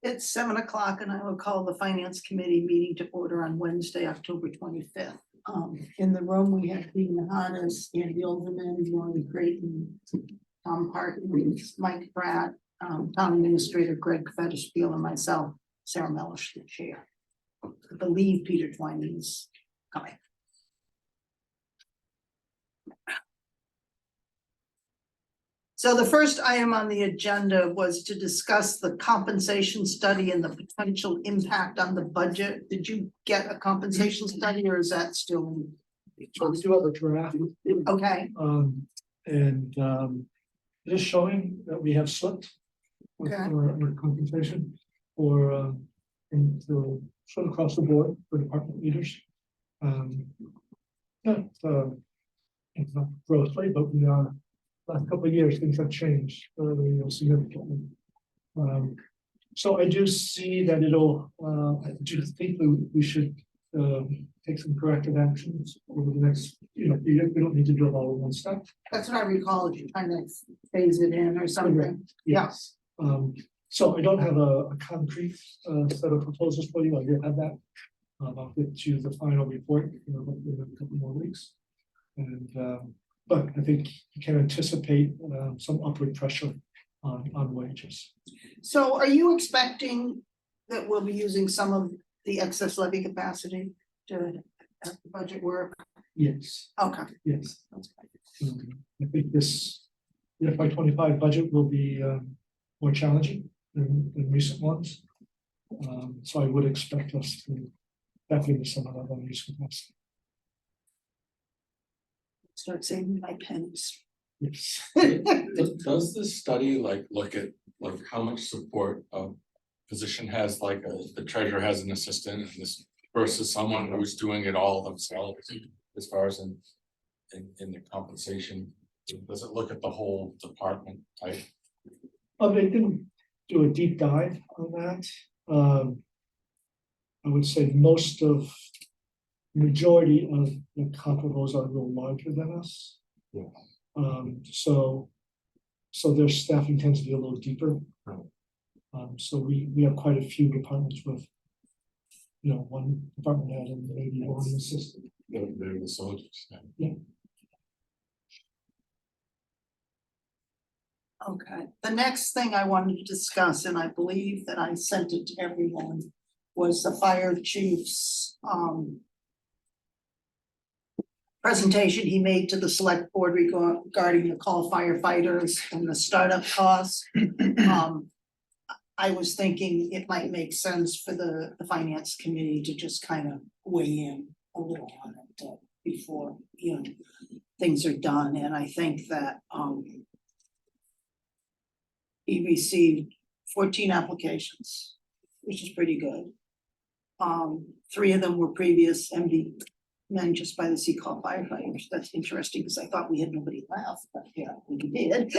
It's 7 o'clock and I will call the Finance Committee meeting to order on Wednesday, October 25th. In the room, we have Dean Hodges, Andy Olderman, Lauren Creighton, Tom Parkins, Mike Pratt, Town Administrator Greg Fetishfield, and myself, Sarah Melish, the chair. I believe Peter Twining is coming. So the first item on the agenda was to discuss the compensation study and the potential impact on the budget. Did you get a compensation study or is that still? So we do have a draft, Okay, it is showing that we have slipped with Okay. our compensation for, into sort of across the board for department leaders. It's not grossly, but we are, last couple of years, things have changed, significantly. So I do see that it'll, I do think we should, take some corrective actions over the next, we don't need to do it all in one step. that's what I recall, if you're trying to phase it in or something. Yeah. Yes. So I don't have a concrete set of proposals for you. I do have that. I'll get you the final report in a couple more weeks. And but I think you can anticipate some upward pressure on wages. So are you expecting that we'll be using some of the excess levy capacity to have the budget work? Yes, Okay. yes. That's fine. I think this FY 25 budget will be more challenging than recent ones. So I would expect us to definitely some of that unused capacity. Start saving my pennies. Yes. Does this study look at how much support a position has, the treasurer has an assistant and this versus someone who's doing it all themselves as far as in the compensation? Does it look at the whole department type? They didn't do a deep dive on that. I would say majority of the comparables are a little larger than us. Yeah. So their staffing tends to be a little deeper. Right. So we have quite a few departments with, one department head and maybe one assistant. They're the soldiers. Yeah. Okay, the next thing I wanted to discuss, and I believe that I sent it to everyone, was the fire chief's presentation he made to the select board regarding the call firefighters and the startup costs. I was thinking it might make sense for the finance committee to just kind of weigh in a little on it before, things are done, and I think that he received 14 applications, which is pretty good. 3 of them were previous MD men just by the sea call firefighters. That's interesting because I thought we had nobody left, but yeah, we did.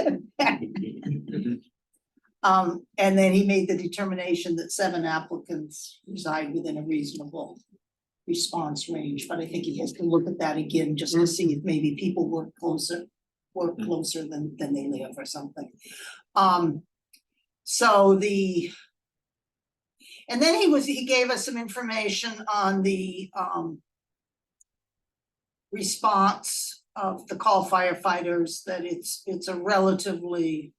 And then he made the determination that 7 applicants reside within a reasonable response range, but I think he has to look at that again just to see if maybe people work closer than they live or something. And then he gave us some information on the response of the call firefighters, that it's a relatively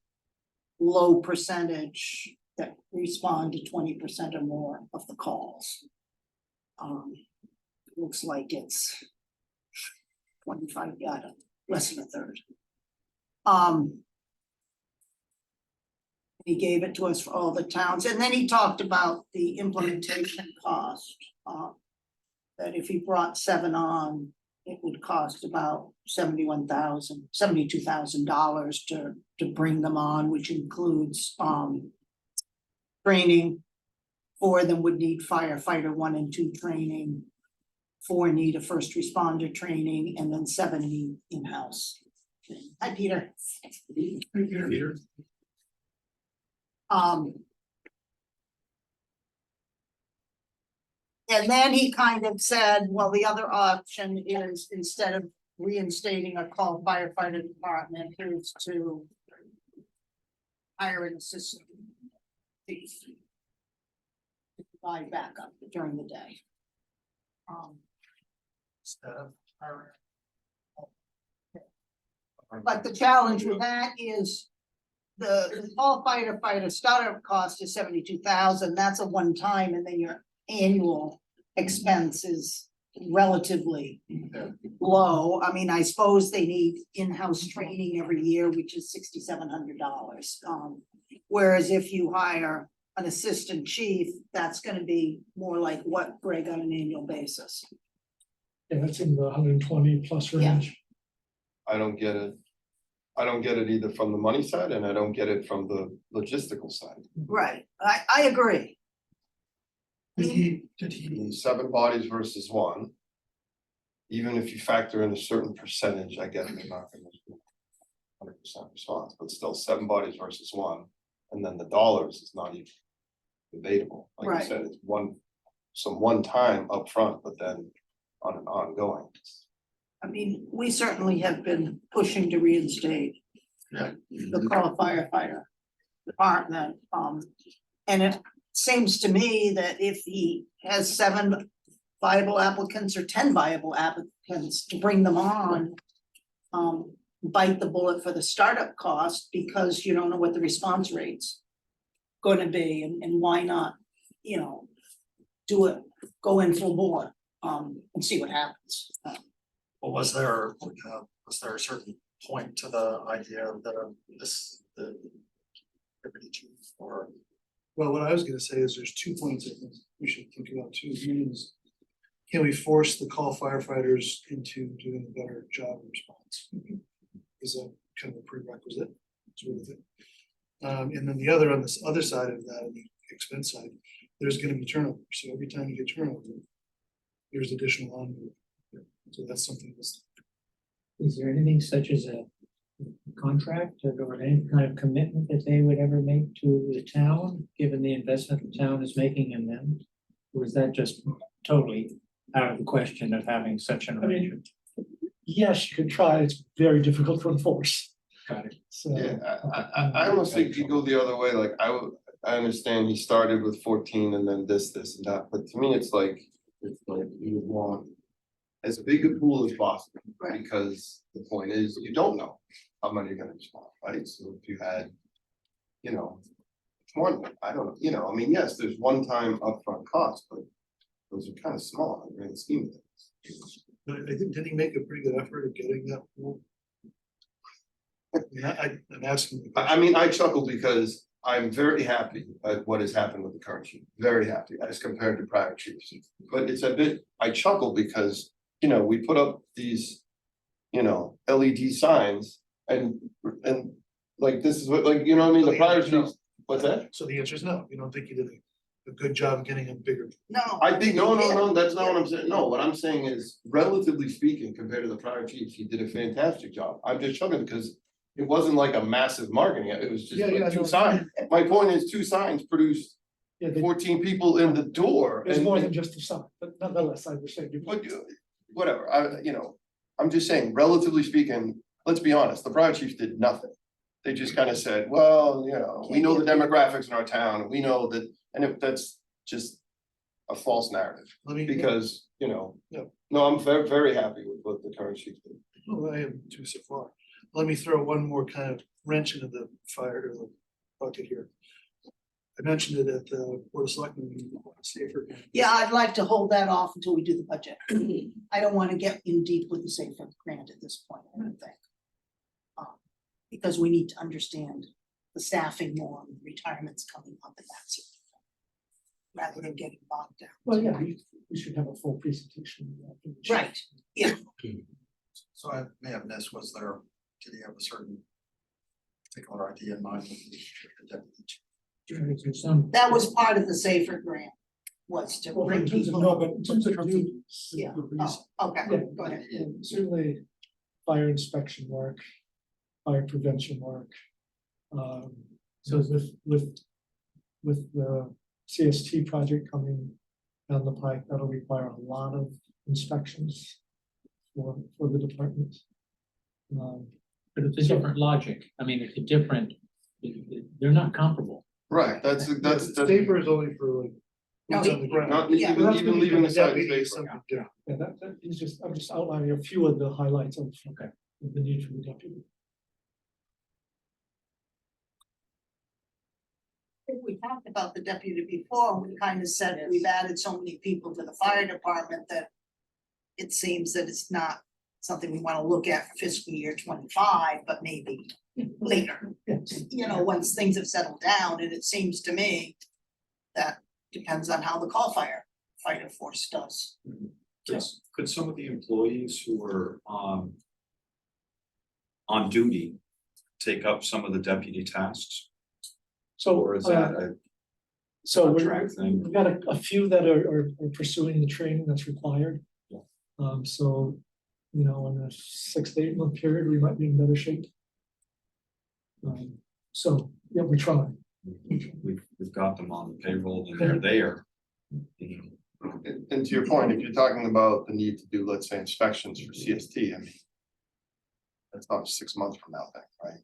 low percentage that respond to 20% or more of the calls. Looks like it's 25, less than a third. He gave it to us for all the towns, and then he talked about the implementation cost. That if he brought 7 on, it would cost about $72,000 to bring them on, which includes training. 4 of them would need firefighter 1 and 2 training. 4 need a first responder training, and then 7 need in-house. Hi, Peter. Peter. And then he kind of said, well, the other option is, instead of reinstating a call firefighter department, is to hire an assistant. provide backup during the day. But the challenge with that is the all firefighter startup cost is 72,000, that's a one time, and then your annual expense is relatively low. I mean, I suppose they need in-house training every year, which is $6,700. Whereas if you hire an assistant chief, that's gonna be more like what, Greg, on an annual basis. Yeah, that's in the 120 plus Yeah. range. I don't get it. I don't get it either from the money side and I don't get it from the logistical side. Right, I agree. Did he 7 bodies versus 1? Even if you factor in a certain percentage, I get it, they're not gonna do 100% response, but still 7 bodies versus 1. And then the dollars is not even debatable. Like Right. I said, it's some one time upfront, but then on an ongoing. I mean, we certainly have been pushing to reinstate the call firefighter department. And it seems to me that if he has 7 viable applicants or 10 viable applicants, to bring them on, bite the bullet for the startup cost, because you don't know what the response rate's gonna be, and why not, you know, do it, go in full bore, and see what happens. Well, was there a certain point to the idea of the deputy chief or? Well, what I was gonna say is there's 2 points I think we should think about too. One is, can we force the call firefighters into doing a better job response? Is a kind of a prerequisite sort of thing. And then the other, on this other side of that, on the expense side, there's gonna be turnover. So every time you get turnover, there's additional onboard. So that's something that's, Is there anything such as a contract or any kind of commitment that they would ever make to the town, given the investment the town is making in them? Or is that just totally out of the question of having such an I mean, arrangement? yes, you can try, it's very difficult to enforce, Got it. so. Yeah, I almost think if you go the other way, like I understand he started with 14 and then this and that, but to me, it's like you would want as big a pool as possible, Right. because the point is, you don't know how many are gonna respond, right? So if you had, you know, one, I don't know, you know, I mean, yes, there's one-time upfront costs, but those are kind of small in the grand scheme of things. but I think, did he make a pretty good effort of getting that pool? I mean, I'm asking. the I mean, I chuckle because I'm very happy at what has happened with the current chief, very happy as compared to prior chiefs. But it's a bit, I chuckle because, you know, we put up these, you know, LED signs and like, this is what, like, you know what I mean, the prior chiefs, what's that? So the answer is no, you don't think he did a good job of getting a bigger. No. I think, no, that's not what I'm saying, no, what I'm saying is, relatively speaking, compared to the prior chiefs, he did a fantastic job. I'm just chuckling because it wasn't like a massive marketing, it was just Yeah, like yeah, 2 no. signs. My point is 2 signs produced Yeah, 14 people in the door. there's and- more than just a sign, but nonetheless, I understand you. But whatever, you know, I'm just saying, relatively speaking, let's be honest, the prior chiefs did nothing. They just kind of said, well, you know, we know the demographics in our town, and we know that, and if that's just a false narrative, Let me. because, you know. Yeah. No, I'm very, very happy with what the current chief did. Well, I am too so far. Let me throw one more kind of wrench into the fire or the bucket here. I mentioned it at the Board of Selectmen meeting, safer. Yeah, I'd like to hold that off until we do the budget. I don't wanna get in deep with the safer grant at this point, I don't think. Because we need to understand the staffing more, and retirements coming up and that sort of thing. Rather than getting bogged down. Well, yeah, we should have a full presentation. Right, yeah, So I may have missed, did he have a certain particular idea in mind? With the deputy chief? Is there some, that was part of the safer grant, was to Well, bring in terms of, people. no, but in terms of duties. Yeah. the reason- Oh, okay, Yeah. go ahead. and certainly fire inspection work, fire prevention work. So with the CST project coming down the pike, that'll require a lot of inspections for the department. but it's a different logic. I mean, it's a different, they're not comparable. Right, that's. Safer is only for like No, boots on the ground. Not Yeah. even leaving the side of Deputy the is something different. Yeah, that is just, I'm just outlining a few of the highlights of the need for the deputy. we talked about the deputy before, we kind of said we've added so many people to the fire department that it seems that it's not something we want to look at for fiscal year 25, but maybe later, Yes. you know, once things have settled down, and it seems to me that depends on how the fighter force does. Yes, could some of the employees who are on duty take up some of the deputy tasks? So, Or is that a so contract thing? we've got a few that are pursuing the training that's required. Yeah. So, you know, in a 6 to 8 month period, we might be in better shape. So, yeah, we try. We've got them on the payroll and they're there. You know, And to your point, if you're talking about the need to do, let's say, inspections for CST, I mean. That's not 6 months from now, then, right?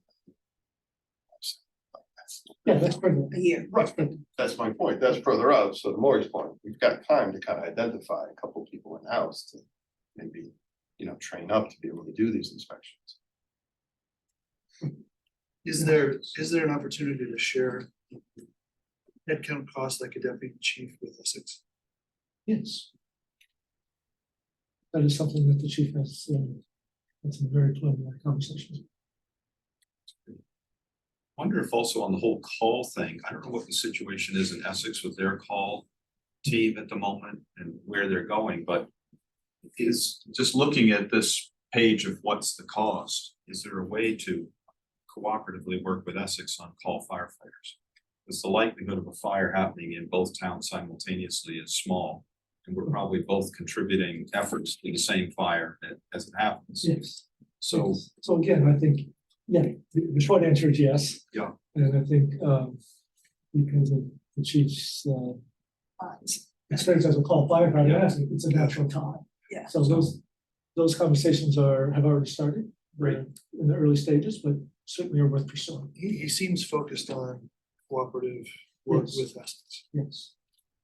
Yeah, that's pretty. A year. Right, that's my point, that's further out, so to Maury's point, we've got time to kind of identify a couple people in house to maybe, you know, train up to be able to do these inspections. Is there an opportunity to share headcount costs like a deputy chief with Essex? Yes. That is something that the chief has, had some very preliminary conversations. Wonder if also on the whole call thing, I don't know what the situation is in Essex with their call team at the moment and where they're going, but is just looking at this page of what's the cost, is there a way to cooperatively work with Essex on call firefighters? Because the likelihood of a fire happening in both towns simultaneously is small, and we're probably both contributing efforts to the same fire as it happens. Yes. So, So again, I think, yeah, the short answer is yes. Yeah. And I think, because of the chief's, experience as a call firefighter, Yeah. it's a natural time. Yeah. So those conversations have already started. They're in the early stages, but certainly are worth pursuing. He seems focused on cooperative work Yes. with Essex. Yes.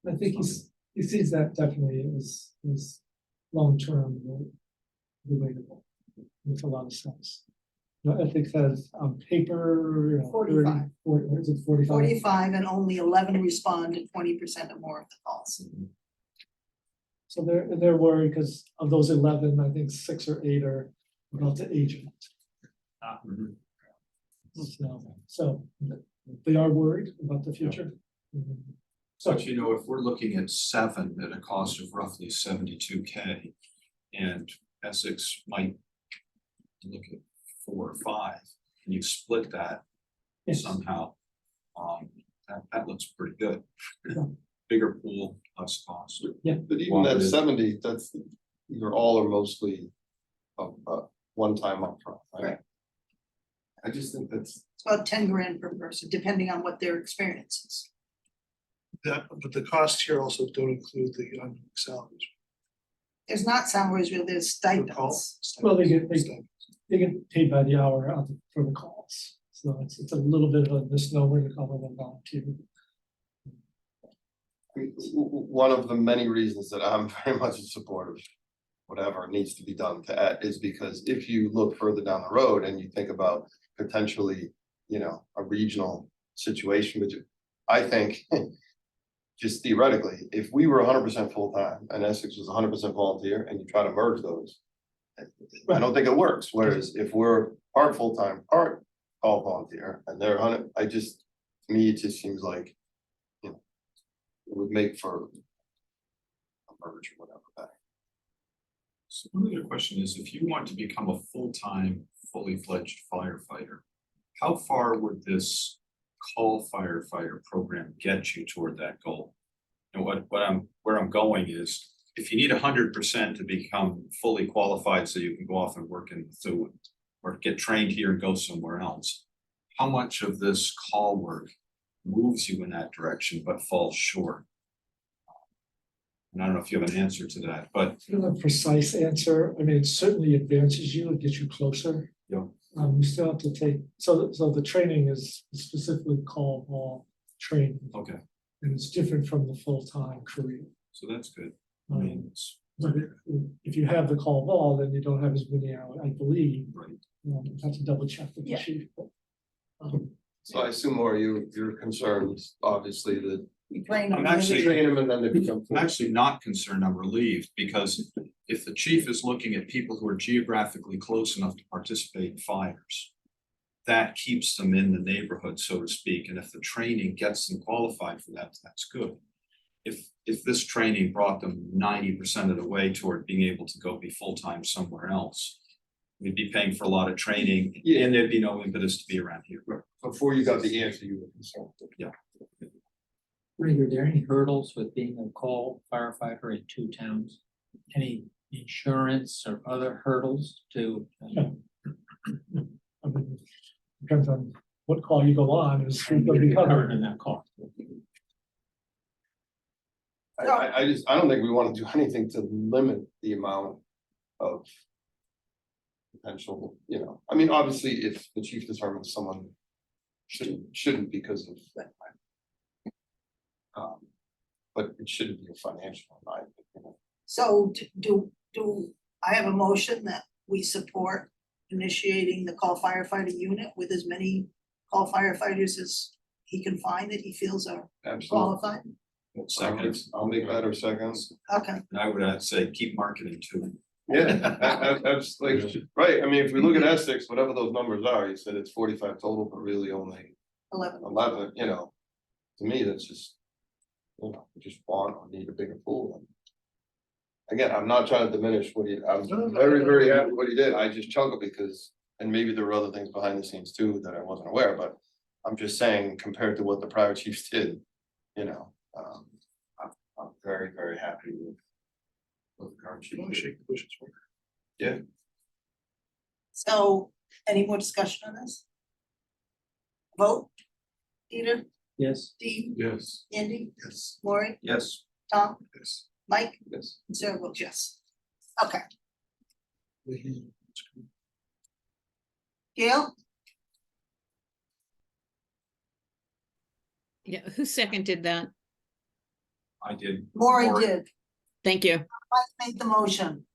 I think he sees that definitely as long-term, the way to go. Makes a lot of sense. You know, ethics has on paper, you know, 45. 40, is it 45? 45 and only 11 respond to 20% or more of the calls. So they're worried because of those 11, I think 6 or 8 are about to age out. mhm. So they are worried about the future. So, But you know, if we're looking at 7 at a cost of roughly 72K, and Essex might look at 4 or 5, and you split that yes, somehow, that looks pretty good. Yeah. Bigger pool, less cost. But even that Cooperative. 70, that's either all or mostly one time upfront, right? Right. I just think that's, It's about 10 grand per person, depending on what their experience is. But the costs here also don't include the unpaid salaries. There's not salaries, really, there's For call stipends. Well, they get- stipends. they get paid by the hour for the calls. So it's a little bit of a misnomer to call them a volunteer. one of the many reasons that I'm very much in support of whatever needs to be done to add is because if you look further down the road and you think about potentially, you know, a regional situation, which I think just theoretically, if we were 100% full-time and Essex was 100% volunteer and you try to merge those, I don't think it works. Whereas if we're part full-time, part all volunteer and they're 100, to me, it just seems like, you know, it would make for a merge or whatever. So one other question is, if you want to become a full-time, fully fledged firefighter, how far would this call firefighter program get you toward that goal? And where I'm going is, if you need 100% to become fully qualified so you can go off and work in Methuen or get trained here and go somewhere else, how much of this call work moves you in that direction but falls short? And I don't know if you have an answer to that, but I don't have a precise answer. I mean, it certainly advances you, it gets you closer. Yeah. You still have to take, so the training is specifically call training. okay, And it's different from the full-time career. So that's good. I mean, it's But if you have the call ball, then you don't have as many hours, I believe. right. Have to double check with the Yeah. chief. But, So I assume more your concerns, obviously, that We train them. I'm actually- train them and then they become. I'm actually not concerned, I'm relieved, because if the chief is looking at people who are geographically close enough to participate in fires. That keeps them in the neighborhood, so to speak, and if the training gets them qualified for that, that's good. If this training brought them 90% of the way toward being able to go be full-time somewhere else. We'd be paying for a lot of training, Yeah. and there'd be no impetus to be around here. Before you got the answer, you were concerned. Ray, are there any hurdles with being a call firefighter in two towns? Any insurance or other hurdles to? I mean, depends on what call you go on is who's gonna be covered covered. in that call? I don't think we wanna do anything to limit the amount of. Potential, I mean, obviously, if the chief determines someone shouldn't because of. But it shouldn't be a financial, So do I have a motion that we support initiating the call firefighter unit with as many call firefighters as he can find that he feels are absolutely. qualified? Second, I'll make that or seconds. Okay, and I would say keep marketing too. Yeah, absolutely, right, I mean, if we look at Essex, whatever those numbers are, you said it's 45 total, but really only 11. 11, to me, that's just. We just want or need a bigger pool. Again, I'm not trying to diminish what I'm very, very happy what he did, I just chuckle because, and maybe there were other things behind the scenes too that I wasn't aware, but. I'm just saying, compared to what the private chiefs did, I'm very, very happy with. What the current chief Wanna did. shake the bushes for it. So any more discussion on this? Vote? Peter, Yes, Dean, Yes. Andy, Yes. Lori, Yes, Tom, Yes. Mike, Yes. and Sarah votes yes. Okay, Gail, Yeah, who seconded that? I did. Maury did, Thank you. Mike made the motion,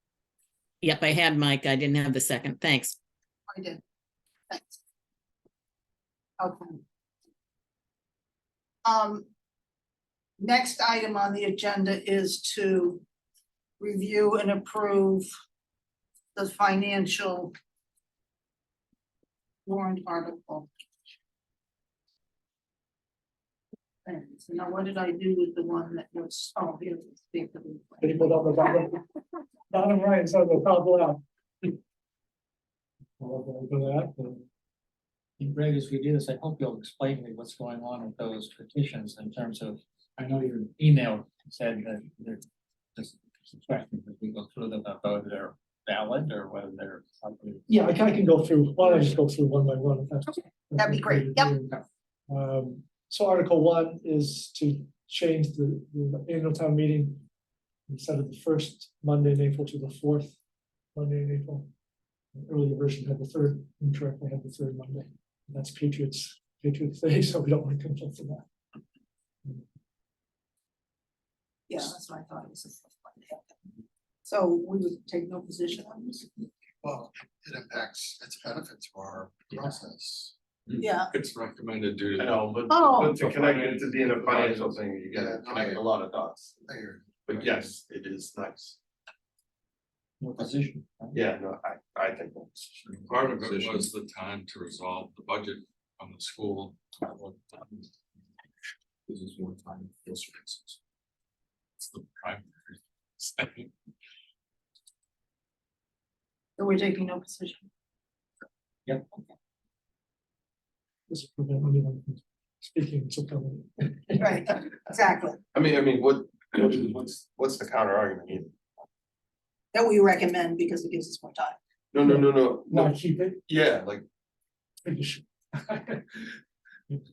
Yep, I had Mike. I didn't have the second. Thanks. I did. Thanks. Okay. Next item on the agenda is to review and approve the financial warrant article. And so now what did I do with the one that was, oh, here it is. Can you put up the bottom right, so the top left. I'll go for that, and Greg, as we do this, I hope you'll explain to me what's going on with those petitions in terms of, I know your email said that they're just questions as we go through them about whether they're valid or whether they're something. Yeah, I can go through, why don't I just go through one by one? If that's- That'd be great, yep. So Article 1 is to change the annual town meeting. Instead of the first Monday in April to the fourth Monday in April. The earlier version had the third, incorrectly had the third Monday. That's Patriots Day, so we don't want to conflict with that. Yeah, that's what I thought it was. So we would take no position on this? Well, it impacts, it's a benefit to our process. Yeah, It's recommended due to. I know, but Oh. to connect it to being a financial thing, you gotta connect a lot of dots, I hear but yes, it is nice. No position. right? Yeah, no, I think that's. Part of it was the time to resolve the budget on the school. this is one time, this reasons. It's the primary. so we're taking no position. This is prevent anyone from speaking, so come. Right, exactly. I mean, what's the counter argument here? That we recommend because it gives us more time. No, Not keep it. yeah, like,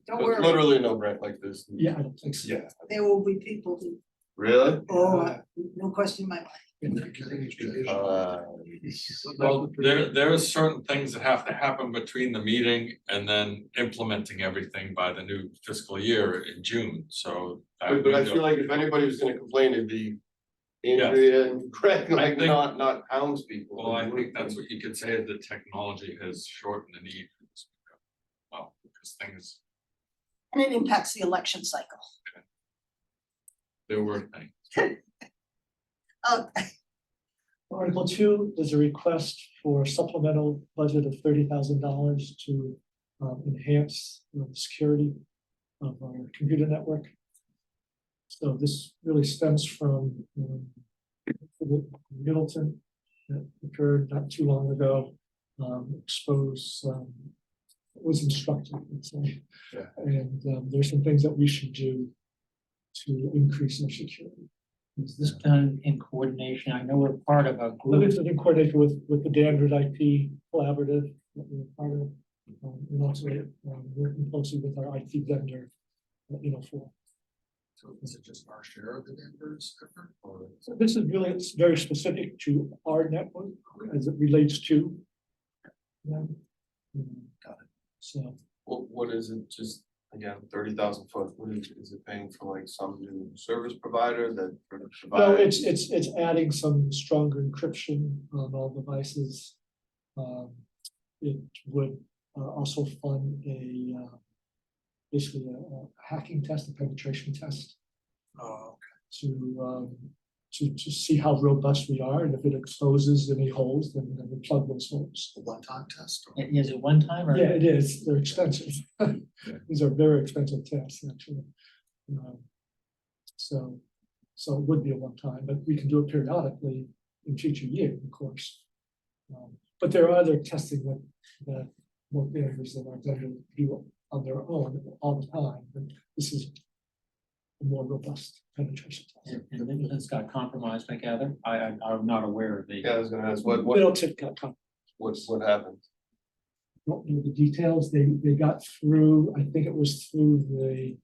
Don't worry, literally no rent like this. Yeah, I don't think so. Yeah, there will be people who Really? Oh, no question in my mind. Well, there are certain things that have to happen between the meeting and then implementing everything by the new fiscal year in June, so. that But I window- feel like if anybody was gonna complain, it'd be Andrea and Craig, like think- not townspeople. Well, I think that's what you could say, the technology has shortened the need. for this window. Well, because things, And it impacts the election cycle. there were things. Oh, Article 2 is a request for supplemental budget of $30,000 to enhance the security of our computer network. So this really stems from Middleton that occurred not too long ago, exposed was instructive, let's say. Yeah. And there's some things that we should do to increase our security. Is this done in coordination? I know we're part of a Well, group. this is in coordination with the Danvers IP Collaborative that we're part of, and also working closely with our IT vendor, for. So is it just our share of the Danvers effort or? So this is really, it's very specific to our network as it relates to. them. Got it. So, What is it, just, again, 30,000 foot, what is it paying for like some new service provider that? no, provides- it's adding some stronger encryption on all devices. It would also fund basically a hacking test, a penetration test. Oh, To see how robust we are, and if it exposes any holes, then we plug those holes. a one-time test. or- Is it one time or? Yeah, it is, they're expensive. These are very expensive tests, actually. So it would be a one time, but we can do it periodically in future years, of course. But there are other testing that more vendors than our vendor do on their own all the time, but this is a more robust penetration test. And Middleton's got compromised, I gather. I'm not aware of the. Yeah, I was gonna ask, what Middleton got caught. what happened? Don't know the details, they got through, I think it was through the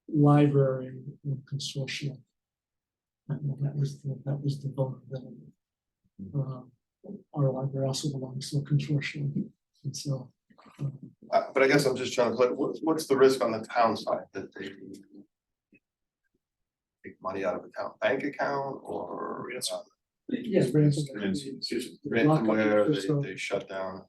library consortium. That was the vulnerability. Our library also belongs to a consortium, and so. But I guess I'm just trying to, what's the risk on the town side that they take money out of a town bank account or? Yes, Ransomware, they shut down.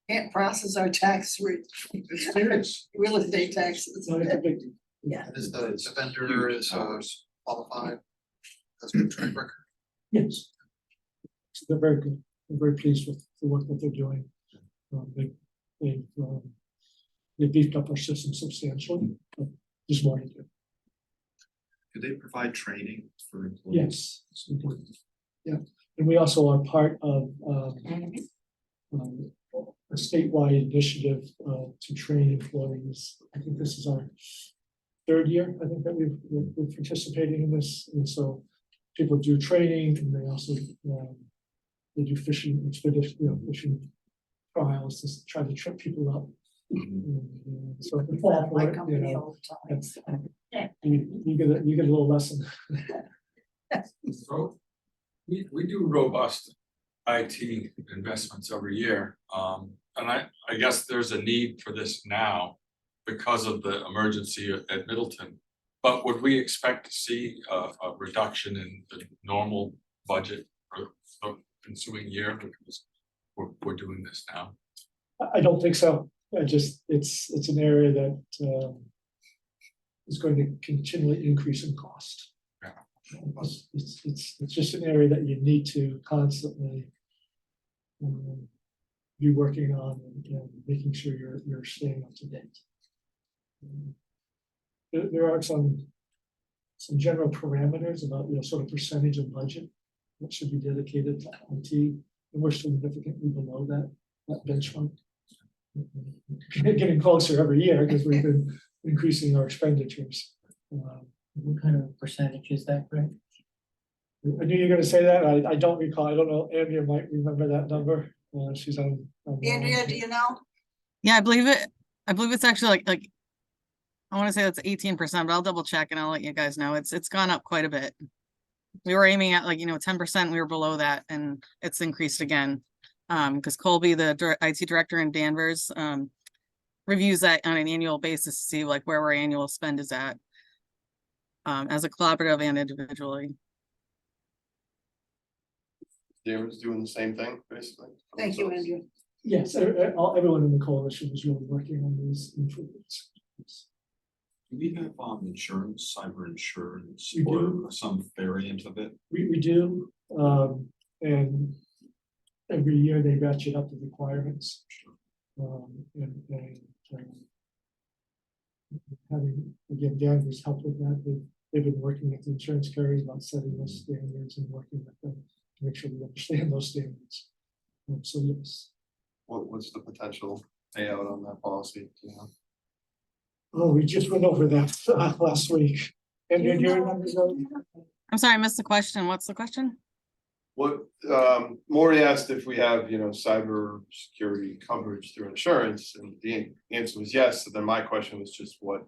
can't process our tax real estate taxes. Yeah, And is the vendor is qualified? That's a good track record. Yes. So they're very good, I'm very pleased with the work that they're doing. They beefed up our system substantially, but there's more to do. Do they provide training for employees? Yes. we do. Yeah, and we also are part of a statewide initiative to train employees. I think this is our third year, I think that we're participating in this, and so people do training, and they also they do fishing expedition, fishing trials to try to trip people up. And, so if you fall for my it, company all the time. you get a little lesson. So we do robust IT investments every year. And I guess there's a need for this now because of the emergency at Middleton. But would we expect to see a reduction in the normal budget for the ensuing year because we're doing this now? I don't think so. It's an area that is going to continually increase in cost. Yeah. It's just an area that you need to constantly be working on and making sure you're staying up to date. There are some general parameters about, sort of percentage of budget that should be dedicated to IT, and we're significantly below that benchmark. Getting closer every year because we've been increasing our expenditures. What kind of percentage is that, Greg? I knew you were gonna say that. I don't recall. I don't know. Andrea might remember that number. She's on. Andrea, do you know? Yeah, I believe it's actually like I want to say that's 18%, but I'll double check and I'll let you guys know. It's gone up quite a bit. We were aiming at 10%, we were below that and it's increased again. Because Colby, the IT director in Danvers, reviews that on an annual basis to see like where our annual spend is at. As a collaborative and individually. Danvers doing the same thing, basically. Thank you, Andrew. Yes, everyone in the coalition is really working on these improvements. Do we have insurance, cyber insurance, We or do. some variant of it? We do, and every year they ratchet up the requirements. Having, again, Danvers helped with that, they've been working with the insurance carriers about setting those standards and working with them to make sure we understand those standards. So yes. What's the potential payout on that policy, you know? Oh, we just went over that last week. And Do you you're, know- I'm sorry, I missed the question. What's the question? What, Maury asked if we have, cyber security coverage through insurance, and the answer was yes, so then my question was just what,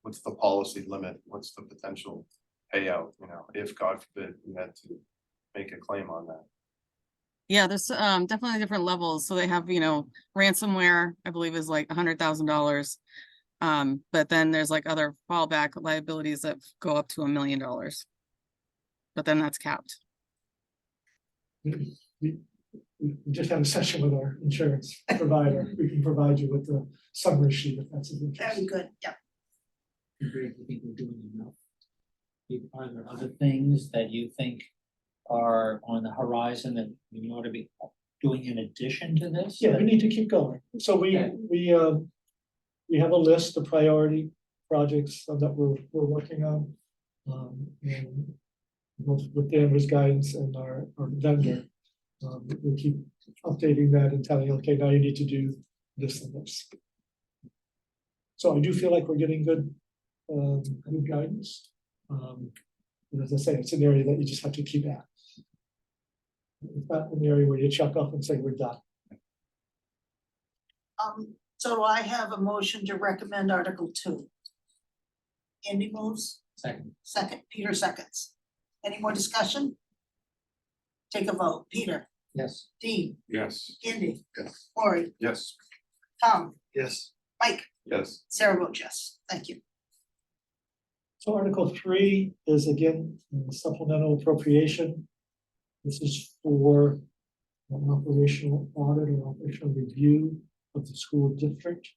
what's the policy limit, what's the potential payout, if God forbid we had to make a claim on that. Yeah, there's definitely different levels. So they have, ransomware, I believe is like $100,000. But then there's like other fallback liabilities that go up to $1 million. But then that's capped. we just had a session with our insurance provider. We can provide you with the summary sheet if that's of interest. Very good, yeah. Agree, I think we're doing enough. Are there other things that you think are on the horizon that we ought to be doing in addition to this? Yeah, we need to keep going. So we have a list of priority projects that we're working on. And with Danvers guidance and our vendor, we keep updating that and telling, okay, now you need to do this and this. So I do feel like we're getting good guidance. And as I say, it's an area that you just have to keep at. It's not an area where you check off and say we're done. So I have a motion to recommend Article 2. Andy moves, second, Peter seconds. Any more discussion? Take a vote. Peter, Yes. Dean, Yes. Andy, Yes. Lori, Yes. Tom, Yes. Mike, Yes. Sarah votes yes. Thank you. So Article 3 is again supplemental appropriation. This is for an operational audit or operational review of the school district.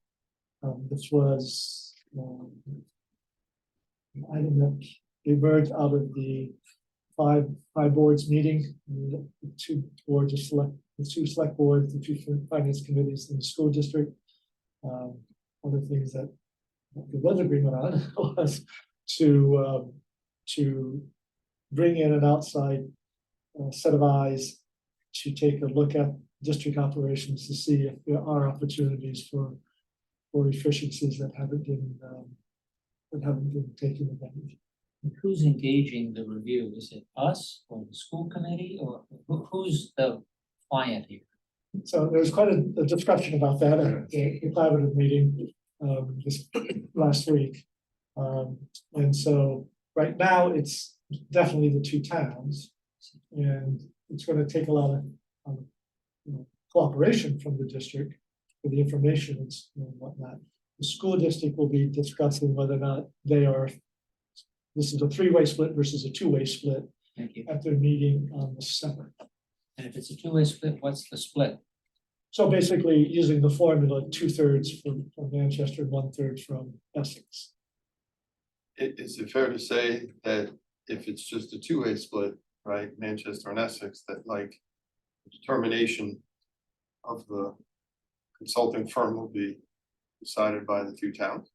This was an item that emerged out of the five boards meeting. The two boards of the two select boards, the two finance committees in the school district. Other things that there was agreement on was to bring in an outside set of eyes to take a look at district operations to see if there are opportunities for efficiencies that haven't been taken advantage. And who's engaging the review? Is it us or the school committee or who's the client here? So there was quite a discussion about that at the collaborative meeting this last week. And so right now it's definitely the two towns, and it's going to take a lot of cooperation from the district for the information and whatnot. The school district will be discussing whether or not this is a three-way split versus a two-way split. Thank you. At their meeting on the 7th. And if it's a two-way split, what's the split? So basically using the formula 2/3 from Manchester and 1/3 from Essex. Is it fair to say that if it's just a two-way split, right, Manchester and Essex, that like determination of the consulting firm will be decided by the two towns?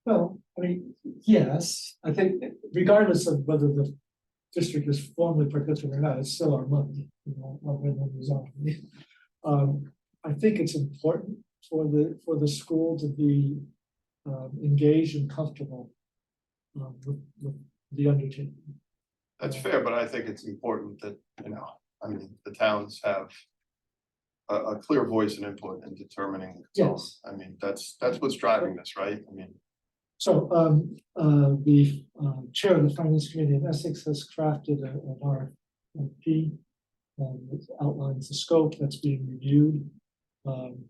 Well, I mean, yes, I think regardless of whether the district is formally participating or not, it's still our money, our money's on. I think it's important for the school to be engaged and comfortable with the undertaking. That's fair, but I think it's important that, the towns have a clear voice and input in determining. the consultant. Yes. I mean, that's what's driving this, right? I mean, So, the chair of the finance committee in Essex has crafted an RFP. Which outlines the scope that's being reviewed. And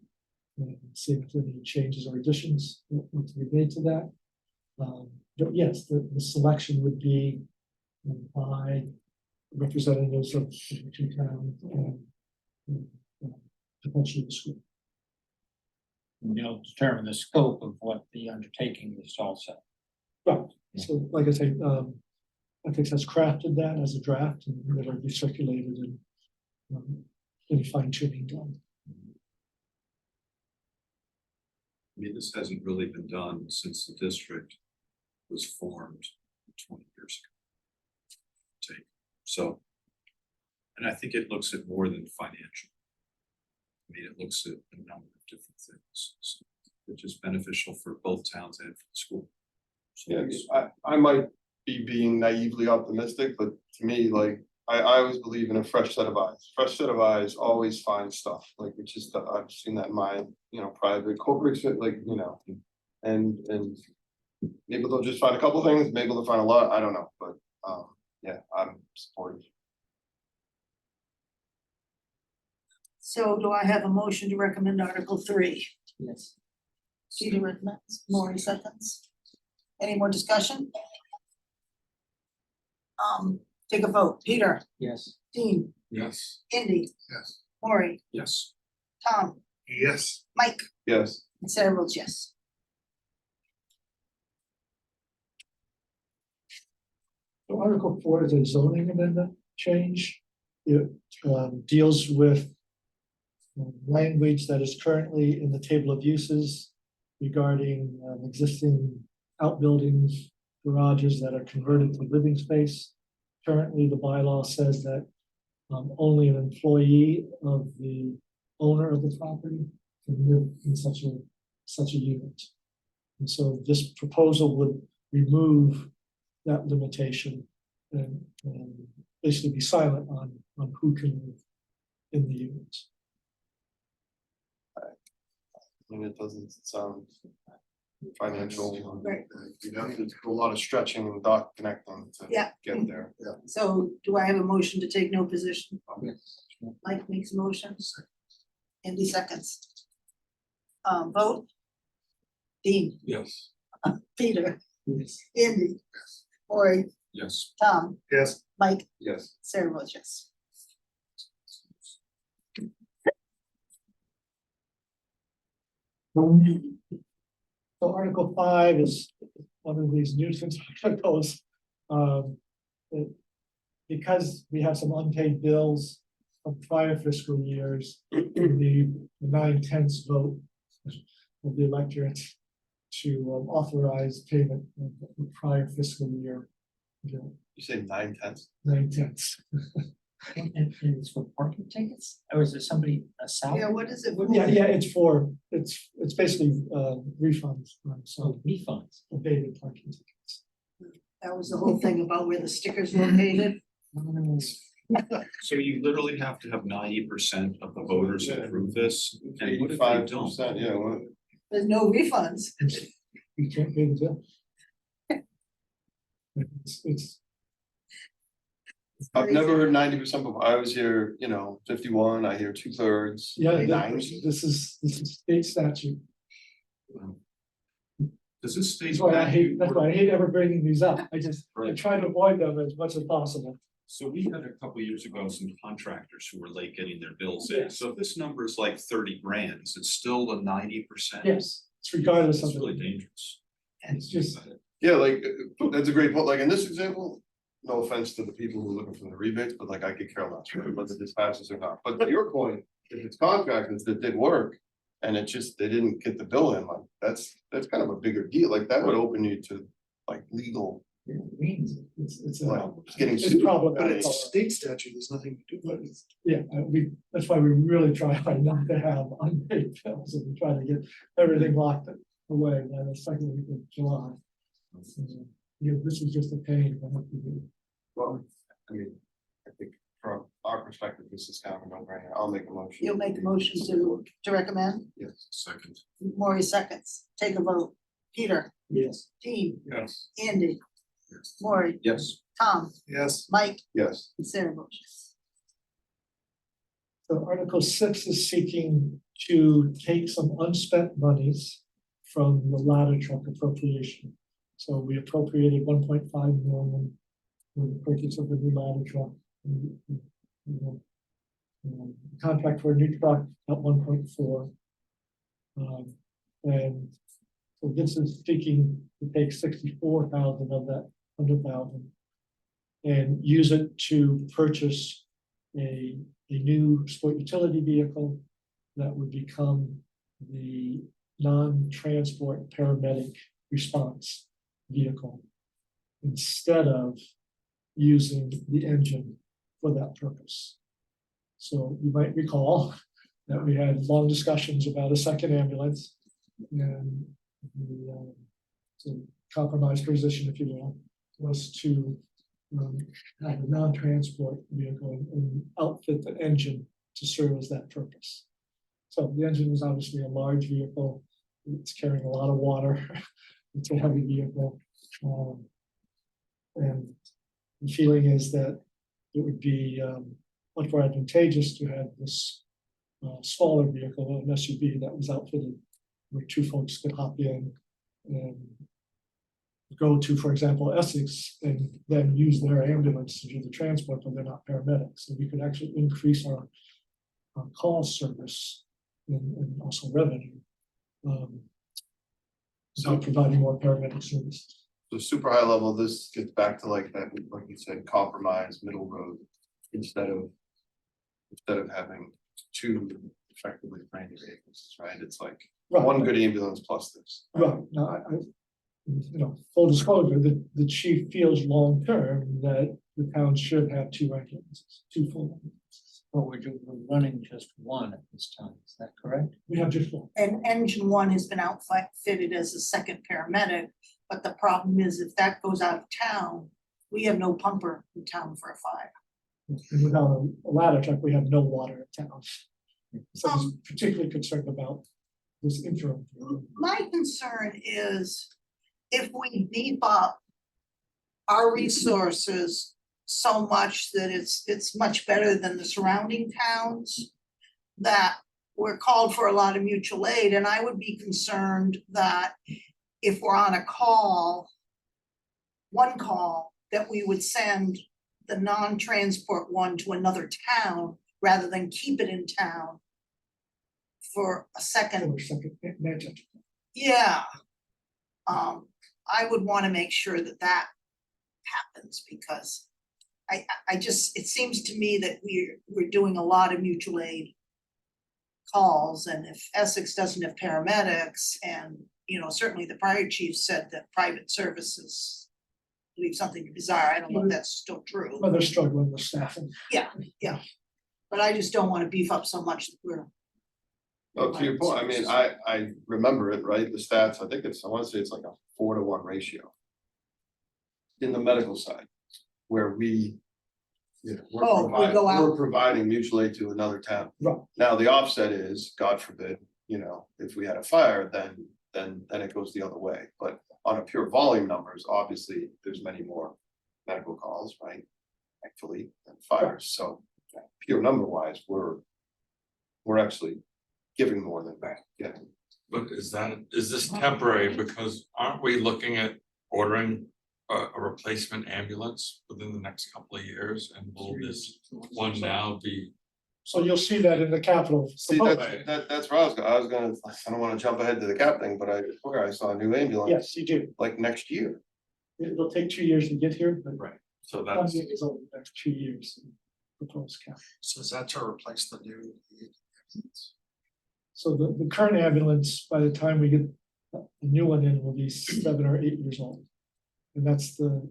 see if any changes or additions want to be made to that. But yes, the selection would be by representatives of the two towns and potentially the school. You'll determine the scope of what the undertaking is also. Right, so like I say, Ethics has crafted that as a draft and it'll be circulated and any fine tuning done. I mean, this hasn't really been done since the district was formed 20 years ago. So, and I think it looks at more than financial. I mean, it looks at a number of different things, so, which is beneficial for both towns and for the school. So yeah, it's- I might be being naively optimistic, but to me, like, I always believe in a fresh set of eyes. Fresh set of eyes always find stuff, like, which is, I've seen that in my, private corporate, like, and maybe they'll just find a couple things, maybe they'll find a lot, I don't know, but, yeah, I'm supportive. So do I have a motion to recommend Article 3? Yes. Peter recommends, Maureen seconds. Any more discussion? Take a vote. Peter, Yes. Dean, Yes. Indy, Yes. Maureen, Yes. Tom, Yes. Mike, Yes, and Sarah votes yes. So Article 4 is a zoning amendment change. It deals with language that is currently in the table of uses regarding existing outbuildings, garages that are converted to living space. Currently, the bylaw says that only an employee of the owner of the property can live in such a unit. And so this proposal would remove that limitation and basically be silent on who can live in the units. I mean, it doesn't sound financial. Right. You know, there's a lot of stretching and dock connecting to Yeah. get there. So do I have a motion to take no position? Mike makes motions. Andy seconds. Vote. Dean, Yes. Peter, Yes. Andy, Maureen, Yes. Tom, Yes. Mike, Yes. Sarah votes yes. So Article 5 is one of these nuisance articles. Because we have some unpaid bills of prior fiscal years, the 9/10 vote of the electorate to authorize payment of the prior fiscal year. You say 9/10. 9/10. And it's for parking tickets, or is it somebody, a salary? Yeah, what is it? for? Yeah, it's basically refunds, so So refunds. abated parking tickets. That was the whole thing about where the stickers located. So you literally have to have 90% of the voters approve this, and what if they 85%, don't? yeah, well, There's no refunds. You can't pay the bill. It's I've never heard 90% before. I was here, 51, I hear 2/3. Yeah, 90. this is state statute. Does this state? That's why I hate ever bringing these up. I Right. try to avoid them as much as possible. So we had a couple years ago, some contractors who were late getting their bills in, so if this number is like 30 grand, is it still the 90%? Yes, it's regardless of It's really the, dangerous. it's just, Yeah, like, that's a great point. Like in this example, no offense to the people who are looking for the rebates, but like I could care less, right, whether this passes or not. But to your point, if it's contractors that did work and it just, they didn't get the bill in, like, that's kind of a bigger deal. Like that would open you to like legal, it's like getting it's sued. But problematic. it's state statute, there's nothing to do with it. Yeah, that's why we really try hard not to have unpaid bills and we try to get everything locked away by the second week of July. This is just a pain. Well, I mean, I think from our perspective, this is kind of a no-brainer. I'll make a motion. You'll make a motion to recommend, Yes. Second. Maury seconds, take a vote. Peter, Yes. Dean, Yes. Andy, Maury, Yes. Tom, Yes, Mike, Yes. and Sarah votes yes. So Article 6 is seeking to take some unspent monies from the ladder truck appropriation. So we appropriated 1.5 million for the purchase of a new ladder truck. Contract for a new truck at 1.4. And so this is seeking to take 64,000 of that 100,000 and use it to purchase a new sport utility vehicle that would become the non-transport paramedic response vehicle instead of using the engine for that purpose. So you might recall that we had long discussions about a second ambulance and the compromise position, if you will, was to have a non-transport vehicle and outfit the engine to serve as that purpose. So the engine is obviously a large vehicle. It's carrying a lot of water. It's a heavy vehicle. And the feeling is that it would be much more advantageous to have this smaller vehicle, an SUV that was outfitted where two folks could hop in and go to, for example, Essex, and then use their ambulance to do the transport, but they're not paramedics. So we could actually increase our call service and also revenue. So providing more paramedic services. So super high level, this gets back to like that, like you said, compromise, middle road, instead of having two effectively brand new vehicles, right? It's like one good ambulance plus this. Right, now, full disclosure, the chief feels long-term that the town should have two ambulances, two full ambulances. But we're running just one at this time, is that correct? We have just one. And engine one has been outfitted as a second paramedic, but the problem is if that goes out of town, we have no pumper in town for a fire. And without a ladder truck, we have no water in town. So I was particularly concerned about this interim. My concern is if we beef up our resources so much that it's much better than the surrounding towns, that we're called for a lot of mutual aid, and I would be concerned that if we're on a call, one call, that we would send the non-transport one to another town rather than keep it in town for a second. Or second, imagine. Yeah. I would wanna make sure that that happens because I just, it seems to me that we're doing a lot of mutual aid calls, and if Essex doesn't have paramedics, and, certainly the prior chief said that private services leave something bizarre, I don't know if that's still true. Well, they're struggling with staffing. Yeah, but I just don't wanna beef up so much that we're. Oh, to your point, I mean, I remember it, right? The stats, I wanna say it's like a 4-to-1 ratio. In the medical side, where we. We're providing mutual aid to another town. Right. Now, the offset is, God forbid, if we had a fire, then it goes the other way, but on a pure volume numbers, obviously, there's many more medical calls, right? Thankfully, than fires, so pure number wise, we're actually giving more than back, getting. But is this temporary? Because aren't we looking at ordering a replacement ambulance within the next couple of years? And will this one now be? So you'll see that in the capital. See, that's where I was gonna, I don't wanna jump ahead to the cap thing, but I saw a new ambulance. Yes, you do. Like next year. It'll take 2 years to get here, but Right. So that's, funding is over the next 2 years. Proposed cap. so is that to replace the new? So the current ambulance, by the time we get a new one in, will be 7 or 8 years old. And that's the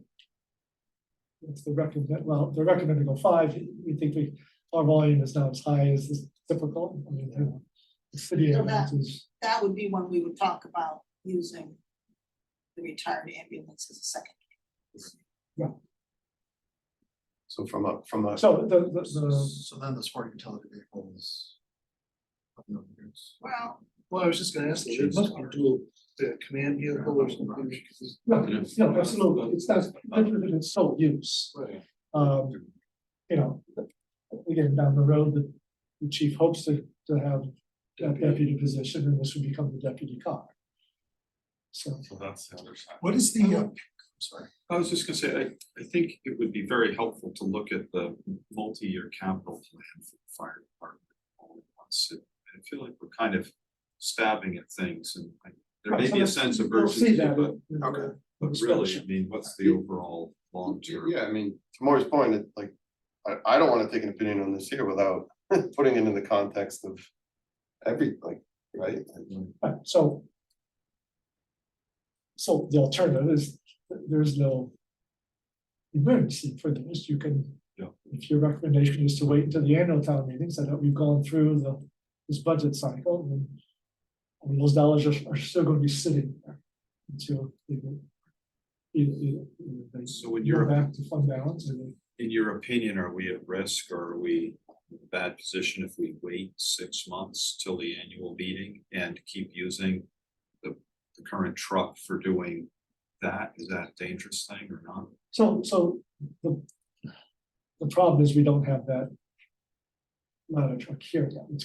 recommend, well, they're recommending go 5. We think our volume is not as high as is typical. I mean, the city So ambulance is, that would be when we would talk about using the retired ambulance as a second. So from a, So So then the sport utility vehicle is. Well, Well, I was just gonna ask, it must be dual, the command vehicle or something. no, absolutely, it's not, it's sole use. right, You know, again, down the road, the chief hopes to have that deputy position, and this would become the deputy car. So, So that's the other side. What is the, sorry, I was just gonna say, I think it would be very helpful to look at the multi-year capital plan for the fire department. All at once. I feel like we're kind of stabbing at things and there may be a sense of you'll see urgency, that but in the- okay. but really, I mean, what's the overall long term? yeah, I mean, to Maury's point, it like, I don't wanna take an opinion on this here without putting it in the context of every, like, right? Right, so. So the alternative is, there's no. Emergency for this, you can. Yeah. If your recommendation is to wait until the annual town meetings, I know we've gone through this budget cycle and. I mean, those dollars are still gonna be sitting there until they get. Either they So in go your, back to fund balance or they. in your opinion, are we at risk or are we in a bad position if we wait 6 months till the annual meeting and keep using the current truck for doing that? Is that a dangerous thing or not? So the problem is we don't have that. Ladder truck here yet. It's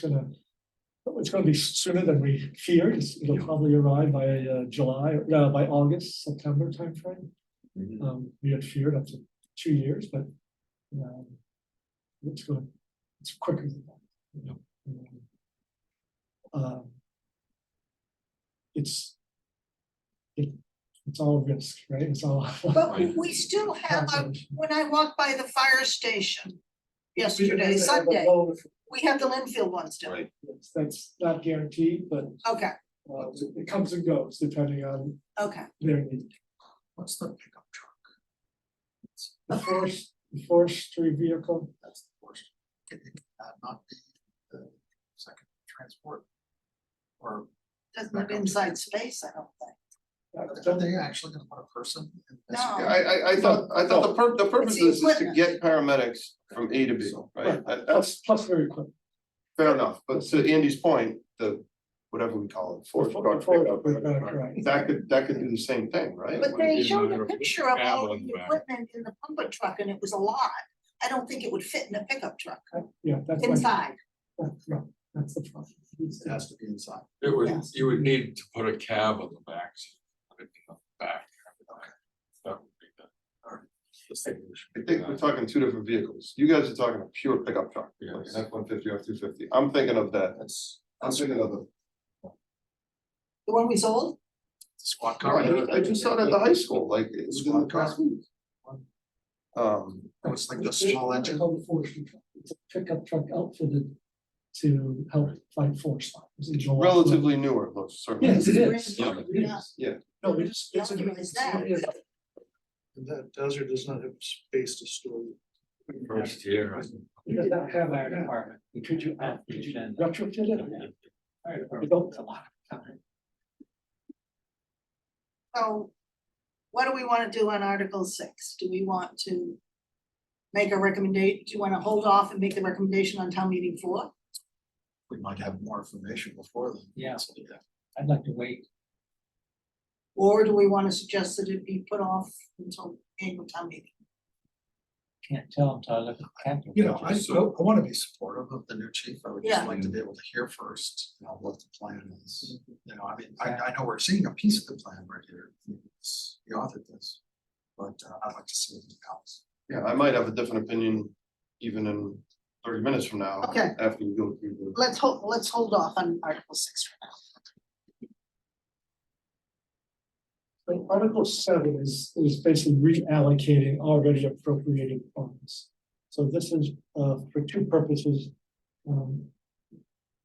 gonna be sooner than we feared. It'll probably arrive by July, by August, September timeframe. We had feared up to 2 years, but it's quicker than that. It's all risk, right? It's all. but we still have, when I walked by the fire station yesterday, Sunday, we have the Linfield one still. Right. That's not guaranteed, but Okay, it comes and goes depending on okay. their need. What's the pickup truck? The forestry vehicle, That's the worst. Can that not be the second transport? Or Doesn't have inside space, I don't think. are they actually gonna put a person in this? No. Yeah, I thought the purpose It's the of this is to equipment. get paramedics from A to B, right? That's plus very quick. fair enough, but to Andy's point, the, whatever we call it, forest truck pickup, Right. that could do the same thing, right? But they be a showed matter a of picture of all cab on the the back. equipment in the pumper truck and it was a lot. I don't think it would fit in a pickup truck Yeah, that's why, inside. right, that's the problem. It has to be inside. It would, Yes. you would need to put a cab on the back. So you put it in the back. That would be the thing we should I do think we're that. talking two different vehicles. You guys are talking a pure pickup truck, like Yes. an F-150 or F-250. I'm thinking of that. I'm thinking of the. The one we sold? Squad car. I just saw it at the high school, like it was in the past week. It was like the small engine. Called the forestry truck. It's a pickup truck outfitted to help fight forest fires. It's a lot- Relatively newer, it looks certainly. Yes, it is. Yeah. It is. Yeah. No, we just. it's a- Recognize that. yeah. And that does or does not have space to store. First year. We does not have Fire that. department. Could you retrofit it? Fire We department. don't a lot of time. So what do we want to do on Article 6? Do we want to make a recommendation? Do you want to hold off and make the recommendation on town meeting 4? We might have more information before then. Yeah. So, yeah. I'd like to wait. Or do we want to suggest that it be put off until annual town meeting? Can't tell until I look at the capital. You know, I budget. wanna be supportive of the new chief. I would just Yeah. like to be able to hear first, you know, what the plan is. You know, I mean, I know we're seeing a piece of the plan right here. It's the author this. But I'd like to see it else. Yeah, I might have a different opinion even in 30 minutes from now. Okay. After we go through the. Let's hold off on Article 6 for now. So Article 7 is basically reallocating already appropriated funds. So this is for two purposes.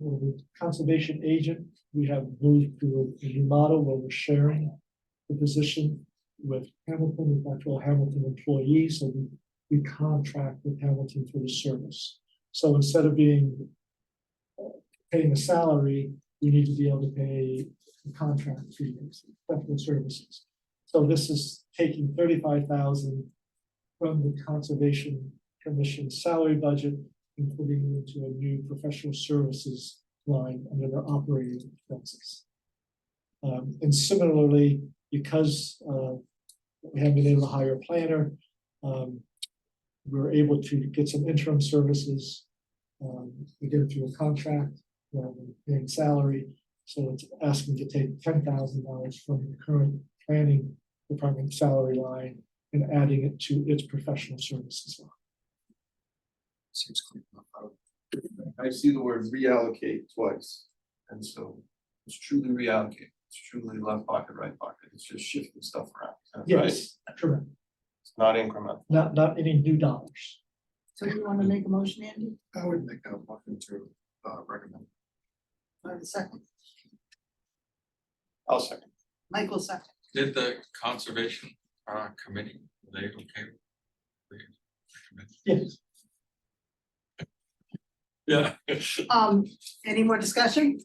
With conservation agent, we have moved to a new model where we're sharing the position with Hamilton, with actual Hamilton employees, so we contract with Hamilton for the service. So instead of paying a salary, we need to be able to pay the contract fees, professional services. So this is taking 35,000 from the conservation commission salary budget, including into a new professional services line under their operating expenses. And similarly, because we haven't been able to hire a planner, we're able to get some interim services. We get it through a contract rather than paying salary. So it's asking to take $10,000 from the current planning department salary line and adding it to its professional services line. Seems clean enough. I see the word reallocate twice, and so it's truly reallocate, it's truly left pocket, right pocket, it's just shifting stuff around. That's right. Yes, correct. It's not incremental. Not any new dollars. So do you want to make a motion, Andy? I would make a motion to recommend. Or the second? I'll second. Michael second. Did the conservation committee, were they okay? with the recommendation? Yes. Yeah. Any more discussion?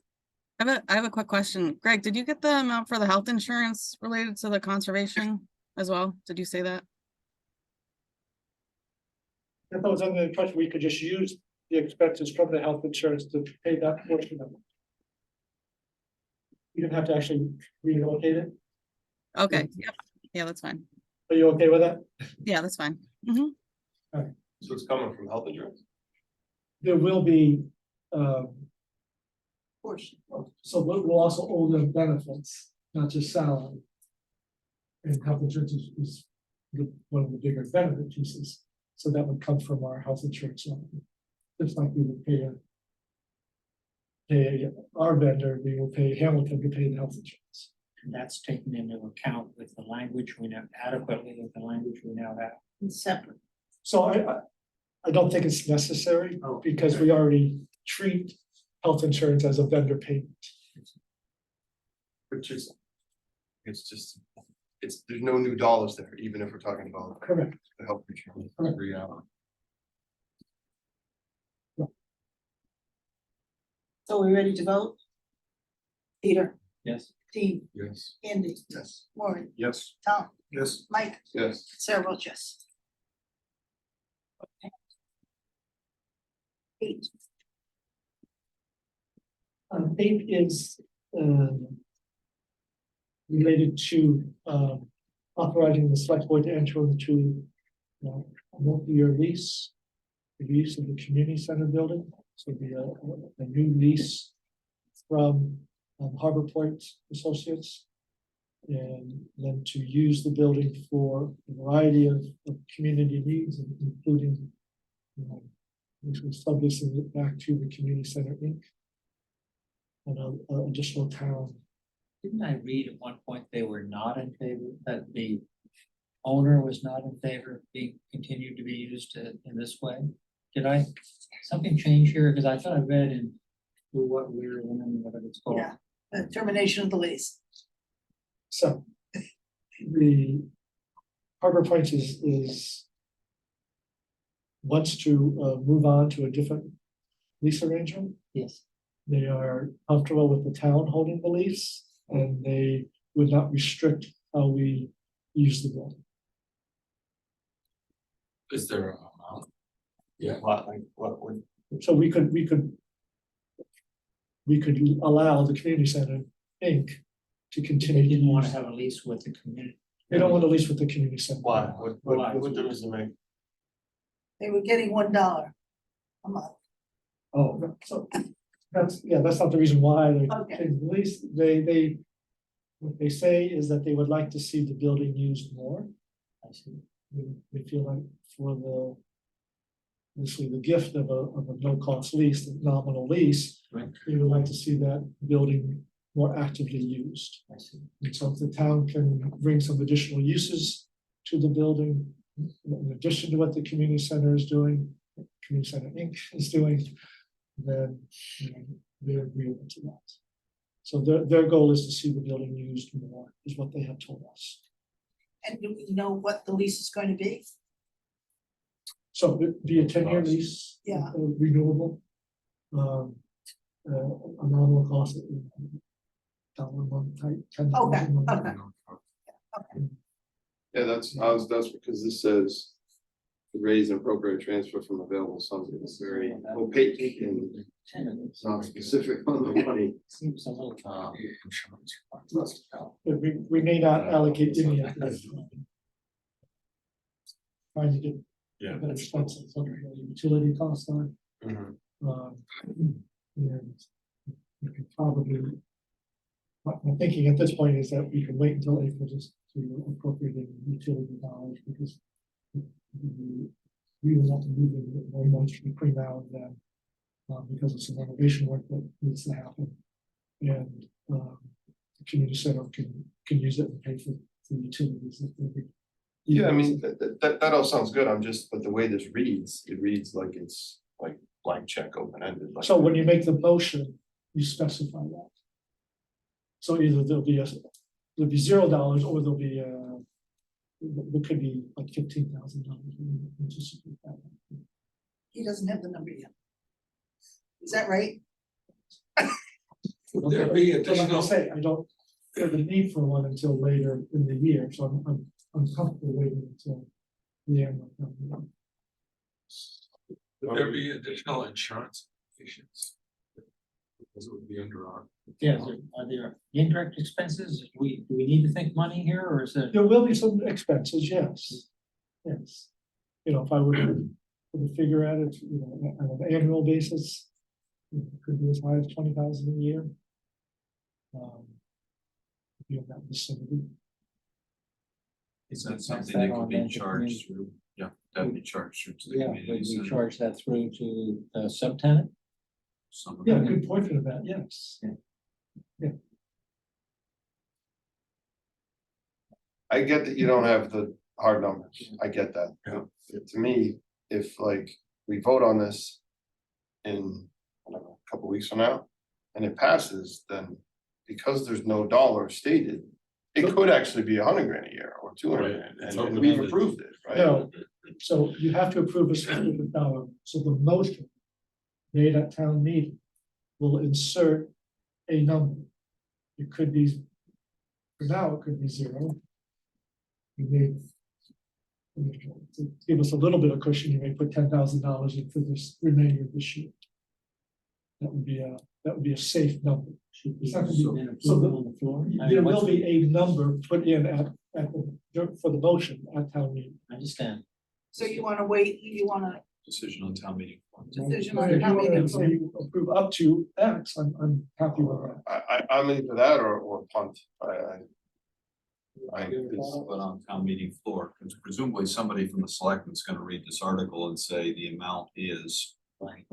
I have a quick question. Greg, did you get the amount for the health insurance related to the conservation as well? Did you say that? If I was under the impression we could just use the expenses from the health insurance to pay that portion of it. You didn't have to actually relocate it. Okay, yep, yeah, that's fine. Are you okay with that? Yeah, that's fine. Hmm. So it's coming from health insurance? There will be, Portion. so we'll also owe them benefits, not just salary. And health insurance is one of the bigger benefit pieces, so that would come from our health insurance line. Just like we would pay our vendor, we will pay Hamilton to pay the health insurance. And that's taken into account with the language we now adequately with the language we now have. It's separate. So I don't think it's necessary because we already treat health insurance as a vendor payment. Which is, it's just, there's no new dollars there, even if we're talking about Correct. the health insurance. Correct. Reality. So we ready to vote? Peter, Yes. Steve, Yes. Andy, Yes. Maureen, Yes. Tom, Yes. Mike, Yes. Sarah votes yes. Okay. 8. 8 is related to authorizing the select board to enter into a multi-year lease, the use of the community center building. So a new lease from Harbor Point Associates. And then to use the building for a variety of community needs, including which was subleasing it back to the Community Center Inc. And additional town. Didn't I read at one point they were not in favor, that the owner was not in favor of being continued to be used in this way? Did something change here? Because I thought I read in what we're, whatever it's called. Yeah, the termination of the lease. So the Harbor Point is wants to move on to a different lease arrangement. Yes. They are comfortable with the town holding the lease, and they would not restrict how we use the building. Is there an amount? Yeah. What, like, what would, So we could allow the Community Center Inc. to continue. They didn't want to use- have a lease with the community. They don't want to lease with the community center. why, what difference does it make? They were getting $1 a month. Oh, so that's not the reason why they Okay. changed the lease. What they say is that they would like to see the building used more. I see. They feel like for obviously the gift of a no-cost lease, the nominal lease, Right. they would like to see that building more actively used. I see. And so if the town can bring some additional uses to the building, in addition to what the community center is doing, Community Center Inc. is doing, then they're agreeable to that. So their goal is to see the building used more, is what they have told us. And do we know what the lease is going to be? So it'd be a 10-year lease. Yeah. Renewable. A nominal cost of $1 a month type. Okay, $10,000 a month. okay. Yeah, that's because this says raise and appropriate transfer from available funds is very opaque and it's not specific on the money. Seems a little. Insurance. But we may not allocate any of that. Trying to get Yeah. a better sense of what the utility costs are. Mhm. And we could probably. My thinking at this point is that we can wait until April just to appropriate the utility dollars because. We will not be moving it very much between now and then. Because of some renovation work that needs to happen. And the community center can use it and pay for the utilities. If they need. Yeah, I mean, that all sounds good. I'm just, but the way this reads, it reads like it's like blank check open ended. So when you make the motion, you specify that. So either there'll be $0 or there'll be there could be like $15,000. Anticipate that. He doesn't have the number yet. Is that right? Would there be But like I additional? say, I don't feel the need for one until later in the year, so I'm comfortable waiting until the end. Would there be additional insurance patients? Because it would be under our. Yeah, are there indirect expenses? Do we need to think money here or is it? There will be some expenses, yes. Yes. You know, if I were to put a figure at it, you know, on an annual basis, it could be as high as 20,000 a year. Be in that vicinity. Is that Is something that that on could be then to charged through? Yeah, that'd be charged through to the Yeah, would community we center. charge that through to the subtenant? Some of Yeah, a it. good portion of that, yes. I get that you don't have the hard numbers. I get that. Yeah. To me, if like we vote on this in, I don't know, a couple weeks from now, and it passes, then because there's no dollar stated, it could actually be $100,000 a year or 200,000, Right. It's and we've open-ended. approved it, right? No, so you have to approve a specific dollar, so the motion made at town meeting will insert a number. It could be, for now, it could be 0. You may, to give us a little bit of cushion, you may put $10,000 in for this remainder of this year. That would be a safe number. It's not gonna be- so On the floor? I mean, There what's will the- be a number put in at for the motion at town meeting. I understand. So you wanna wait, you wanna Decision on town meeting. decision If on you how want many? to say approve up to X, I'm happy with that. I'm either that or punt. But on town meeting floor, because presumably somebody from the selectmen's gonna read this article and say the amount is Right.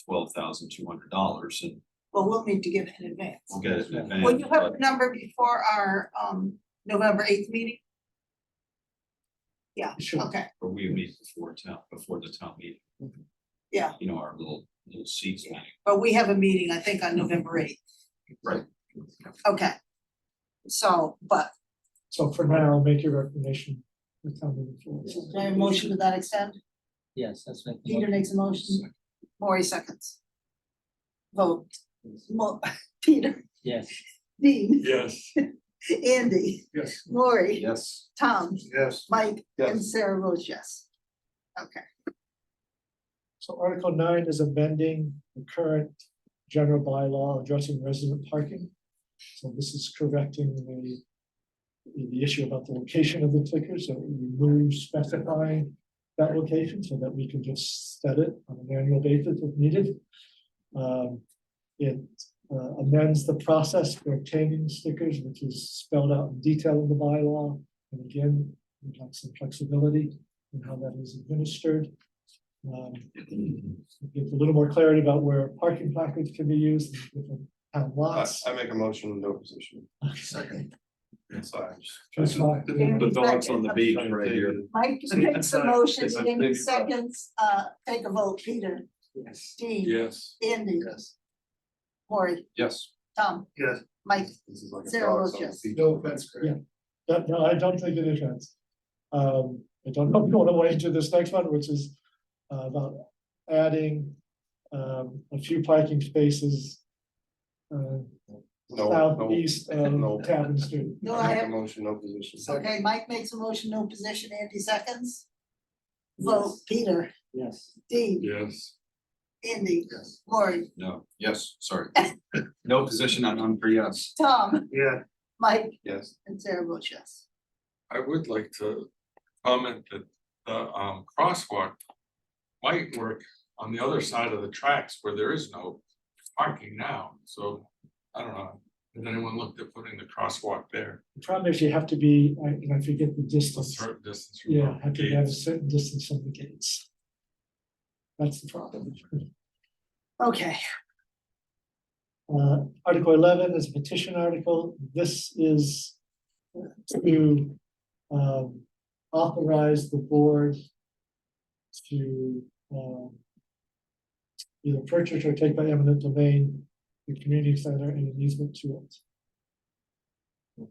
$12,200 and Well, we'll need to give it in advance. we'll get it in advance. Will you have but- a number before our November 8th meeting? Yeah, Sure. okay, Or we meet before the town meeting. Yeah. You know, our little seats meeting. but we have a meeting, I think, on November 8th. Right. Okay. So, but So for now, make your recommendation. for town meeting floor. do I have a motion to that extent? Yes, that's what. Peter makes a motion, Maury seconds. Vote. Peter, Yes. Dean, Yes. Andy, Yes. Maury, Yes. Tom, Yes. Mike, and Yes. Sarah votes yes. Okay, So Article 9 is amending the current general bylaw addressing resident parking. So this is correcting the issue about the location of the tickers, so we remove specifying that location so that we can just set it on an annual basis if needed. It amends the process for obtaining stickers, which is spelled out in detail in the bylaw. And again, we'd like some flexibility in how that is administered. Gives a little more clarity about where parking placards can be used in different town lots. I make a motion, no position. Second. Sorry. That's fine. The dogs on the beach right here. Mike makes a motion, It's a Andy big- seconds, take a vote, Peter, Yes. Dean, Yes. Andy, Yes. Maury, Yes. Tom, Yes. Mike, This is like a Sarah dog's votes on the yes. beach. No offense, Craig. Yeah. No, I don't think it is offense. I don't know if you want to wait into this next one, which is about adding a few parking spaces No, southeast no. of Tavern Street. No, I I make a have, motion, no position. okay, Mike makes a motion, no position, Andy seconds. Vote, Peter, Yes. Dean, Yes. Andy, Yes. Lori, No, yes, sorry. No position on none for yes. Tom, Yeah, Mike, Yes. and Sarah votes yes. I would like to comment that the crosswalk might work on the other side of the tracks where there is no parking now, so I don't know. Has anyone looked at putting the crosswalk there? The problem is you have to be, and I forget the A distance. certain distance from Yeah, the have to have a gates. certain distance from the gates. That's the problem. Okay, Article 11 is a petition article. This is to authorize the board to either purchase or take by eminent domain the community center and an easement to it.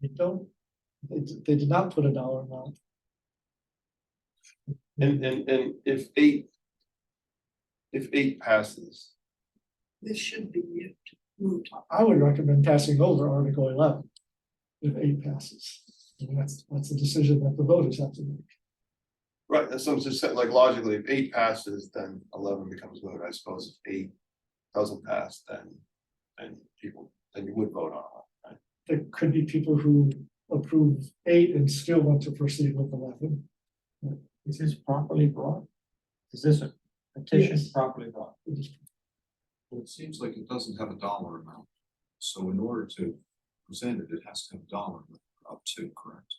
They don't, they did not put a dollar amount. And if eight passes, this should be moved on. I would recommend passing over Article 11 if 8 passes. And that's a decision that the voters have to make. right, that's something just said, like logically, if 8 passes, then 11 becomes vote, I suppose, if 8 doesn't pass, then you would vote on it, right? There could be people who approve 8 and still want to proceed with 11. Is this properly brought? Is this a petition Yes. properly brought? Well, it seems like it doesn't have a dollar amount. So in order to present it, it has to have a dollar amount up to, correct?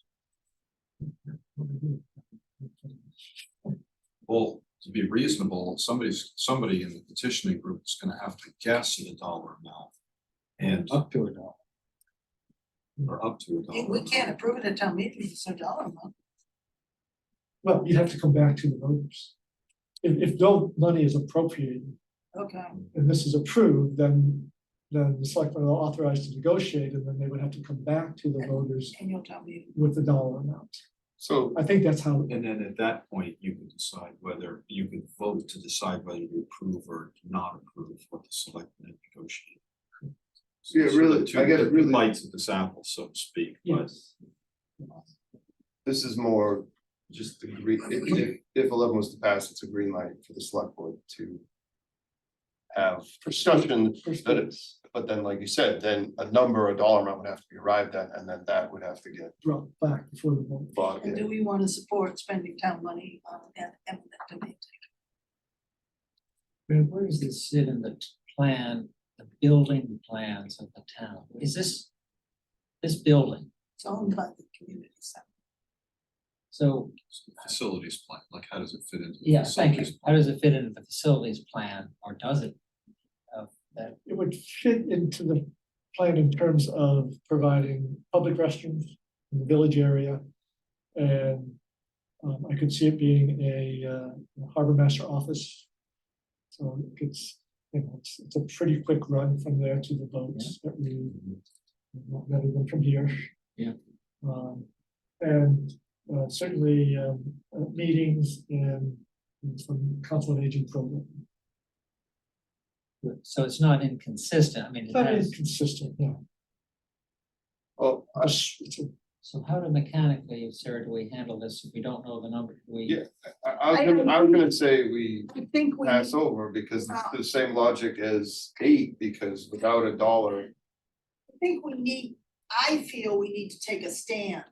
Well, to be reasonable, somebody in the petitioning group is gonna have to guess at a dollar amount. And Up to a dollar. or up to a dollar. We can't approve it at town meeting, it's a dollar amount. Well, you'd have to come back to the voters. If no money is appropriated Okay, and this is approved, then the selectmen are authorized to negotiate, and then they would have to come back to the voters annual town meeting. with the dollar amount. So, I think that's how, And then at that point, you could decide whether, you could vote to decide whether to approve or not approve what the selectmen negotiate. Yeah, really, I guess The really- bites of this apple, so to speak, but yes, this is more just the green, if 11 was to pass, it's a green light for the select board to have discussion, that it's, but then, like you said, then a dollar amount would have to be arrived at, and then that would have to get brought back before the vote. bought And do in. we want to support spending town money on an eminent domain? And where does this sit in the plan, the building plans of the town? Is this building? It's owned by the community center. So, facilities plan, like how does it fit into? the yeah, thank you. facilities How does it fit into the facilities plan, or does it? Of that, It would fit into the plan in terms of providing public restrooms in the village area. And I could see it being a harbor master office. So it's, it's a pretty quick run from there to the boats that we, rather than from here. Yeah. And certainly meetings and some council and aging program. so it's not inconsistent, I mean, it That has, is consistent, yeah. Well, It's a- so how do mechanically, Sarah, do we handle this if we don't know the number? We, yeah, I was gonna say we I think we, pass over because it's the same logic as 8, because without a dollar, I think we need, I feel we need to take a stand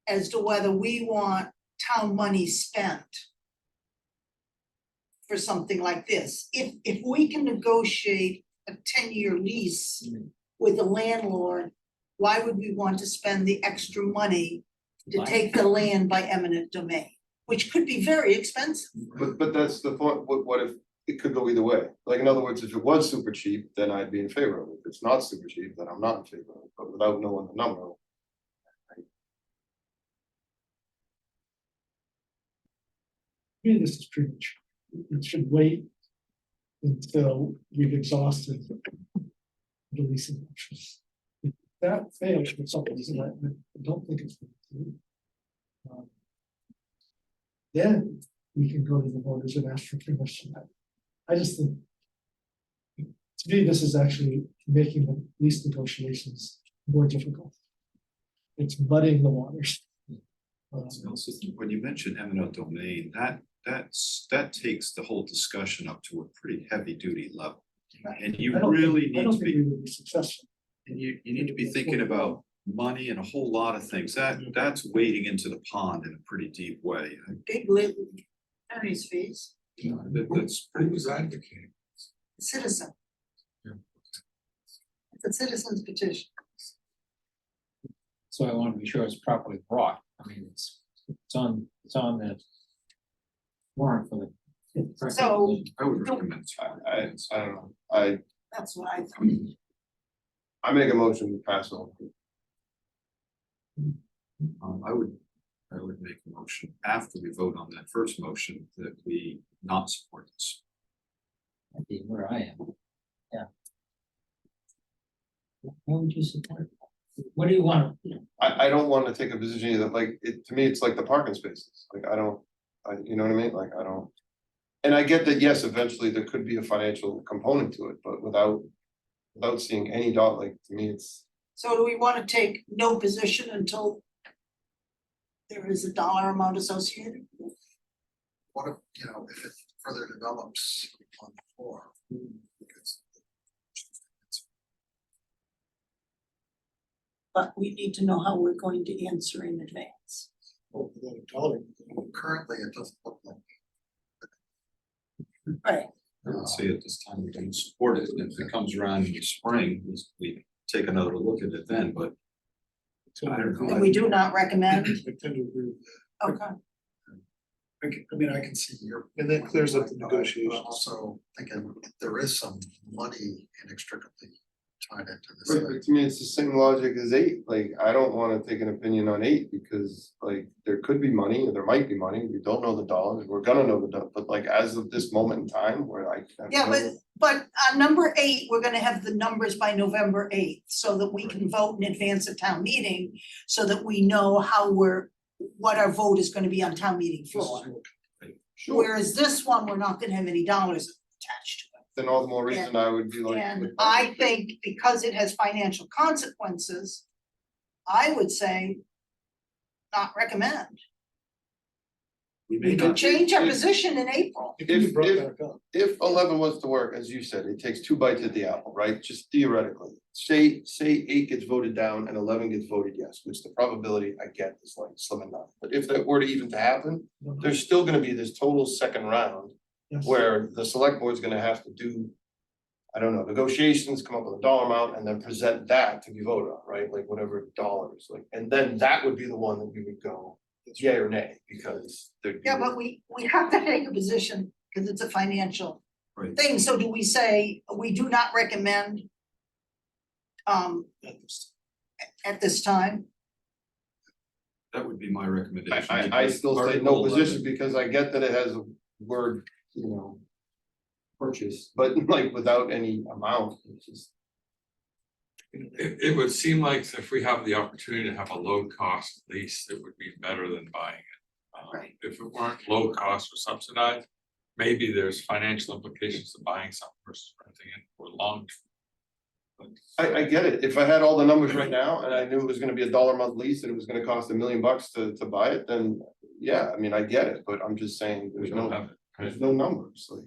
as to whether we want town money spent for something like this. If we can negotiate a 10-year lease with the landlord, why would we want to spend the extra money to Right. take the land by eminent domain, which could be very expensive? but that's the point, what if it could go either way? Like, in other words, if it was super cheap, then I'd be in favor of it. If it's not super cheap, then I'm not in favor of it, but without knowing the number. maybe this is premature. It should wait until we've exhausted the leasing options. If that fails for some reason, I don't think it's going to. Then we can go to the voters and ask for permission. I just think, to me, this is actually making the lease negotiations more difficult. It's muddying the waters. When you mention eminent domain, that takes the whole discussion up to a pretty heavy duty level. And you I don't think- really I need don't to think we be, would be successful. and you need to be thinking about money and a whole lot of things. That's wading into the pond in a pretty deep way. Big league attorney's fees, That's pretty advocating. citizen. Yeah. It's a citizen's petition. So I want to be sure it's properly brought. I mean, it's on the warrant for the. So- I would recommend. I don't know, That's what I think. I make a motion to pass on. I would make a motion after we vote on that first motion that we not support this. That'd be where I am. Yeah. How would you support? What do you want? I don't wanna take a position either, like, to me, it's like the parking spaces, like, you know what I mean, like, I don't. And I get that, yes, eventually there could be a financial component to it, but without seeing any dot, like, to me, it's. So do we wanna take no position until there is a dollar amount associated? What if, if it further develops on the floor? Because But we need to know how we're going to answer in advance. currently, it doesn't look like. Right. I would say at this time we don't support it, and if it comes around in the spring, we take another look at it then, but. I don't know. And we do not recommend, I tend to agree with that. okay, I can see your. And that clears up the But negotiations. also thinking there is some money inextricably tied into Right, but this. to me, it's the same logic as 8, like, I don't wanna take an opinion on 8, because like, there could be money, or there might be money, we don't know the dollars, we're gonna know the dollars, but like, as of this moment in time, where I. yeah, but on number 8, we're gonna have the numbers by November 8th, so that we can vote in advance of town meeting. So that we know what our vote is gonna be on town meeting floor, Sure, whereas this one, we're not gonna have any dollars attached to it. then all the more reason I would be like. And I think because it has financial consequences, I would say not recommend. We may We could not, change our position in April. It can be If- brought if- back up. If 11 was to work, as you said, it takes 2 bites at the apple, right? Just theoretically. Say 8 gets voted down and 11 gets voted yes, which the probability I get is like slim and none. But if that were to even to happen, there's still gonna be this total second round Yes. where the select board's gonna have to do. I don't know, negotiations, come up with a dollar amount and then present that to be voted on, right? Like whatever dollars, like, and then that would be the one that we would go. Yay or nay, because there'd be. Yeah, but we have to take a position, because it's a financial Right. thing, so do we say, we do not recommend at this time? that would be my recommendation. I still say Article no position 11. because I get that it has a word, purchase, but like without any amount, it's just. It would seem like if we have the opportunity to have a low cost lease, it would be better than buying it. Right. If it weren't low cost or subsidized, maybe there's financial implications to buying something versus renting it for long. I get it, if I had all the numbers right now and I knew it was gonna be a dollar a month lease and it was gonna cost $1 million to buy it, then. Yeah, I mean, I get it, but I'm just saying, We there's don't no, have it. there's no numbers, like.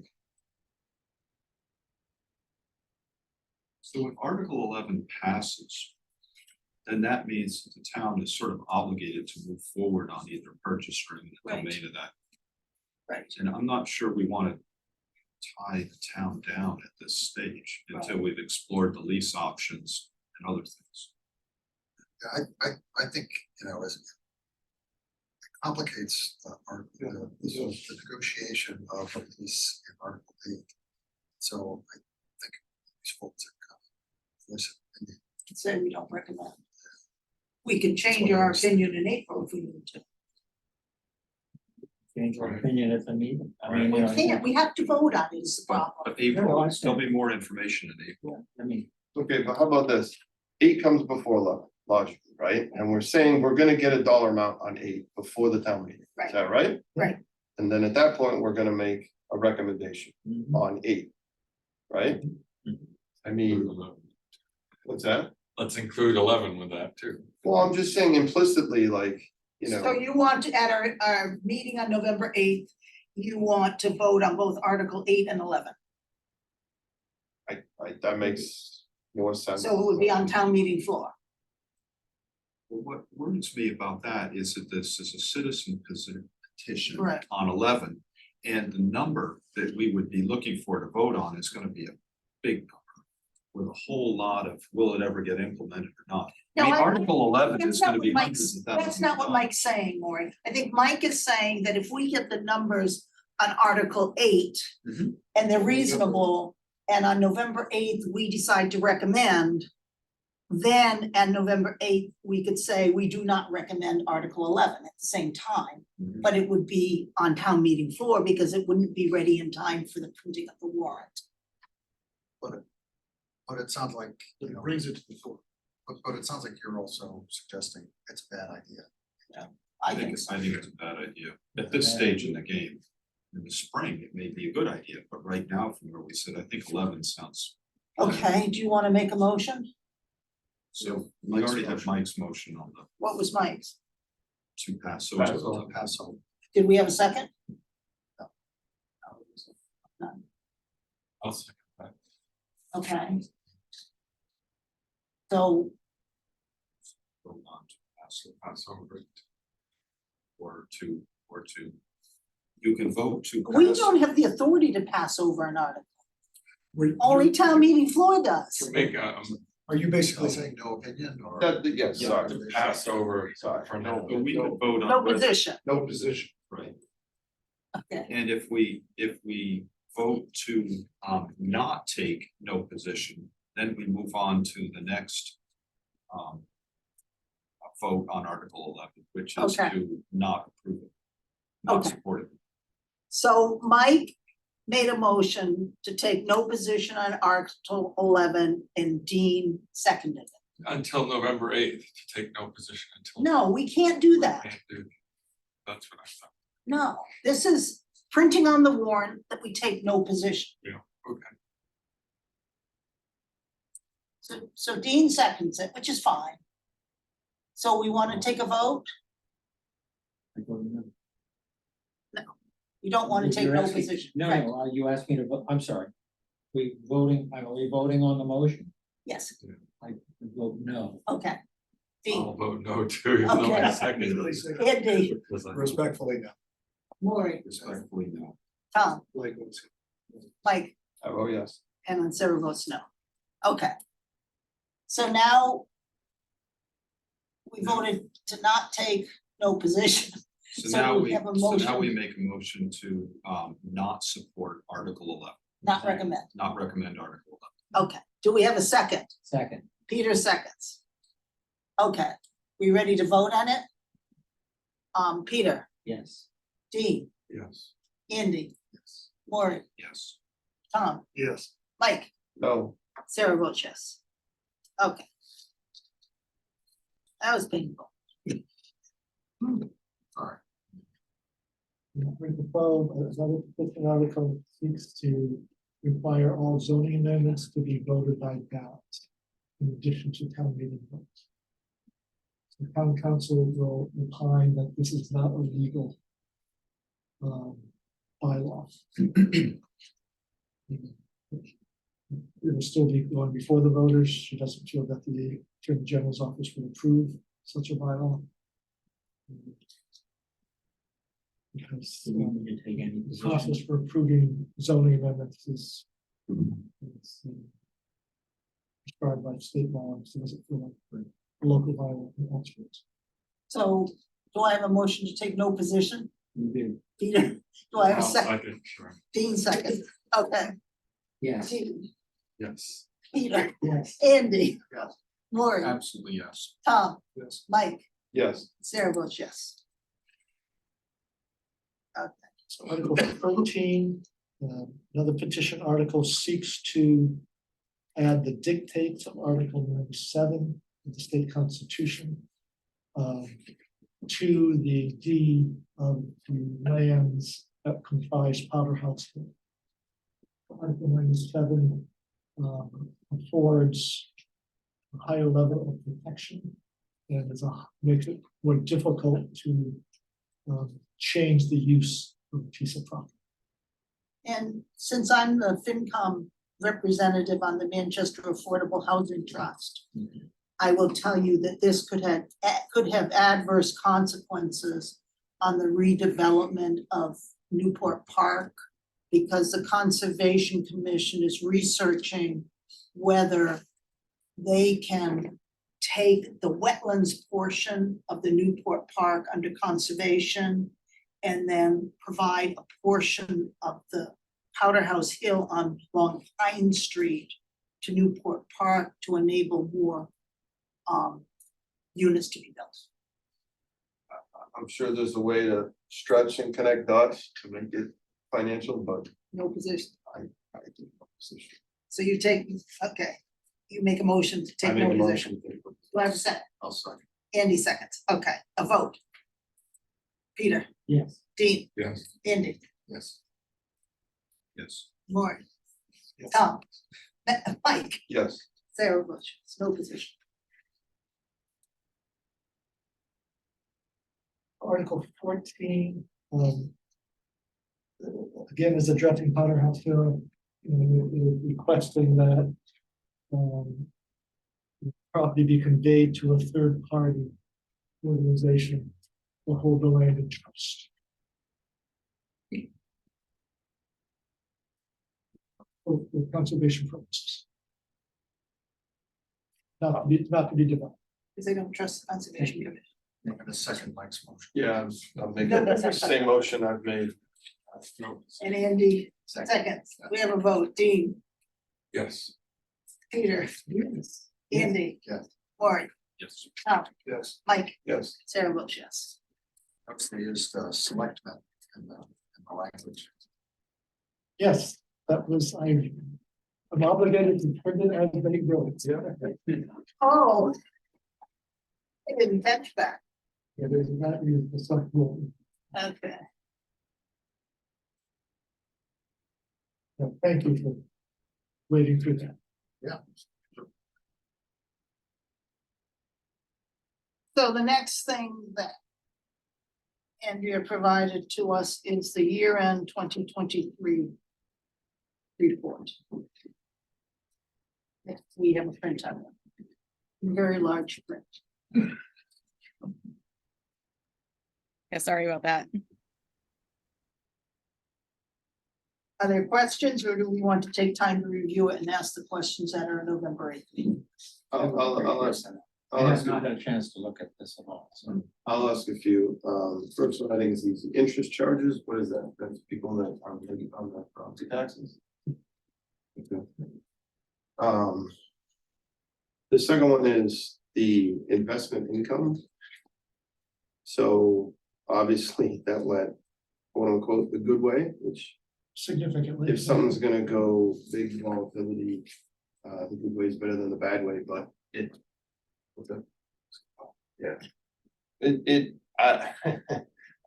So if Article 11 passes, then that means that the town is sort of obligated to move forward on either purchase or eminent Right. domain of that. Right. And I'm not sure we want to tie the town down at this stage until we've explored the lease options and other things. I think, as it complicates the negotiation of this in Article 8. So I think these folks are coming. Say we don't recommend. We can change our opinion in April if we need to. Change your opinion at the meeting. I Right. mean, We can't, we have to vote on it is the problem. But No, I April, understand. there'll be more information in April. I mean, Okay, but how about this? 8 comes before 11, logically, right? And we're saying we're gonna get a dollar amount on 8 before the town meeting, Right. is that right? Right. And then at that point, we're gonna make a recommendation mhm. on 8. Right? I mean, what's that? Let's include 11 with that too. Well, I'm just saying implicitly, like, you So know, you want to, at our meeting on November 8th, you want to vote on both Article 8 and 11. that makes more sense. So it would be on town meeting floor. Well, what worries me about that is that this is a citizen petition Right. on 11. And the number that we would be looking for to vote on is gonna be a big number. With a whole lot of, will it ever get implemented or not? I mean, No, Article 11 That's is not gonna what be Mike's, hundreds of thousands. that's not what of Mike's saying, Maureen. I think Mike is saying that if we get the numbers on Article 8 Mhm. and they're reasonable, and on November 8th, we decide to recommend, then on November 8th, we could say we do not recommend Article 11 at the same time. Mhm. But it would be on town meeting floor because it wouldn't be ready in time for the printing of the warrant. But it sounds like, you It know, brings it to the floor. but it sounds like you're also suggesting it's a bad idea. I think I think it's a bad idea. At this stage in the game, in the spring, it may be a good idea, but right now, from where we sit, I think 11 sounds. Okay, do you wanna make a motion? So we already have Mike's motion on the What was Mike's? to pass Pass over. over. Pass over. Did we have a second? I'll second that. Okay. So, Vote on to pass over it. Or to, you can vote to. we pass- don't have the authority to pass over an article, Were- only town meeting floor does. To make Are you basically saying no opinion or? Yes, yeah, sorry. to pass over Sorry. for no. But we could vote on. No whether- position, No position. Right, okay, and if we vote to not take no position, then we move on to the next. Vote on Article 11, which is Okay. to not approve it. Not Okay. support it. so Mike made a motion to take no position on Article 11 and Dean seconded it. Until November 8th, to take no position until. No, we can't do that, Can't do- That's what I thought. no, this is printing on the warrant that we take no position. Okay. So Dean seconds it, which is fine. So we wanna take a vote? You don't wanna take You're no asking- position, No, right? no, you asked me to vote, I'm sorry. Are we voting on the motion? Yes, I vote no. okay. I'll Dean, vote no too, even though I Okay. seconded. Andy, Because I- Respectfully, no. Maureen, Respectfully, no. Tom, Like what's. Mike, Oh, yes. and then Sarah votes no. Okay. So now we voted to not take no position. So So now we we, have a so now we motion. make a motion to not support Article 11. Not recommend. Not recommend Article 11. Okay, do we have a second? Second, Peter seconds. Okay, we ready to vote on it? Peter, yes. Dean, Yes. Andy, Yes. Maureen, Yes. Tom, Yes. Mike, No, Sarah votes yes. Okay. That was painful. Article 12, another petition article seeks to require all zoning amendments to be voted by ballot. In addition to town meeting votes. The town council will opine that this is not a legal. Bylaw. It will still be going before the voters. She doesn't feel that the Attorney General's office will approve such a bylaw. Because Do we need to take any the position? process for approving zoning amendments is prescribed by state law, so doesn't feel like a local bylaw can alter it. So do I have a motion to take no position? You do, Peter, do I have a I'll second? second, sure. Dean second, okay. yes. Dean, Yes. Peter, Yes. Andy. Yes. Maureen, Absolutely, yes. Tom, Yes. Mike, yes, Sarah votes yes. So Article 13, another petition article seeks to add the dictates of Article 97 of the state constitution to the deed of the lands that comprise Powder House Hill. Article 97 affords a higher level of protection And makes it more difficult to change the use of a piece of property. And since I'm the FinCom representative on the Manchester Affordable Housing Trust, I will tell you that this could have adverse consequences on the redevelopment of Newport Park, because the Conservation Commission is researching whether they can take the wetlands portion of the Newport Park under conservation and then provide a portion of the Powder House Hill on along Pine Street to Newport Park to enable more units to be built. I'm sure there's a way to stretch and connect dots to make it financial, but No position. I think no position. So you take, okay, you make a motion to I take make no a position. motion. Do I have a second? I'll second. Andy seconds. Okay, a vote. Peter, Yes. Dean, Yes. Andy, Yes. Yes. Maureen, Yes. Tom, Mike, Yes. Sarah Bush, no position. Article 14, again, is addressing Powder House Hill, requesting that property be conveyed to a third party organization to hold the land in trust. For conservation purposes. Not to be developed. Because they don't trust the Conservation Commission. I'm gonna second Mike's motion. Yeah, I'm making No the position. same motion I've made. No. And Andy seconds. We have a vote. Dean, Yes. Peter, Yes. Andy, Yes. Maureen, Yes. Tom, Yes. Mike, Yes. Sarah Bush, yes. Next they used selectmen in the language. Yes, that was, I'm obligated to print it as they wrote. Oh. I didn't catch that. Yeah, there's that is the select board. Okay. Thank you for wading through that. Yeah. So the next thing that Andrea provided to us is the year-end 2023 report. Yes, we have a print on it. Very large print. Yeah, sorry about that. Are there questions, or do we want to take time to review it and ask the questions at our November 8th meeting? I'll ask had a chance to look at this at all, so. I'll ask a few. First one, I think is easy. Interest charges, what is that? That's people that are maybe on the property taxes. Okay. The second one is the investment income. So obviously that went quote unquote the good way, which Significantly. if something's gonna go big volatility, the good way is better than the bad way, but it. Okay. Yeah.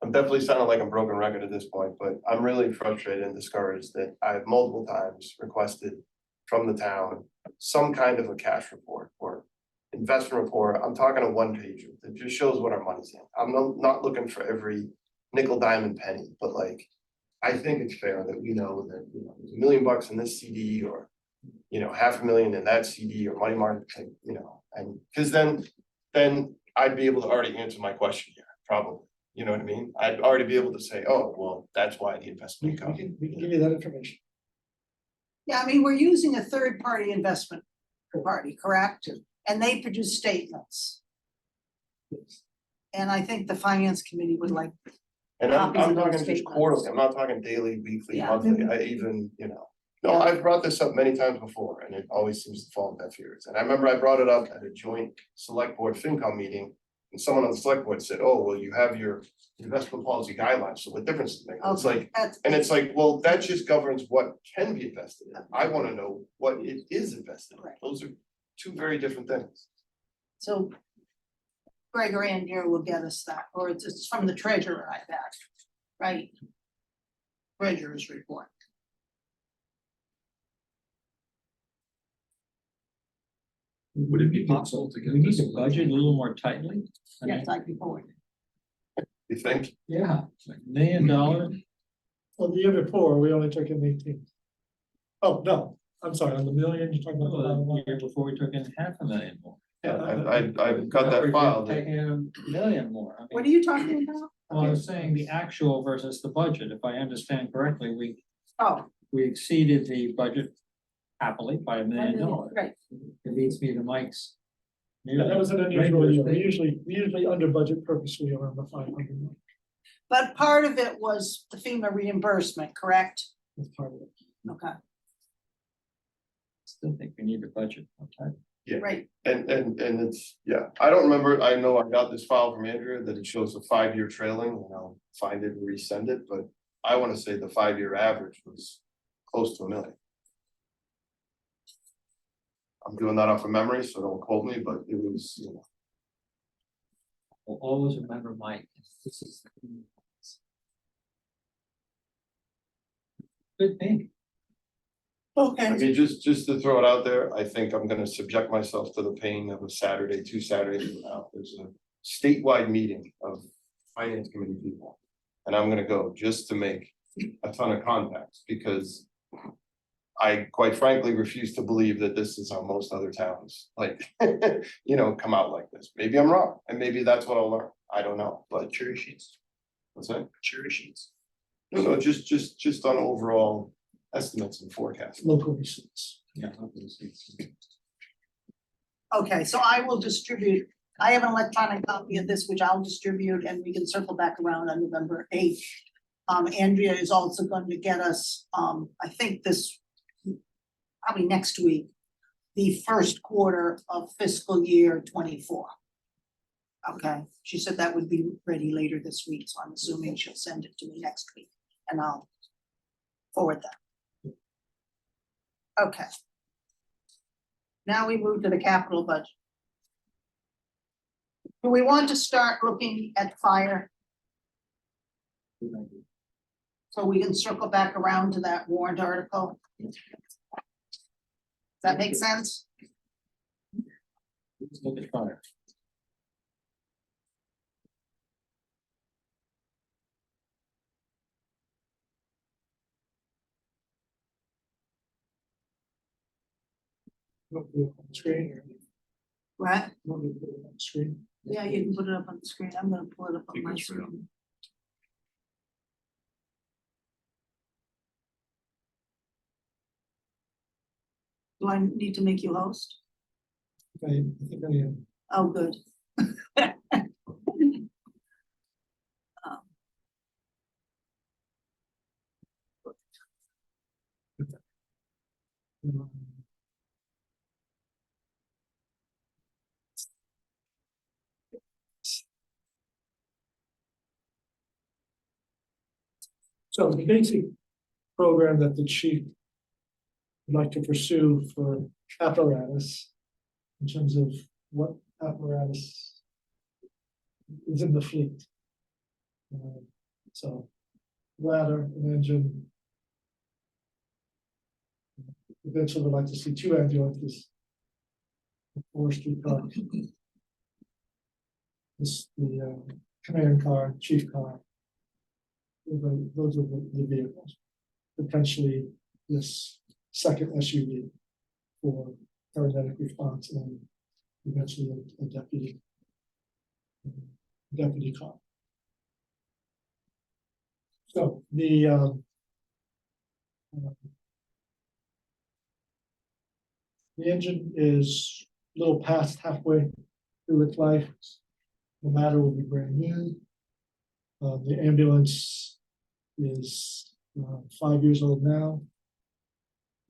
I'm definitely sounding like a broken record at this point, but I'm really frustrated and discouraged that I've multiple times requested from the town some kind of a cash report or investment report. I'm talking a one pager that just shows what our money's in. I'm not looking for every nickel, dime and penny, but like, I think it's fair that we know that, you know, there's $1 million in this CD or, you know, $500,000 in that CD or money market, you know, and because then I'd be able to already answer my question here, probably. You know what I mean? I'd already be able to say, oh, well, that's why the We investment can, income. we can give you that information. Yeah, I mean, we're using a third-party investment party, correct? And they produce statements. And I think the finance committee would like, And I'm copies of those talking just statements. quarterly, I'm not talking daily, weekly, Yeah. monthly, I even, you know. No, I've brought this up many times before and it always seems to fall on deaf ears. And I remember I brought it up at a joint select board FinCom meeting. And someone on the select board said, oh, well, you have your investment policy guidelines, so what difference does it make? It's like, that's, and it's like, well, that just governs what can be invested in. I wanna know what it is invested in. Right. Those are two very different things. so Gregory and here will get us that, or it's from the treasurer, I bet, right? Treasurer's report. Would it be possible to get We need this? to budget a little more tightly. I mean, Yes, I'd be forward. You think? Yeah, like $1 million. Well, the year before, we only took in 18. Oh, no, I'm sorry, on the million, you're talking about the bottom The line. year before, we took in $500,000 more. I've got that file. Taking in $1 million more. I What are mean, you talking about? well, I was saying the actual versus the budget. If I understand correctly, Oh. we exceeded the budget happily by $1 million. Right, It leads me to Mike's. Yeah, that was an unusual year. We usually under budget purposely around the 500 mark. but part of it was the FEMA reimbursement, correct? That's part of it. Okay, Still think we need a budget. Okay. right, And it's, yeah, I don't remember, I know I got this file from Andrea that it shows a 5-year trailing, and I'll find it and resend it, but I wanna say the 5-year average was close to $1 million. I'm doing that off of memory, so don't quote me, but it was, you know, We'll always remember Mike. This is. Good thing. I okay, mean, just to throw it out there, I think I'm gonna subject myself to the pain of a Saturday, 2 Saturdays from now. There's a statewide meeting of finance committee people. And I'm gonna go just to make a ton of contacts, because I quite frankly refuse to believe that this is how most other towns, like, you know, come out like this. Maybe I'm wrong, and maybe that's what I'll learn. I don't know, but cherry sheets. What's that? Cherry sheets. No, just on overall estimates and forecasts. Local receipts. Yeah. okay, so I will distribute, I have an electronic copy of this, which I'll distribute, and we can circle back around on November 8th. Andrea is also going to get us, I think this, probably next week, the first quarter of fiscal year 24. Okay, she said that would be ready later this week, so I'm assuming she'll send it to me next week, and I'll forward that. Okay. Now we move to the capital budget. Do we want to start looking at fire, so we can circle back around to that warrant article? Does that make sense? Let's look at fire. Look on the screen. Right, Look on the screen. yeah, you can put it up on the screen, I'm gonna pull it up on think my it's real. screen. Do I need to make you host? I think I am. Oh, good. So the basic program that the chief would like to pursue for apparatus, in terms of what apparatus is in the fleet. So ladder, an engine. Eventually, we'd like to see 2 ambulances. A forestry car. This, the command car, chief car. Those are the vehicles. Potentially this second SUV for paramedic response and eventually a deputy car. So the engine is a little past halfway through its life. The ladder will be brand new. The ambulance is 5 years old now.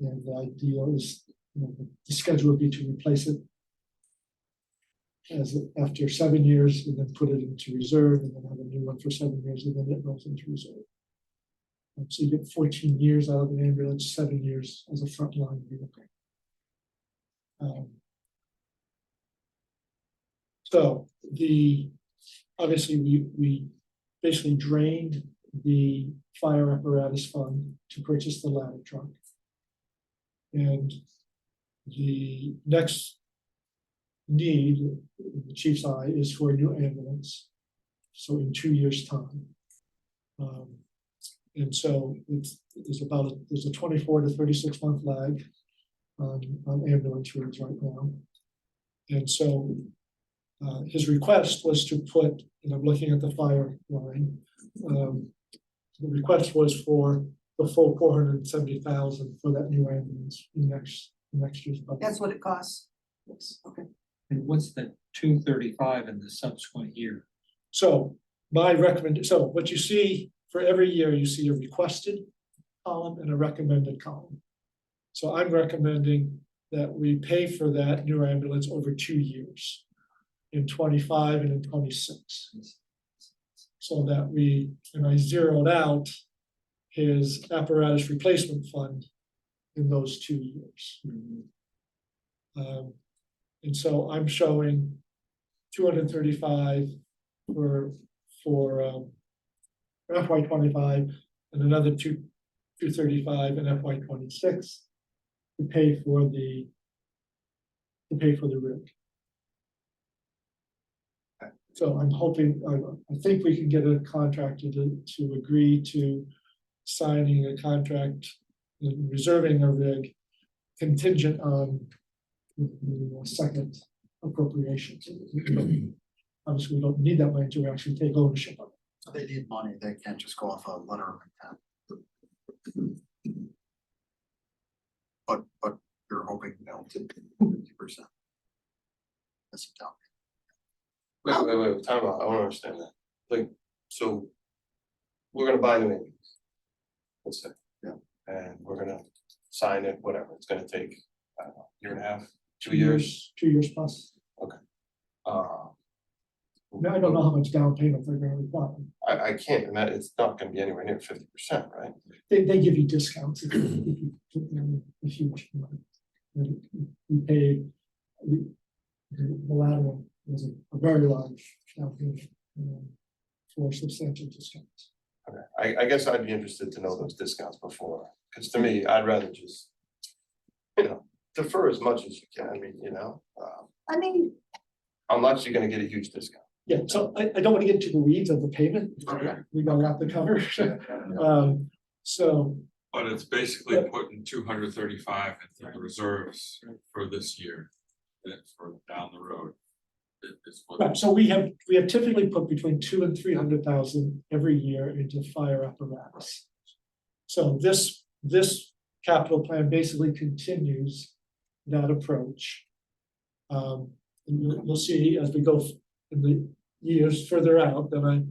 And the ideal is, the schedule would be to replace it after 7 years, and then put it into reserve, and then have a new one for 7 years, and then it goes into reserve. So you get 14 years out of an ambulance, 7 years as a frontline vehicle. So obviously we basically drained the fire apparatus fund to purchase the ladder truck. And the next need, in the chief's eye, is for a new ambulance. So in 2 years' time. And so there's a 24 to 36 month lag on ambulance routes right now. And so his request was to put, and I'm looking at the fire line, the request was for the full 470,000 for that new ambulance in next year's budget. That's what it costs. Yes, okay. And what's the 235 in the subsequent year? So so what you see for every year, you see a requested column and a recommended column. So I'm recommending that we pay for that new ambulance over 2 years, in 25 and in 26. So that and I zeroed out his apparatus replacement fund in those 2 years. And so I'm showing 235 for FY 25 and another 235 in FY 26 to pay for the rig. So I'm hoping, I think we can get a contractor to agree to signing a contract and reserving a rig contingent on the second appropriation. Obviously, we don't need that money to actually take ownership of it. So they need money, they can't just go off a letter of intent. But you're hoping they'll take 50%. That's a down. Wait, time out, I wanna understand that, like, so. We're gonna buy a new ambulance. Let's say. Yeah. And we're gonna sign it, whatever, it's gonna take, I don't know, year and a half, 2 2 years. 2 years plus. Now, I don't know how much down payment they're gonna require. I can't imagine, it's not gonna be anywhere near 50%, right? They give you discounts if you put them a huge amount. And we paid, the latter one was a very large down payment, for substantial discounts. Okay, I guess I'd be interested to know those discounts before, because to me, I'd rather just. Defer as much as you can, I mean, I mean, unless you're gonna get a huge discount. Yeah, so I don't want to get into the weeds of the payment. Okay. We got a lot to cover. So, But it's basically putting 235 into the reserves for this year. And for down the road. It's what- right, so we have typically put between 200,000 and 300,000 every year into fire apparatus. So this capital plan basically continues that approach. And you'll see as we go in the years further out that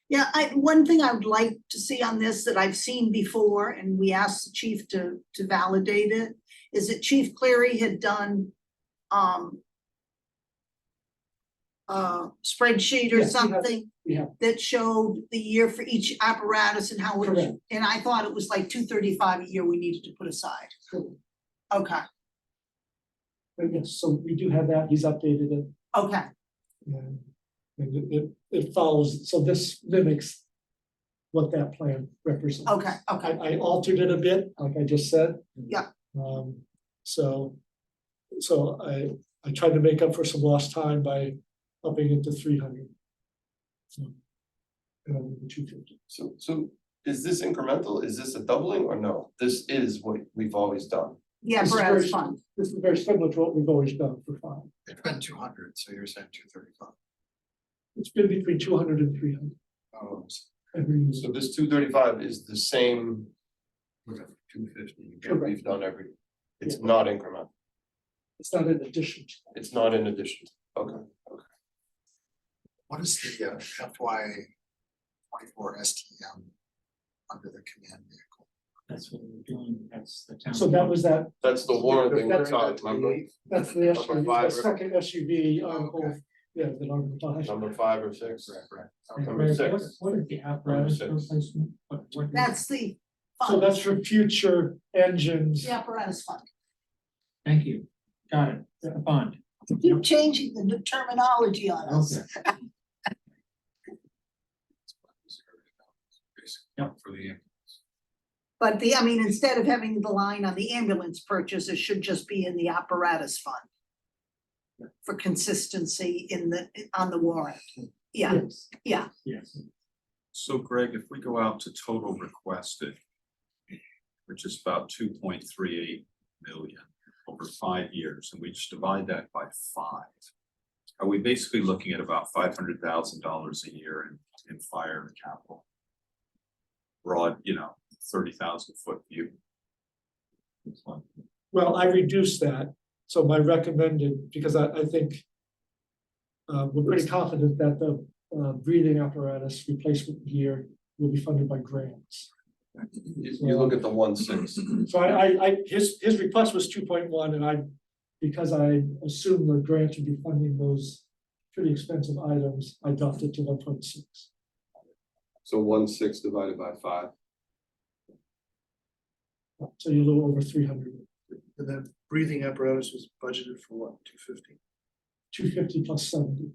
yeah, one thing I would like to see on this that I've seen before, and we asked the chief to validate it, is that Chief Cleary had done spreadsheet or Yes, we have. something Yeah. that showed the year for each apparatus and how it, Correct. and I thought it was like 235 a year we needed to put aside. Okay, But yes, so we do have that, he's updated it. okay, And it follows, so this mimics what that plan represents. okay, okay, I altered it a bit, like I just said. Yeah. So I tried to make up for some lost time by upping it to 300. So, 250. So is this incremental? Is this a doubling or no? This is what we've always done. yeah, This is apparatus very- fund, This is very similar to what we've always done for fire. It's been 200, so you're saying 235. It's been between 200 and 300 Oh, every year. So this 235 is the same. 250. that we've done every, it's not incremental, It's not in addition to that. it's not in addition, okay. What is the FY 24 STM under the command vehicle? That's what we're doing, that's the town. So that was that, That's the warrant thing we're That's- talking, remember? that's the Number SUV, the five, second SUV article, Okay. yeah, the number 5. Number 5 or 6. Right. And Number Greg, 6. What is the apparatus six. replacement? What- that's the So fund, that's for future engines. the apparatus fund. Thank you, got it, the bond. Keep changing the terminology on us. Okay. Basically, for the ambulance. But I mean, instead of having the line on the ambulance purchase, it should just be in the apparatus fund. For consistency on the warrant. Yeah, Yes. yeah. Yes. So Greg, if we go out to total requested, which is about 2.38 million over 5 years, and we just divide that by 5. Are we basically looking at about $500,000 a year in fire capital? Broad, 30,000 foot view. Well, I reduced that, so my recommended, because I think. We're pretty confident that the breathing apparatus replacement gear will be funded by grants. You look at the 1.6. So his request was 2.1, and because I assumed the grant would be funding those pretty expensive items, I dropped it to 1.6. So 1.6 divided by 5. So you're a little over 300. And then breathing apparatus was budgeted for what, 250? 250 plus 70.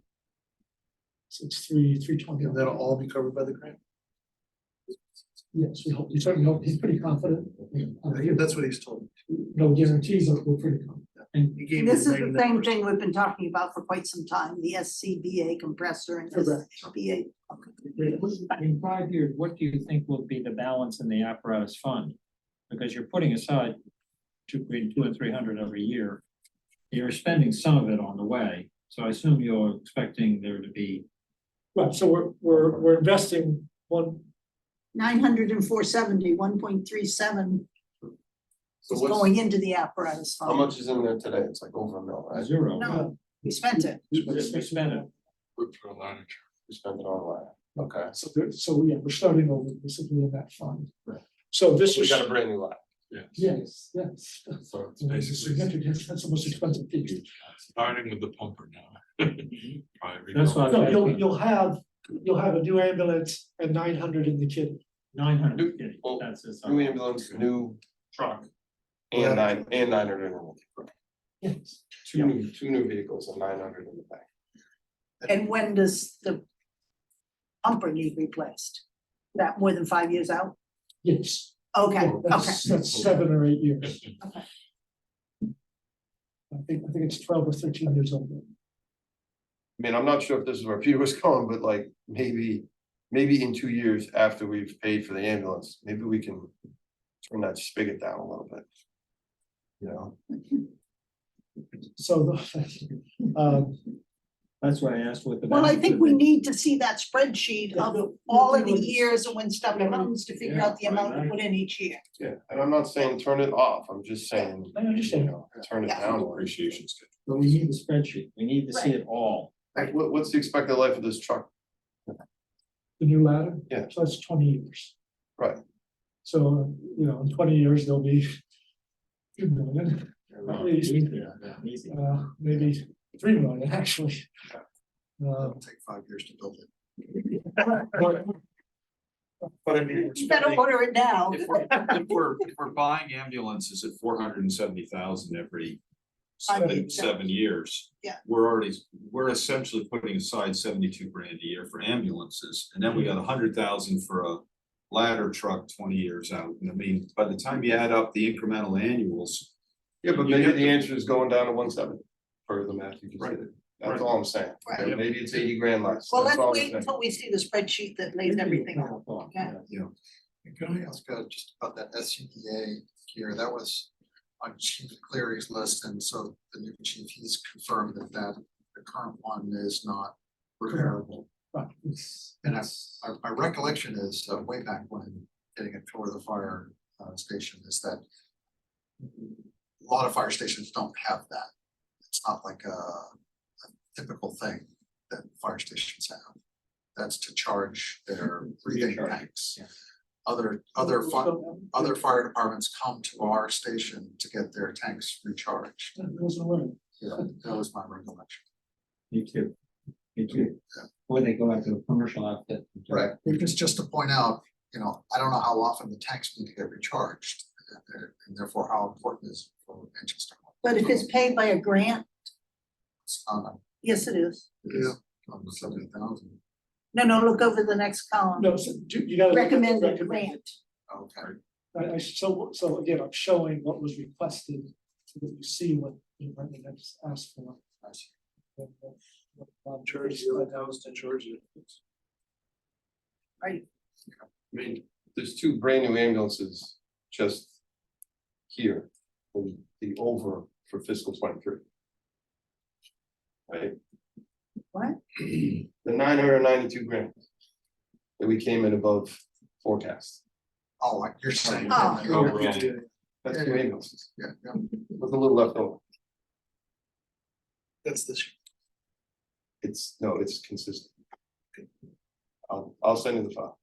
So it's 320. And that'll all be covered by the grant? Yes, we certainly hope, he's pretty confident. That's what he's told me. No guarantees, but we're pretty confident. And he gave me This is the 99%. same thing we've been talking about for quite some time, the SCBA compressor and Correct. SCBA. In 5 years, what do you think will be the balance in the apparatus fund? Because you're putting aside between 200 and 300 every year. You're spending some of it on the way, so I assume you're expecting there to be. Right, so we're investing 900 and 470, 1.37 So is what's, going into the apparatus how fund. much is in there today? It's like over $1 million, right? Zero. No, we spent it. We spent it. Good for a ladder truck. We spent it on that. Okay. So yeah, we're starting over basically in that fund. So this We is, got a brand new ladder. yes. So it's It's a basically significant, that's the most expensive piece. starting with the pumper now. Probably That's why. No, you'll have a new ambulance and 900 in the kitty. 900. Well, That's it. New ambulance, new truck. Yeah. And 900 in the back. Yes. Two new vehicles and 900 in the back. And when does the pumper need replaced? That more than 5 years out? Yes. Okay, okay. That's 7 or 8 years. Okay. I think it's 12 or 13 years old. I mean, I'm not sure if this is where Peter was going, but like maybe in 2 years after we've paid for the ambulance, maybe we can turn that spigot down a little bit. You know, So That's why I asked what the. Well, I balance think would we be. need to see that spreadsheet of all of the years and when stuff comes to figure out the amount to put in each year. yeah, and I'm not saying turn it off, I'm just saying, I understand. turn it Yeah. down. a little. Appreciation schedule. But we need the spreadsheet. We need to see it all. Like, what's the expected life of this truck? the new ladder. Yeah. So that's 20 years. Right. So, in 20 years, there'll be 2 million, at least, Easy. maybe 3 million, actually. It'll take 5 years to build it. But I mean, You better order it now. If we're buying ambulances at 470,000 every 7 years. Yeah. We're essentially putting aside 72 grand a year for ambulances, and then we got 100,000 for a ladder truck 20 years out. And I mean, by the time you add up the incremental annuals. yeah, but you maybe get the to- answer is going down to 170 for the math you just Right. did. That's all I'm saying. Right. Yeah, maybe it's 80 grand less. Well, That's let's all I'm wait saying. until we see the spreadsheet that lays everything out. Okay. Can I ask just about that SCBA here? That was on Chief Cleary's list, and so the new chief, he's confirmed that the current one is not repairable. Right. And my recollection is way back when getting a tour of the fire station is that a lot of fire stations don't have that. It's not like a typical thing that fire stations have. That's to charge their breathing tanks. Yeah. Other fire departments come to our station to get their tanks recharged. Yeah, that was my recollection. Me too. Me too. Or they go out to a commercial outfit. Right, because just to point out, I don't know how often the tanks need to get recharged, and therefore how important is it for Manchester. But if it's paid by a grant, It's not, yes, it is. Yeah. 70,000, No, look over the next column. No, so you gotta. Recommended grant. okay. So again, I'm showing what was requested, so that you see what the department has asked for. Georgia, that was to Georgia. Right, I mean, there's two brand new ambulances just here, in the over for fiscal 23. Right? what? The 992 grand that we came in above forecast. Oh, like you're saying. Oh. That's two ambulances, Yeah, yeah. with a little left over. That's this. It's consistent. I'll send you the file.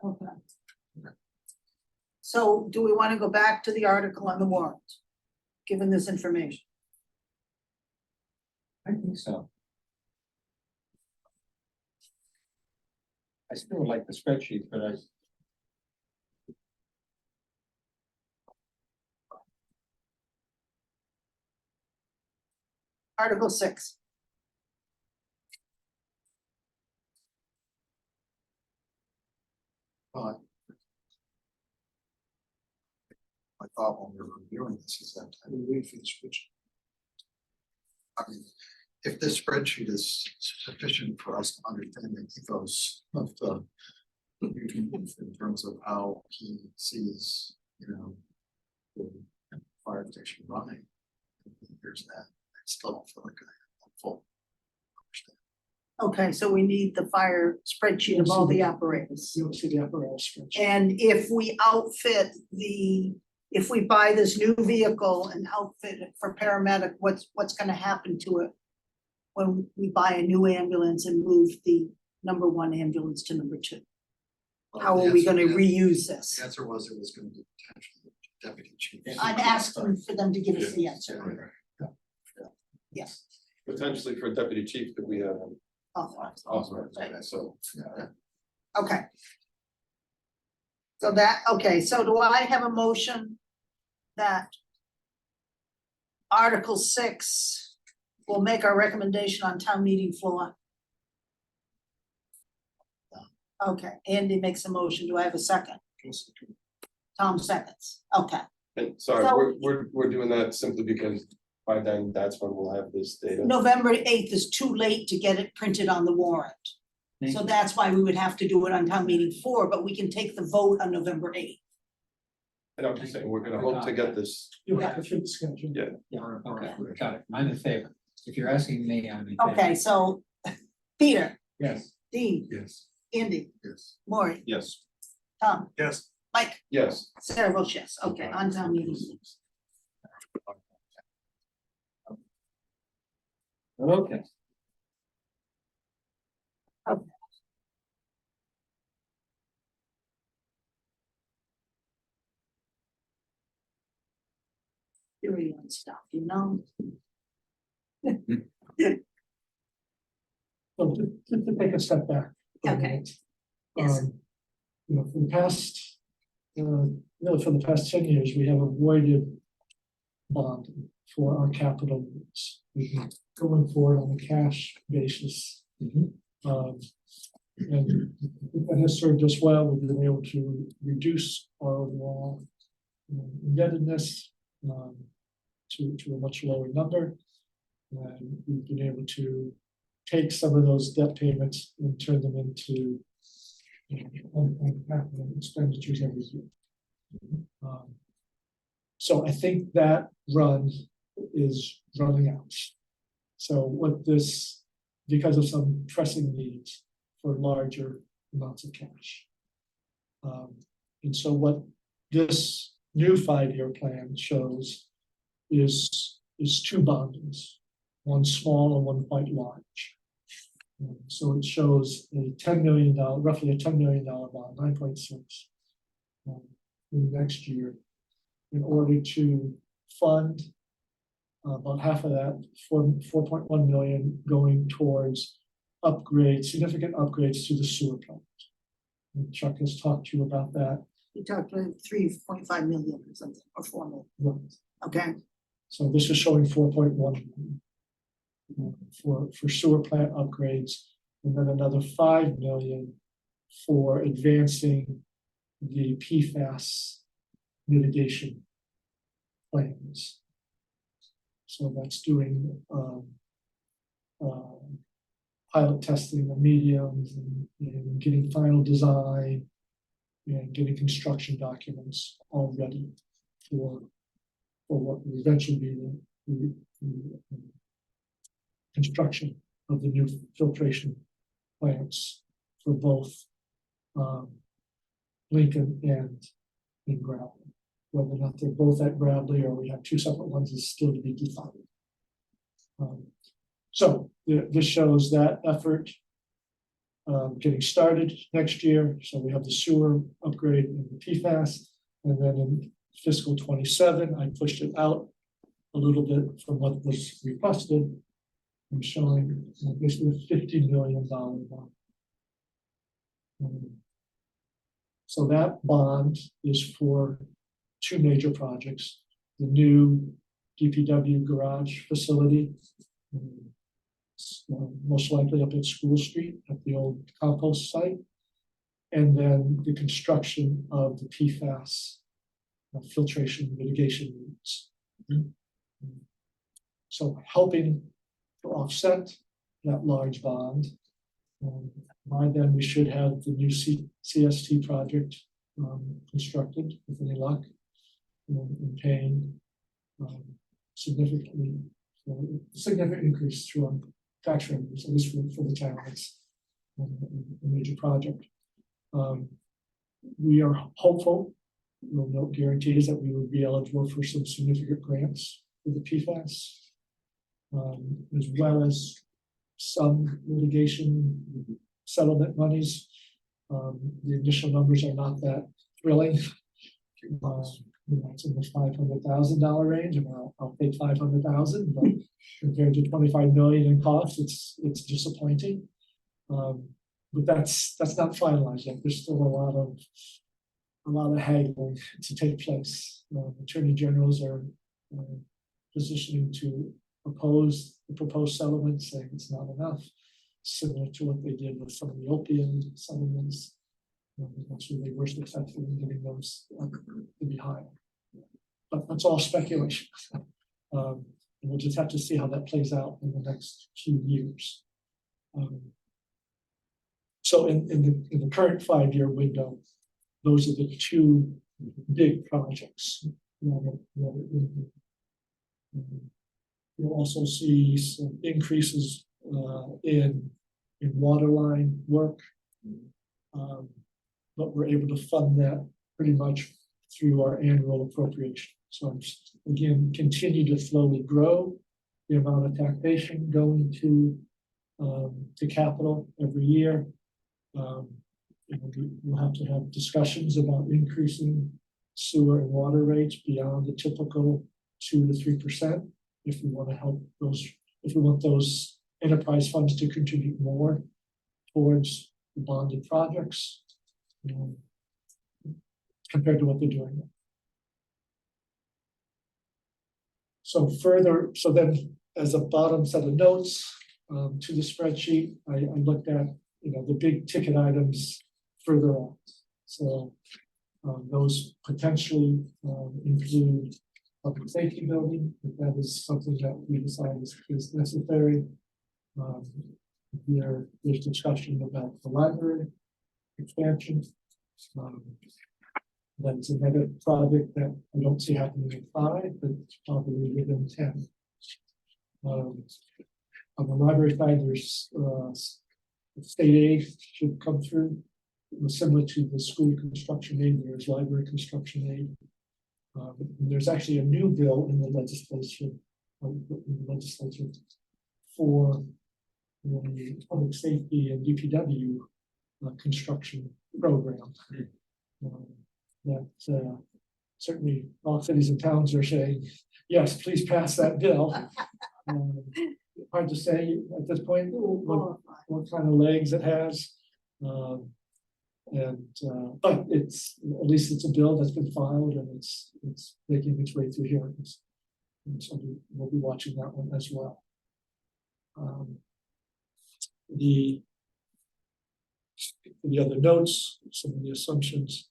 Okay. So do we want to go back to the article on the warrant, given this information? I think so. I still like the spreadsheet, but I. Article 6. But I thought when we were reviewing this is that, We wait for the switch. I mean, if this spreadsheet is sufficient for us to understand the ethos of the in terms of how he sees, the fire station running. There's that. I still don't feel like I full understand. Okay, so we need the fire spreadsheet of all the apparatus. You don't see the apparatus spreadsheet. And if we outfit if we buy this new vehicle and outfit it for paramedic, what's gonna happen to it? When we buy a new ambulance and move the number 1 ambulance to number 2? How are we gonna reuse this? The answer was it was gonna be potentially deputy chief. I'm asking for them to give us the answer. Yes. Potentially for deputy chief that we have Authorized. authorized, Right. so. Yeah. Okay. So do I have a motion that Article 6 will make our recommendation on town meeting floor? Okay, Andy makes a motion. Do I have a second? Tom seconds. Okay, And sorry, So- we're doing that simply because by then, that's when we'll have this data. November 8th is too late to get it printed on the warrant. So that's why we would have to do it on town meeting 4, but we can take the vote on November 8th. And I'm just saying, we're gonna hope to get this, You have to fit the schedule. Yeah. Okay, got it. I'm in favor. If you're asking me, I'm in favor. Okay, so Peter, Yes. Dean, Yes. Andy, Yes. Maury, Yes. Tom, Yes. Mike, yes. Sarah votes yes. Okay, on town meeting. Okay. Theory on stuff, you know? So to take a step back. for a Okay. minute, Yes. For the past, really for the past 10 years, we have avoided bonding for our capital needs. We've been going forward on a cash basis. Um, and that has served us well. We've been able to reduce our overall indebtedness to a much lower number. And we've been able to take some of those debt payments and turn them into on capital expenditures every year. So I think that run is running out. So what this, because of some pressing needs for larger amounts of cash. And so what this new 5-year plan shows is 2 bondings, one small and one quite large. So it shows a $10 million, roughly a $10 million bond, 9.6 in the next year, in order to fund about half of that, 4.1 million going towards upgrades, significant upgrades to the sewer plant. And Chuck has talked to you about that. You talked about 3.5 million or something, or 4 million. Okay, So this is showing 4.1 million for sewer plant upgrades, and then another 5 million for advancing the PFAS mitigation plans. So that's doing pilot testing of mediums and getting final design and getting construction documents all ready for what will eventually be the construction of the new filtration plants for both Lincoln and in Gravelly. Whether or not they're both at Gravelly or we have two separate ones is still to be defined. So this shows that effort getting started next year. So we have the sewer upgrade and the PFAS, and then in fiscal 27, I pushed it out a little bit from what was requested. I'm showing basically a $50 million bond. So that bond is for two major projects: the new DPW garage facility, most likely up at School Street at the old compost site, and then the construction of the PFAS filtration mitigation units. So helping to offset that large bond. By then, we should have the new CST project constructed with any luck, and paying significant increase through our tax revenues, at least for the town. It's a major project. We are hopeful, no guarantees, that we would be eligible for some significant grants for the PFAS, as well as some litigation settlement monies. The initial numbers are not that thrilling. It's in the $500,000 range, and I'll pay $500,000, but compared to $25 million in costs, it's disappointing. But that's not finalized yet. There's still a lot of haggling to take place. Attorney generals are positioning to oppose the proposed settlement, saying it's not enough, similar to what they did with some of the opium settlements. Actually, they were successful in getting those to be higher. But that's all speculation. And we'll just have to see how that plays out in the next few years. So in the current 5-year window, those are the two big projects. You'll also see some increases in waterline work. But we're able to fund that pretty much through our annual appropriation. So again, continue to slowly grow the amount of taxation going to capital every year. We'll have to have discussions about increasing sewer and water rates beyond the typical 2 to 3% if we want to help those, if we want those enterprise funds to contribute more towards the bonded projects. Compared to what they're doing now. So then as a bottom set of notes to the spreadsheet, I looked at the big ticket items further on. So those potentially include public safety building, if that is something that we decide is necessary. There's discussion about the library expansion. That's another project that I don't see happening in 5, but it's probably within 10. On the library side, there's state aid should come through, similar to the school construction aid. There's library construction aid. There's actually a new bill in the legislature for the public safety and DPW construction program. That certainly all cities and towns are saying, yes, please pass that bill. Hard to say at this point what kind of legs it has. But it's at least it's a bill that's been filed and it's making its way through hearings. And so we'll be watching that one as well. the other notes, some of the assumptions.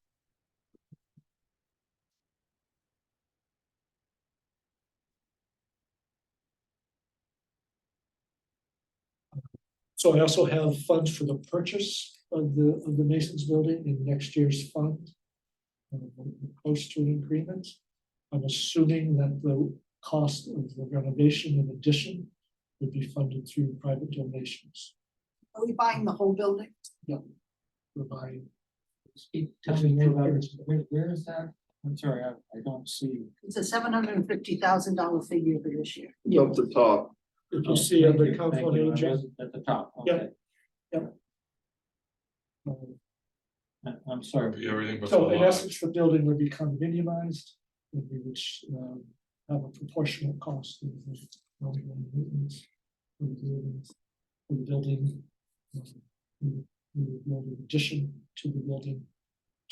So I also have funds for the purchase of the Masons building in next year's fund. Close to an agreement. I'm assuming that the cost of the renovation and addition would be funded through private donations. Are we buying the whole building? We're buying. Tell me more about it. Where is that? I'm sorry, I don't see. It's a $750,000 figure for this year. Up the top, If you see on the Thank council on you, I aging. wasn't at the top, Yep. okay. I'm sorry. Be everything but So the in lot. essence, the building would become minimized, and we would have a proportional cost of the ongoing maintenance for the buildings, for the building. We would build an addition to the building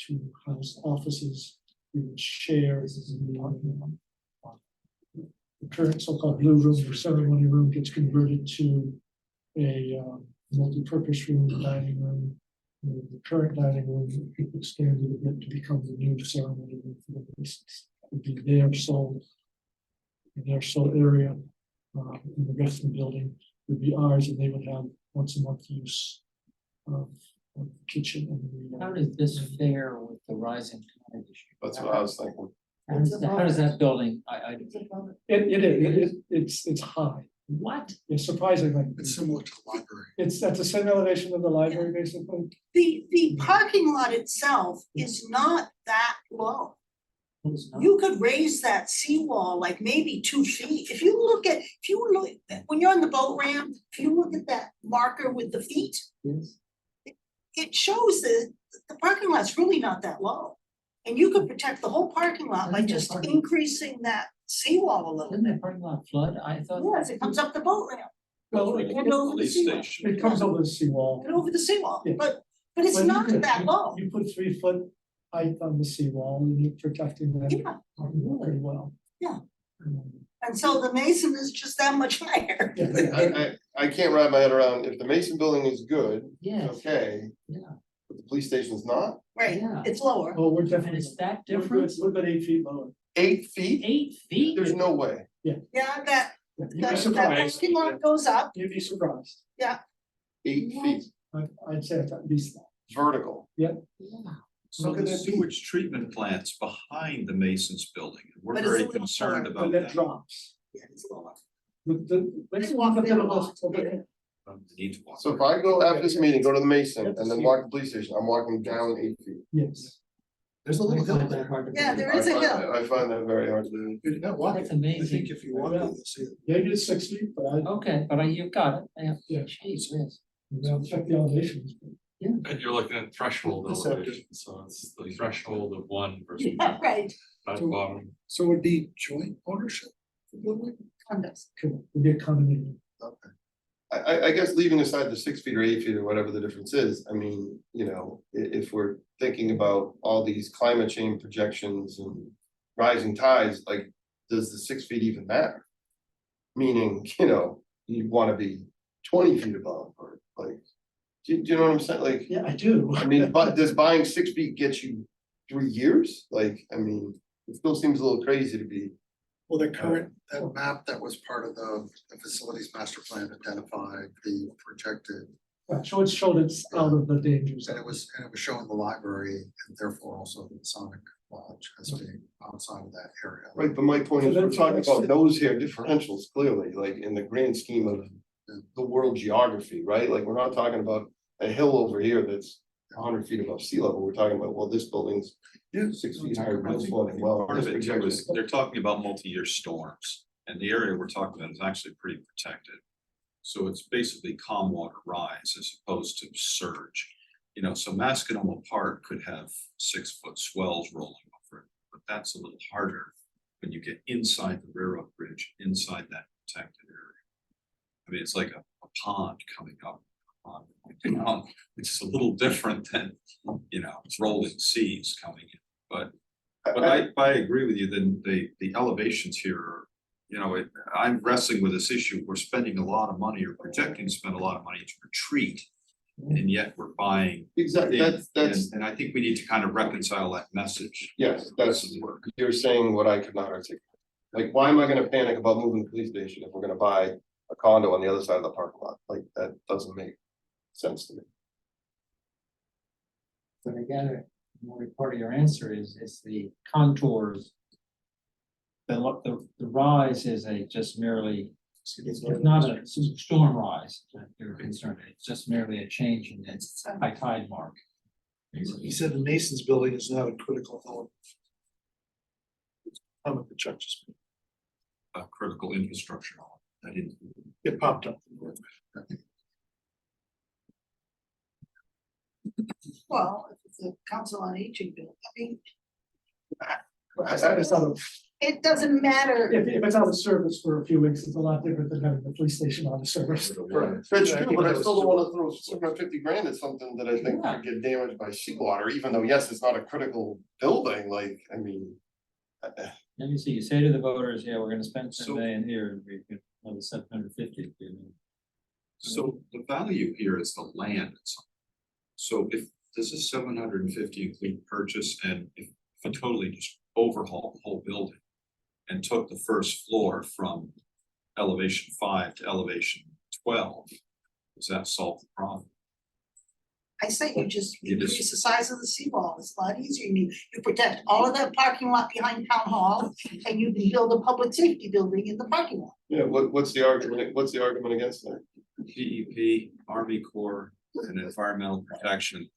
to house offices. We would share. The current so-called blue room or ceremony room gets converted to a multi-purpose room, dining room. The current dining room expanded a bit to become the new ceremony room for the Masons. Would be their sole, in their sole area. And the rest of the building would be ours, and they would have once a month use of the kitchen and the. How does this fare with the rising tide issue? that's what I was thinking. How does that building, It's high. what? It's surprisingly. It's similar to the library. It's at the same elevation of the library, basically. The parking lot itself is not that low. You could raise that seawall like maybe 2 feet. If you look, when you're on the boat ramp, if you look at that marker with the feet, Yes. it shows that the parking lot's really not that low. And you could protect the whole parking lot by just increasing that seawall a little Didn't bit. that parking lot flood? I thought. Yes, it comes up the boat ramp Well, and over the Police seawall, station. it comes over the seawall. and over the seawall, Yeah. but it's Well, you not could- that you- low. You put 3 foot height on the seawall and you're protecting that Yeah, very well. Yeah. Um, and so the Mason is just that much higher. Yeah. I can't wrap my head around, if the Mason building is good, Yes, okay. Yeah. But the police station's not, Right, Yeah. it's lower. Oh, we're and definitely. it's that we're good. difference? We're about 8 feet lower. 8 feet, 8 feet? there's no way, Yeah, that, You'd be that surprised. parking lot goes up. You'd be surprised. 8 feet I'd say it's at least that. vertical. So Look at the that beach. sewage treatment plant's behind the Masons building. We're But it's a very little concerned far. about But that that. drops. Yeah, it's lower. Let's walk walk there up a lot. to We Need to walk. So if I go after this meeting, go to the Mason and then walk the police station, I'm walking down 8 feet. Yes. There's a little hill there. Yeah, there I is a find hill. that- I find that very hard to do. You're not walking. That's amazing. I think if you walk, Yeah. you'll see it. Maybe it's 6 feet, but I Okay, but you've got it. Yeah. Yeah. Jeez, yes. don't check the elevations. And you're looking at threshold Deceptive. elevation, so it's the threshold of 1 versus Yeah, right, at the bottom. So it would be joint ownership? condos. Could be a condominium. Okay. I guess leaving aside the 6 feet or 8 feet or whatever the difference is, I mean, you know, if we're thinking about all these climate change projections and rising tides, like, does the 6 feet even matter? Meaning, you know, you wanna be 20 feet above, or like, do you know what I'm saying? Like, Yeah, I do. I mean, but does buying 6 feet get you 3 years? Like, I mean, it still seems a little crazy to be. Well, the current, that map that was part of the facilities master plan identified the projected, Right, so it showed it's out of the danger and zone. it was showing the library and therefore also the Masonic Lodge as being outside of that area. Right, but my point is, we're talking about those here differentials clearly, like in the grand scheme of the world geography, right? Like, we're not talking about a hill over here that's 100 feet above sea level. We're talking about, well, this building's 6 feet higher than this one, and well, Part of this it too projection. is, they're talking about multi-year storms, and the area we're talking about is actually pretty protected. So it's basically calm water rise as opposed to surge. You know, so Mascanoma Park could have 6-foot swells rolling over it, but that's a little harder when you get inside the railroad bridge, inside that protected area. I mean, it's like a pond coming up on, which is a little different than, you know, rolling seas coming in. But I agree with you, then the elevations here are, you know, I'm wrestling with this issue. We're spending a lot of money or projecting to spend a lot of money to retreat. and yet we're buying. Exactly, that's, And I think we need to kind of reconcile that message. yes, that's, you're saying what I could not articulate. Like, why am I gonna panic about moving the police station if we're gonna buy a condo on the other side of the parking lot? Like, that doesn't make sense to me. But again, more part of your answer is the contours. The rise is just merely, it's not a storm rise that you're concerned, it's just merely a change in its high tide mark. He said the Masons building is not a critical element. Comment the Chuck just made. Critical infrastructure. I didn't. It popped up. Well, if it's a council on aging bill, I mean, It's not a- it doesn't matter. If it's out of service for a few weeks, it's a lot different than having the police station on the service. That's true, but I still don't wanna throw $750,000 at something that I think Yeah. could get damaged by seawater, even though, yes, it's not a critical building, like, I mean. Let me see, you say to the voters, yeah, we're gonna spend So- 10 million here, we could have the 750. So the value here is the land. So if this is 750 include purchase and if I totally just overhaul the whole building. And took the first floor from elevation 5 to elevation 12. Does that solve the problem? I say you just You just- increase the size of the seawall, it's a lot easier, you protect all of that parking lot behind town hall, and you can build a public safety building in the parking lot. Yeah, what's the argument against that? DEP, Army Corps, and environmental protection.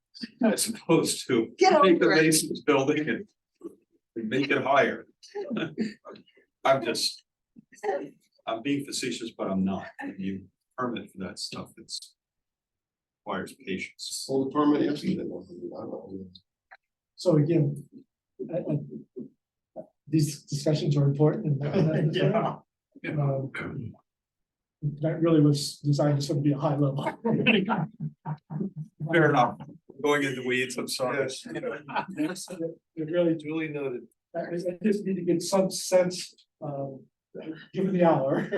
As opposed to Get take the over it. Masons building and make it higher. I'm being facetious, but I'm not. When you permit for that stuff, it's requires patience. Sold the permit yesterday. I don't know. So again, these discussions are important and Yeah. that really was designed to sort of be a high level. Fair enough. Going into weeds, I'm sorry. Yes. It really, Duly noted. I just need to get some sense, given the hour,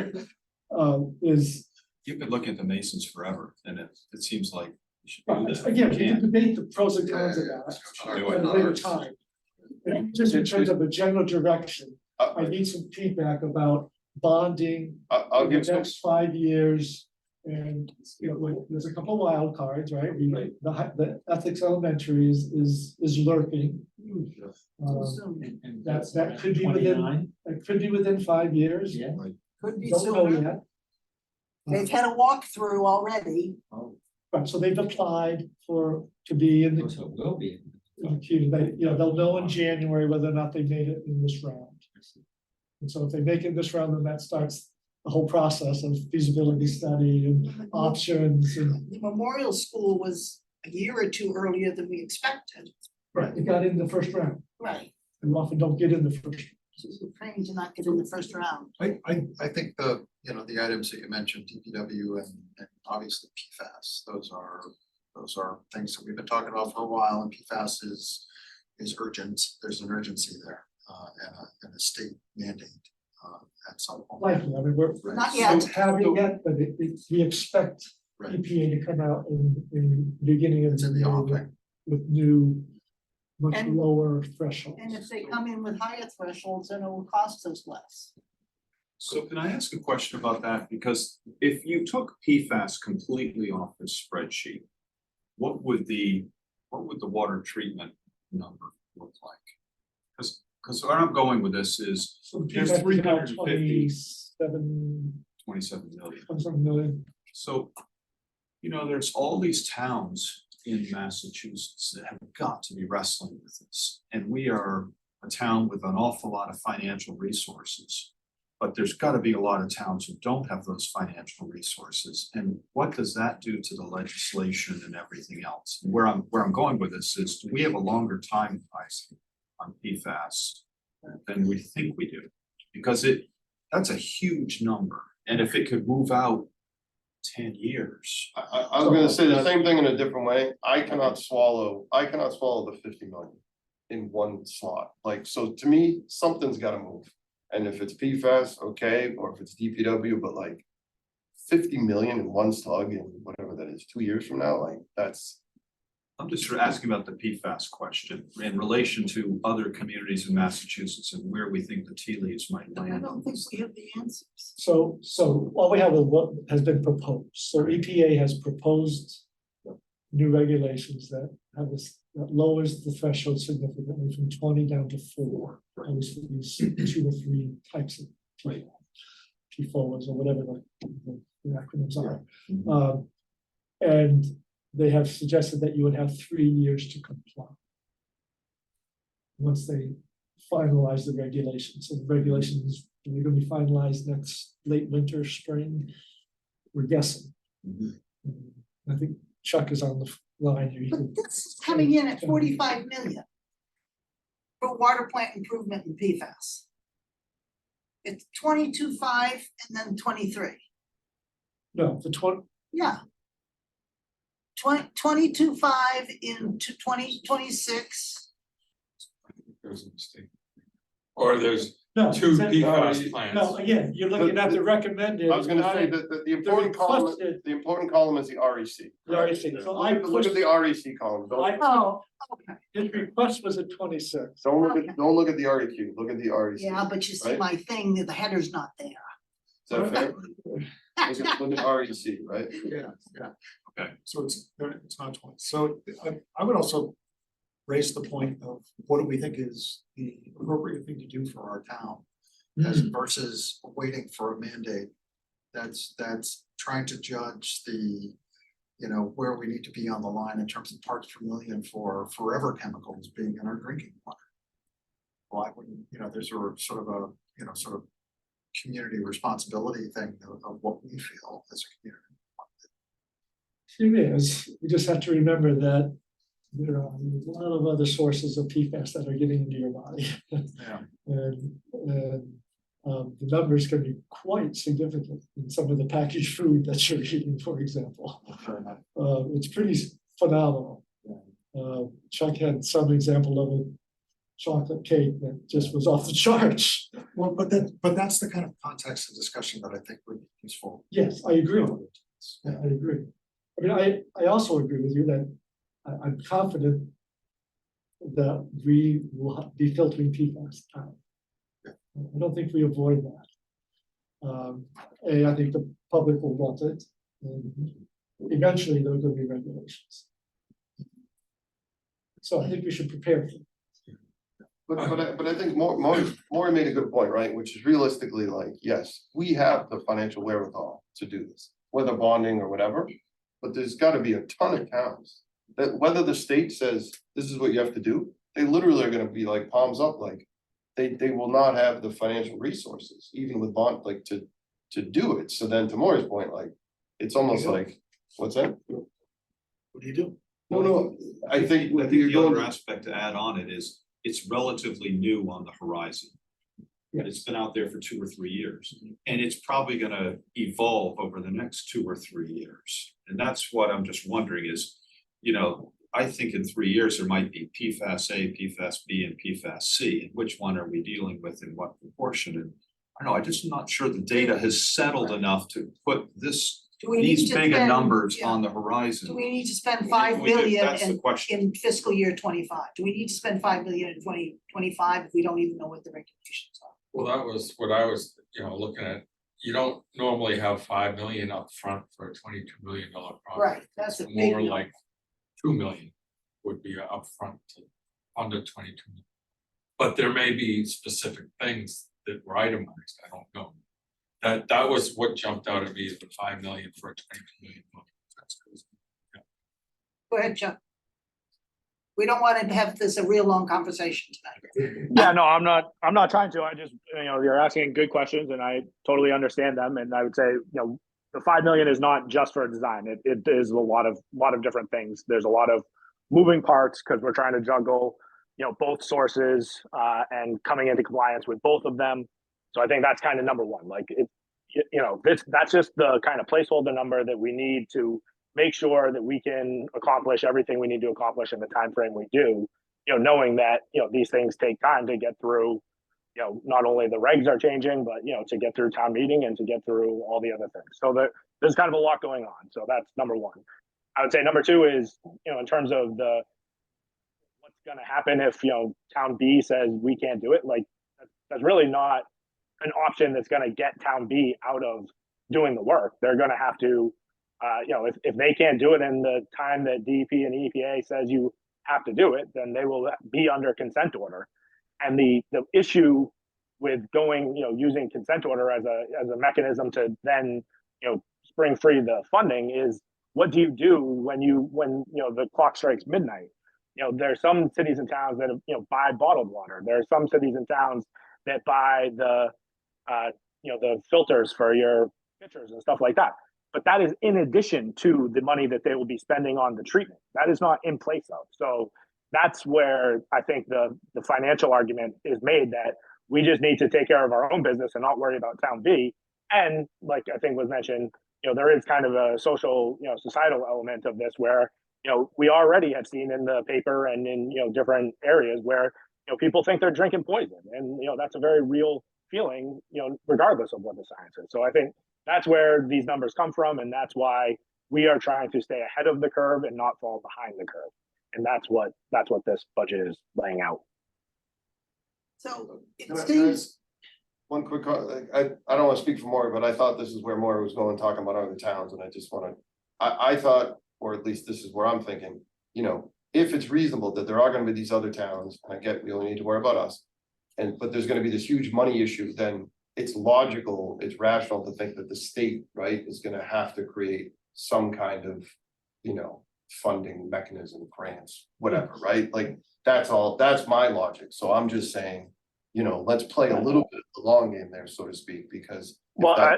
is, You've been looking at the Masons forever, and it seems like you should do this. again, we You can can't. debate the pros and cons of Yeah, that yeah, Do it. at a later time. Just in terms of the general direction, I need some feedback about bonding I'll for the give some, next 5 years. And, you know, there's a couple wild cards, right? The ethics elementary is lurking. That could be within, 29, it could be within 5 years. yeah. Could be Don't know sooner, yet. they've had a walkthrough already, Oh, Right, so they've applied to be in the so it will be. queue. They'll know in January whether or not they made it in this round. And so if they make it this round, then that starts the whole process of feasibility study and options and. the memorial school was a year or two earlier than we expected. Right. It got in the first round. Right. And often don't get in the first. We're praying to not get in the first round. I think the items that you mentioned, DPW and obviously PFAS, those are things that we've been talking about for a while, and PFAS is urgent. There's an urgency there, and a state mandate, at some point. Likely, I mean, we're. Right. Not yet. we haven't yet, but we expect Right. EPA to come out in the beginning of It's the in the year offing. with new, much And- lower thresholds. And if they come in with higher thresholds, then it will cost us less. So can I ask a question about that? Because if you took PFAS completely off the spreadsheet, what would the water treatment number look like? Because where I'm going with this is So there's PFAS is about 350. 27 27 million. million. So, there's all these towns in Massachusetts that have got to be wrestling with this. And we are a town with an awful lot of financial resources. But there's gotta be a lot of towns who don't have those financial resources. And what does that do to the legislation and everything else? Where I'm going with this is, do we have a longer time horizon on PFAS than we think we do? Because that's a huge number. And if it could move out 10 years. I was gonna say the same thing in a different way. I cannot swallow the 50 million in one slot. Like, so to me, something's gotta move. And if it's PFAS, okay, or if it's DPW, but like 50 million in one slug in whatever that is, 2 years from now, like, that's. I'm just sort of asking about the PFAS question in relation to other communities in Massachusetts and where we think the tea leaves might I land. don't think we have the answers. So all we have is what has been proposed. So EPA has proposed new regulations that have this, that lowers the threshold significantly from 20 down to 4. At least for these 2 or 3 types of PFOAs or whatever the acronyms are. And they have suggested that you would have 3 years to comply once they finalize the regulations. So the regulations are going to be finalized next late winter, spring. We're guessing. I think Chuck is on the line here. He But can- this is coming in at 45 million for water plant improvement in PFAS. It's 22.5 and then 23. No, the 20, Yeah. 22.5 into 2026. There's a mistake. Or there's no. two it's in- PFAS plants. No, again, you're looking at the recommended. I was gonna say not that the important column, requested- the important column is the REC. the REC. So I Look at the REC column, don't, Oh, okay. his request was at 26. don't look at the REQ, look at the REC. Yeah, but you see Right. my thing, the header's not there. Is that fair? Look at REC, right? Yeah, yeah. Okay. So it's not 20. So I would also raise the point of what do we think is the appropriate thing to do for our town? As versus waiting for a mandate that's trying to judge the, you know, where we need to be on the line in terms of parts per million for forever chemicals being in our drinking water. Why wouldn't, you know, there's a sort of a, you know, sort of community responsibility thing of what we feel as a community. It is. You just have to remember that there are a lot of other sources of PFAS that are getting into your body. Yeah. And the numbers can be quite significant in some of the packaged food that you're eating, for example. It's pretty phenomenal. Chuck had some example of a chocolate cake that just was off the charts. Well, but that's the kind of context and discussion that I think would be useful. Yes, I agree. Yeah, I agree. I mean, I also agree with you that I'm confident that we will be filtering PFAS out. I don't think we avoid that. I think the public will want it. And eventually, there are going to be regulations. So I think we should prepare for it. But I think Maury made a good point, right? Which is realistically like, yes, we have the financial wherewithal to do this, whether bonding or whatever. But there's gotta be a ton of towns that whether the state says this is what you have to do, they literally are gonna be like palms up, like. They will not have the financial resources, even with bond, like to do it. So then to Maury's point, like, it's almost like, what's that? What do you do? No, I think I think you're the other going, aspect to add on it is, it's relatively new on the horizon. It's been out there for 2 or 3 years, and it's probably gonna evolve over the next 2 or 3 years. And that's what I'm just wondering is, you know, I think in 3 years, there might be PFAS A, PFAS B, and PFAS C, and which one are we dealing with in what proportion? And I don't know, I just not sure the data has settled enough to put this, Do we need these to bigger spend- numbers yeah. on the horizon. Do we need to spend We 5 do. billion That's the question. in fiscal year 25? Do we need to spend 5 billion in 2025 if we don't even know what the regulations are? Well, that was what I was, looking at. You don't normally have 5 million up front for a $22 million project. Right, that's a It's big more number. like 2 million would be upfront to under 22 million. But there may be specific things that were itemized, I don't know. That was what jumped out at me as the 5 million for a 22 million. That's crazy. Go ahead, Chuck. We don't want to have this a real long conversation tonight. Yeah, no, I'm not trying to. I just, you're asking good questions and I totally understand them. And I would say, the 5 million is not just for design. It is a lot of different things. There's a lot of moving parts because we're trying to juggle, both sources and coming into compliance with both of them. So I think that's kind of number one. Like that's just the kind of placeholder number that we need to make sure that we can accomplish everything we need to accomplish in the time frame we do, knowing that, these things take time to get through not only the regs are changing, but, to get through town meeting and to get through all the other things. So there's kind of a lot going on. So that's number one. I would say number two is, in terms of what's going to happen if, town B says we can't do it, like that's really not an option that's going to get town B out of doing the work. They're going to have to, if they can't do it in the time that DEP and EPA says you have to do it, then they will be under consent order. And the issue with going, using consent order as a mechanism to then, spring free the funding is, what do you do when the clock strikes midnight? There's some cities and towns that buy bottled water. There are some cities and towns that buy the filters for your pitchers and stuff like that. But that is in addition to the money that they will be spending on the treatment. That is not in place of. So that's where I think the financial argument is made, that we just need to take care of our own business and not worry about town B. And like I think was mentioned, there is kind of a social, societal element of this where, we already have seen in the paper and in, different areas where, people think they're drinking poison. And, that's a very real feeling, regardless of what the science is. So I think that's where these numbers come from. And that's why we are trying to stay ahead of the curve and not fall behind the curve. And that's what this budget is laying out. So it Can I seems, ask one quick, I don't want to speak for Maury, but I thought this is where Maury was going, talking about other towns, and I just want to, I thought, or at least this is where I'm thinking, if it's reasonable that there are going to be these other towns, and I get we only need to worry about us, but there's going to be this huge money issue, then it's logical, it's rational to think that the state, right, is going to have to create some kind of, funding mechanism, grants, whatever, right? Like, that's my logic. So I'm just saying, let's play a little bit of the long game there, so to speak, because. Well, I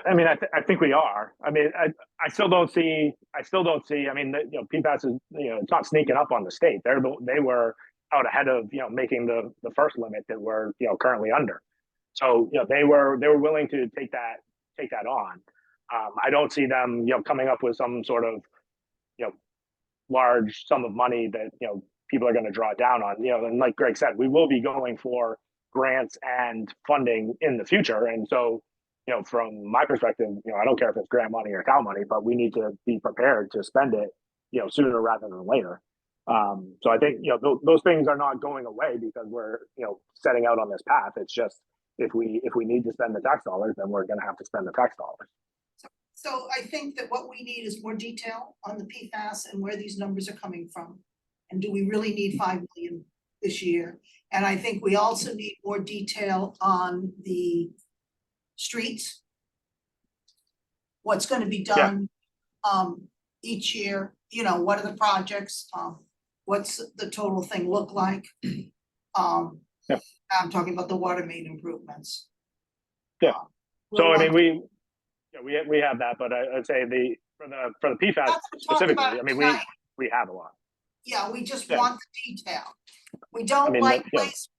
think we are. I still don't see, PFAS is, it's not sneaking up on the state. They were out ahead of, making the first limit that we're, currently under. So, they were willing to take that on. I don't see them, coming up with some sort of, large sum of money that, people are going to draw down on, and like Greg said, we will be going for grants and funding in the future. And so, from my perspective, I don't care if it's grant money or town money, but we need to be prepared to spend it, sooner rather than later. So I think, those things are not going away because we're, setting out on this path. It's just, if we need to spend the tax dollars, then we're going to have to spend the tax dollars. so I think that what we need is more detail on the PFAS and where these numbers are coming from. And do we really need 5 million this year? And I think we also need more detail on the streets. What's gonna be done each year, what are the projects, what's the total thing look like? I'm talking about the water main improvements. Yeah. So we have that, but I'd say for the PFAS specifically, we have a lot. Yeah, we just want the detail. We don't like place.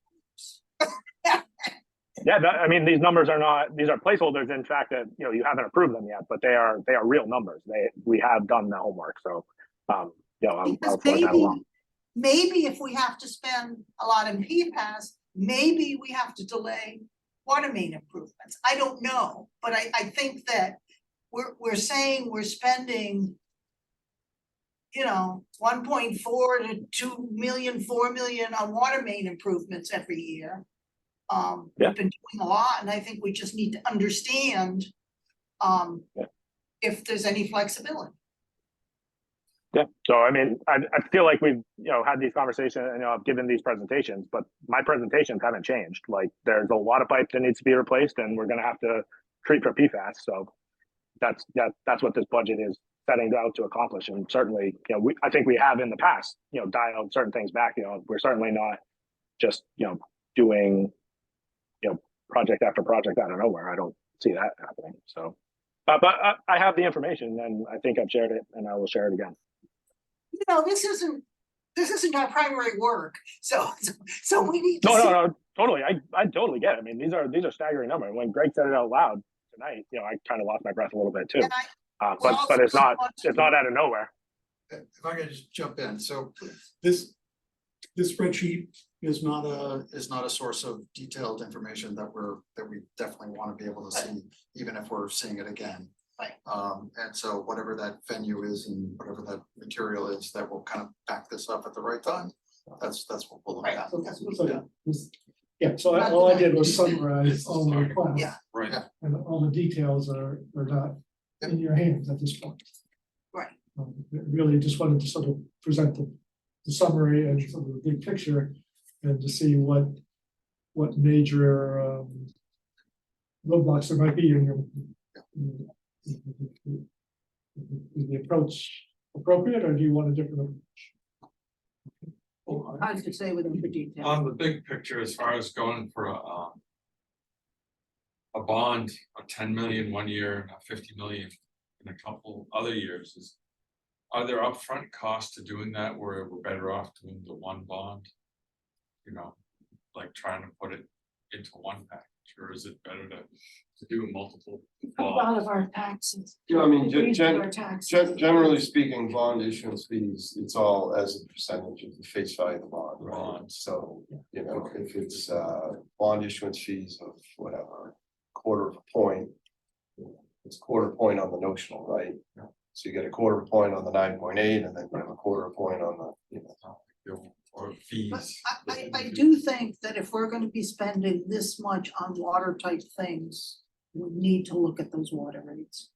These numbers these are placeholders. In fact, that you haven't approved them yet, but they are real numbers. We have done the homework. So, I'll forward that along. Maybe if we have to spend a lot in PFAS, maybe we have to delay water main improvements. I don't know, but I think that we're saying we're spending 1.4 to 2 million, 4 million on water main improvements every year. We've been doing a lot, and I think we just need to understand if there's any flexibility. Yeah. So I feel like we've had these conversations and I've given these presentations, but my presentations haven't changed. Like, there's a lot of pipe that needs to be replaced, and we're going to have to treat for PFAS. So that's what this budget is setting out to accomplish. And certainly, I think we have in the past, dialed certain things back. We're certainly not just doing project after project out of nowhere. I don't see that happening. So, but I have the information, and I think I've shared it, and I will share it again. This isn't our primary work, so we need to No, totally. I totally get it. These are staggering numbers. When Greg said it out loud tonight, I kind of lost my breath a little bit too. But it's not out of nowhere. If I could just jump in, so This spreadsheet is not a source of detailed information that we definitely want to be able to see, even if we're seeing it again. Right. And so whatever that venue is and whatever that material is that will kind of back this up at the right time, that's what we'll look Right, at. so that's what. So, yeah, so all I did was summarize all the requests. Yeah. Right. Yeah. And all the details are not in your hands at this point. Right. Really just wanted to sort of present the summary and sort of the big picture and to see what major roadblocks there might be in your. Is the approach appropriate or do you want a different approach? Hard to say without the detail. On the big picture, as far as going for a bond of 10 million one year and a 50 million in a couple other years, are there upfront costs to doing that where we're better off doing the one bond? You know, like trying to put it into one package, or is it better to do multiple A lot bonds? of our taxes. Yeah, I mean, Increase our taxes. generally speaking, bond issuance fees, it's all as a percentage of the face value of the bond, right? Bond. So, you know, if it's bond issuance fees of whatever, quarter of a point. It's quarter point on the notional, right? So you get a quarter point on the 9.8 and then you have a quarter point on the, you know. Or But fees? I do think that if we're gonna be spending this much on water type things, we need to look at those water rates.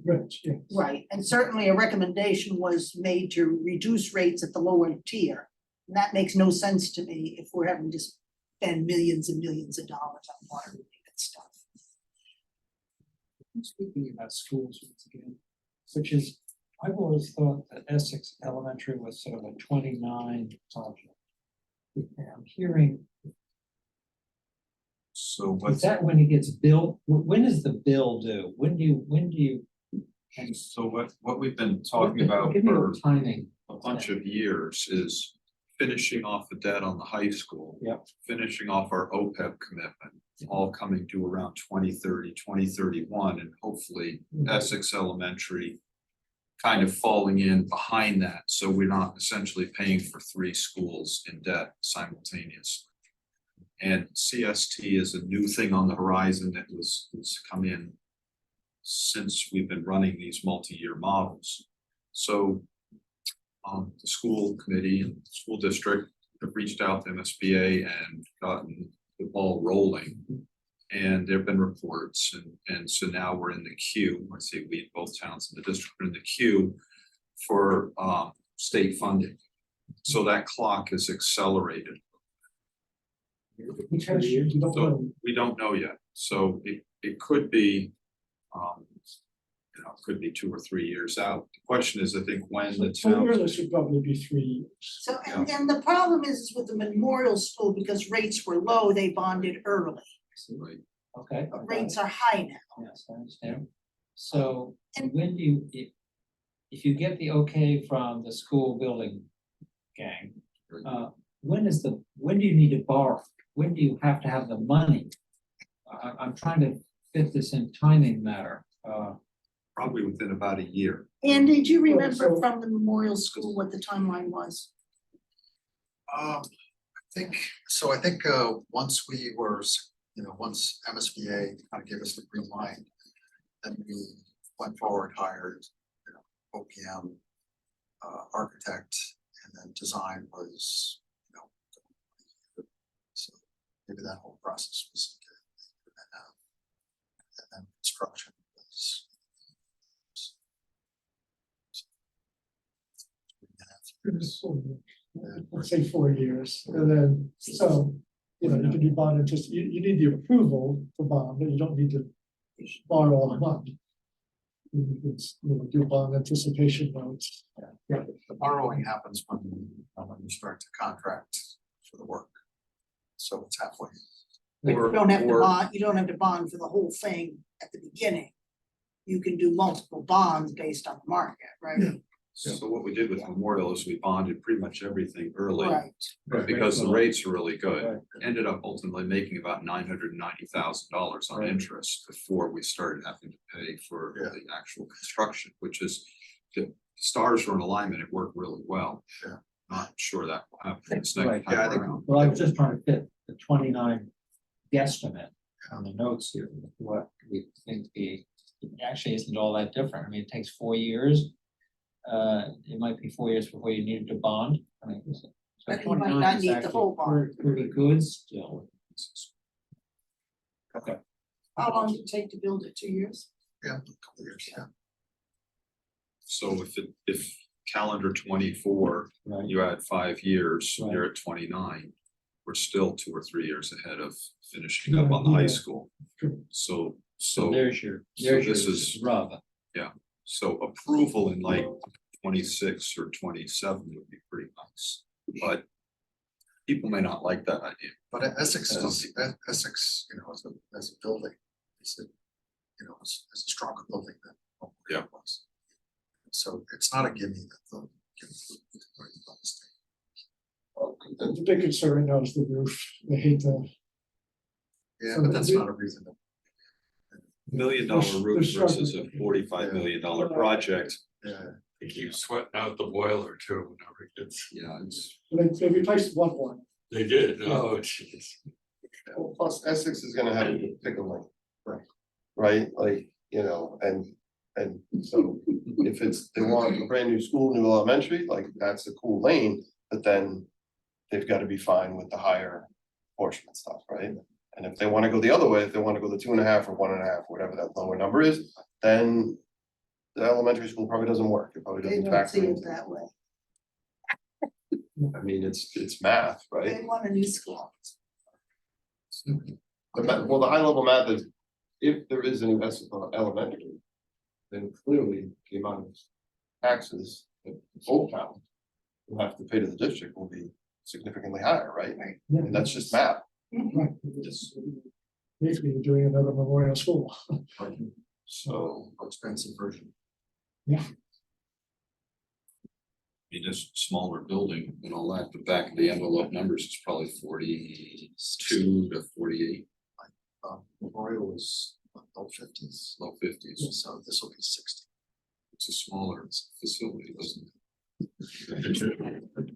Rich, yeah. Right, and certainly a recommendation was made to reduce rates at the lower tier. And that makes no sense to me if we're having to spend millions and millions of dollars on water related stuff. Speaking about schools once again, which is, I've always thought that Essex Elementary was sort of a 29 project. I'm hearing, So is what's, that when it gets built? When is the bill due? When do you? And so what we've been talking about give me for a timing. a bunch of years is finishing off the debt on the high school. Yep. Finishing off our OPEB commitment, all coming due around 2030, 2031, and hopefully Essex Elementary kind of falling in behind that, so we're not essentially paying for 3 schools in debt simultaneously. And CST is a new thing on the horizon that was come in since we've been running these multi-year models. So the school committee and school district have reached out to MSBA and gotten the ball rolling. And there've been reports and so now we're in the queue. I say we, both towns in the district are in the queue for state funding. So that clock is accelerated. Which has, you don't So know. we don't know yet. So it could be, you know, it could be 2 or 3 years out. The question is, I think, when the So town. really should probably be 3 years. So, and the problem is with the memorial school, because rates were low, they bonded early, Right. Okay. but rates are high now. Yes, I understand. So And- when do you, if you get the okay from the school building gang, when do you need to borrow? When do you have to have the money? I'm trying to fit this in timing matter. Probably within about a year. And did you remember so- from the memorial school what the timeline was? I think, once we were, once MSBA kind of gave us the green light, then we went forward, hired, OPM, architect, and then design was, so maybe that whole process was. And then construction was. Let's say 4 years, and then, so, you know, you can do bond interest, you need the approval for bond, but you don't need to borrow all the money. You can, do bond anticipation notes. Yeah, the borrowing happens when you start to contract for the work. So it's halfway. But you Or- don't have to or- bond, you don't have to bond for the whole thing at the beginning. You can do multiple bonds based on the market, right? So what we did with Memorial is we bonded pretty much everything early. Right, Because the rates are really good. Right. Ended up ultimately making about $990,000 on Right. interest before we started having to pay for Yeah. the actual construction, which is the stars were in alignment. It worked really well. Yeah. Not sure that will happen this Right. next time around. Well, I was just trying to fit the 29 guesstimate on the notes here, what we think it actually isn't all that different. I mean, it takes 4 years. It might be 4 years before you need to bond. I mean, so But you might 29 not is need the actually whole bond. Pretty good still. Okay. How long did it take to build it? 2 years? Yeah, a couple of years, yeah. So if calendar 24, Right. you add 5 years, Right. you're at 29. We're still 2 or 3 years ahead of finishing up on the high Yeah. school. True. So There's your, so there's this your is- rub. So approval in like 26 or 27 would be pretty nice, but people may not like that idea. But Essex, Essex, you know, as a building, is a, you know, is a stronger building than what Yeah. it was. So it's not a gimme that the. The big concern right now is the roof. They hate the. Yeah, but that's not a reason to. $1 million roof There's versus a struggling. $45 million project. Yeah, They keep sweating out the boiler too, whenever it gets, Yeah, it's, They replaced one. they did, oh, jeez. Well, plus Essex is gonna have to pick a lane. Right. Right, like, you know, and so if it's, they want a brand new school, new elementary, like, that's a cool lane, but then. They've gotta be fine with the higher portion and stuff, right? And if they wanna go the other way, if they wanna go the 2.5 or 1.5, whatever that lower number is, then. The elementary school probably doesn't work, it probably They doesn't don't factor see it into, that way. I mean, it's math, right? They want a new school. Well, the high level math is, if there is an investment on elementary. Then clearly the amount of taxes that Old Town. Will have to pay to the district will be significantly higher, right? And that's just math. Right. Basically, you're doing another memorial school. So, expensive version. this smaller building and all that, the back of the envelope numbers is probably 42 to 48, Memorial was low fifties, low 50s. so this will be 60. It's a smaller facility, doesn't it?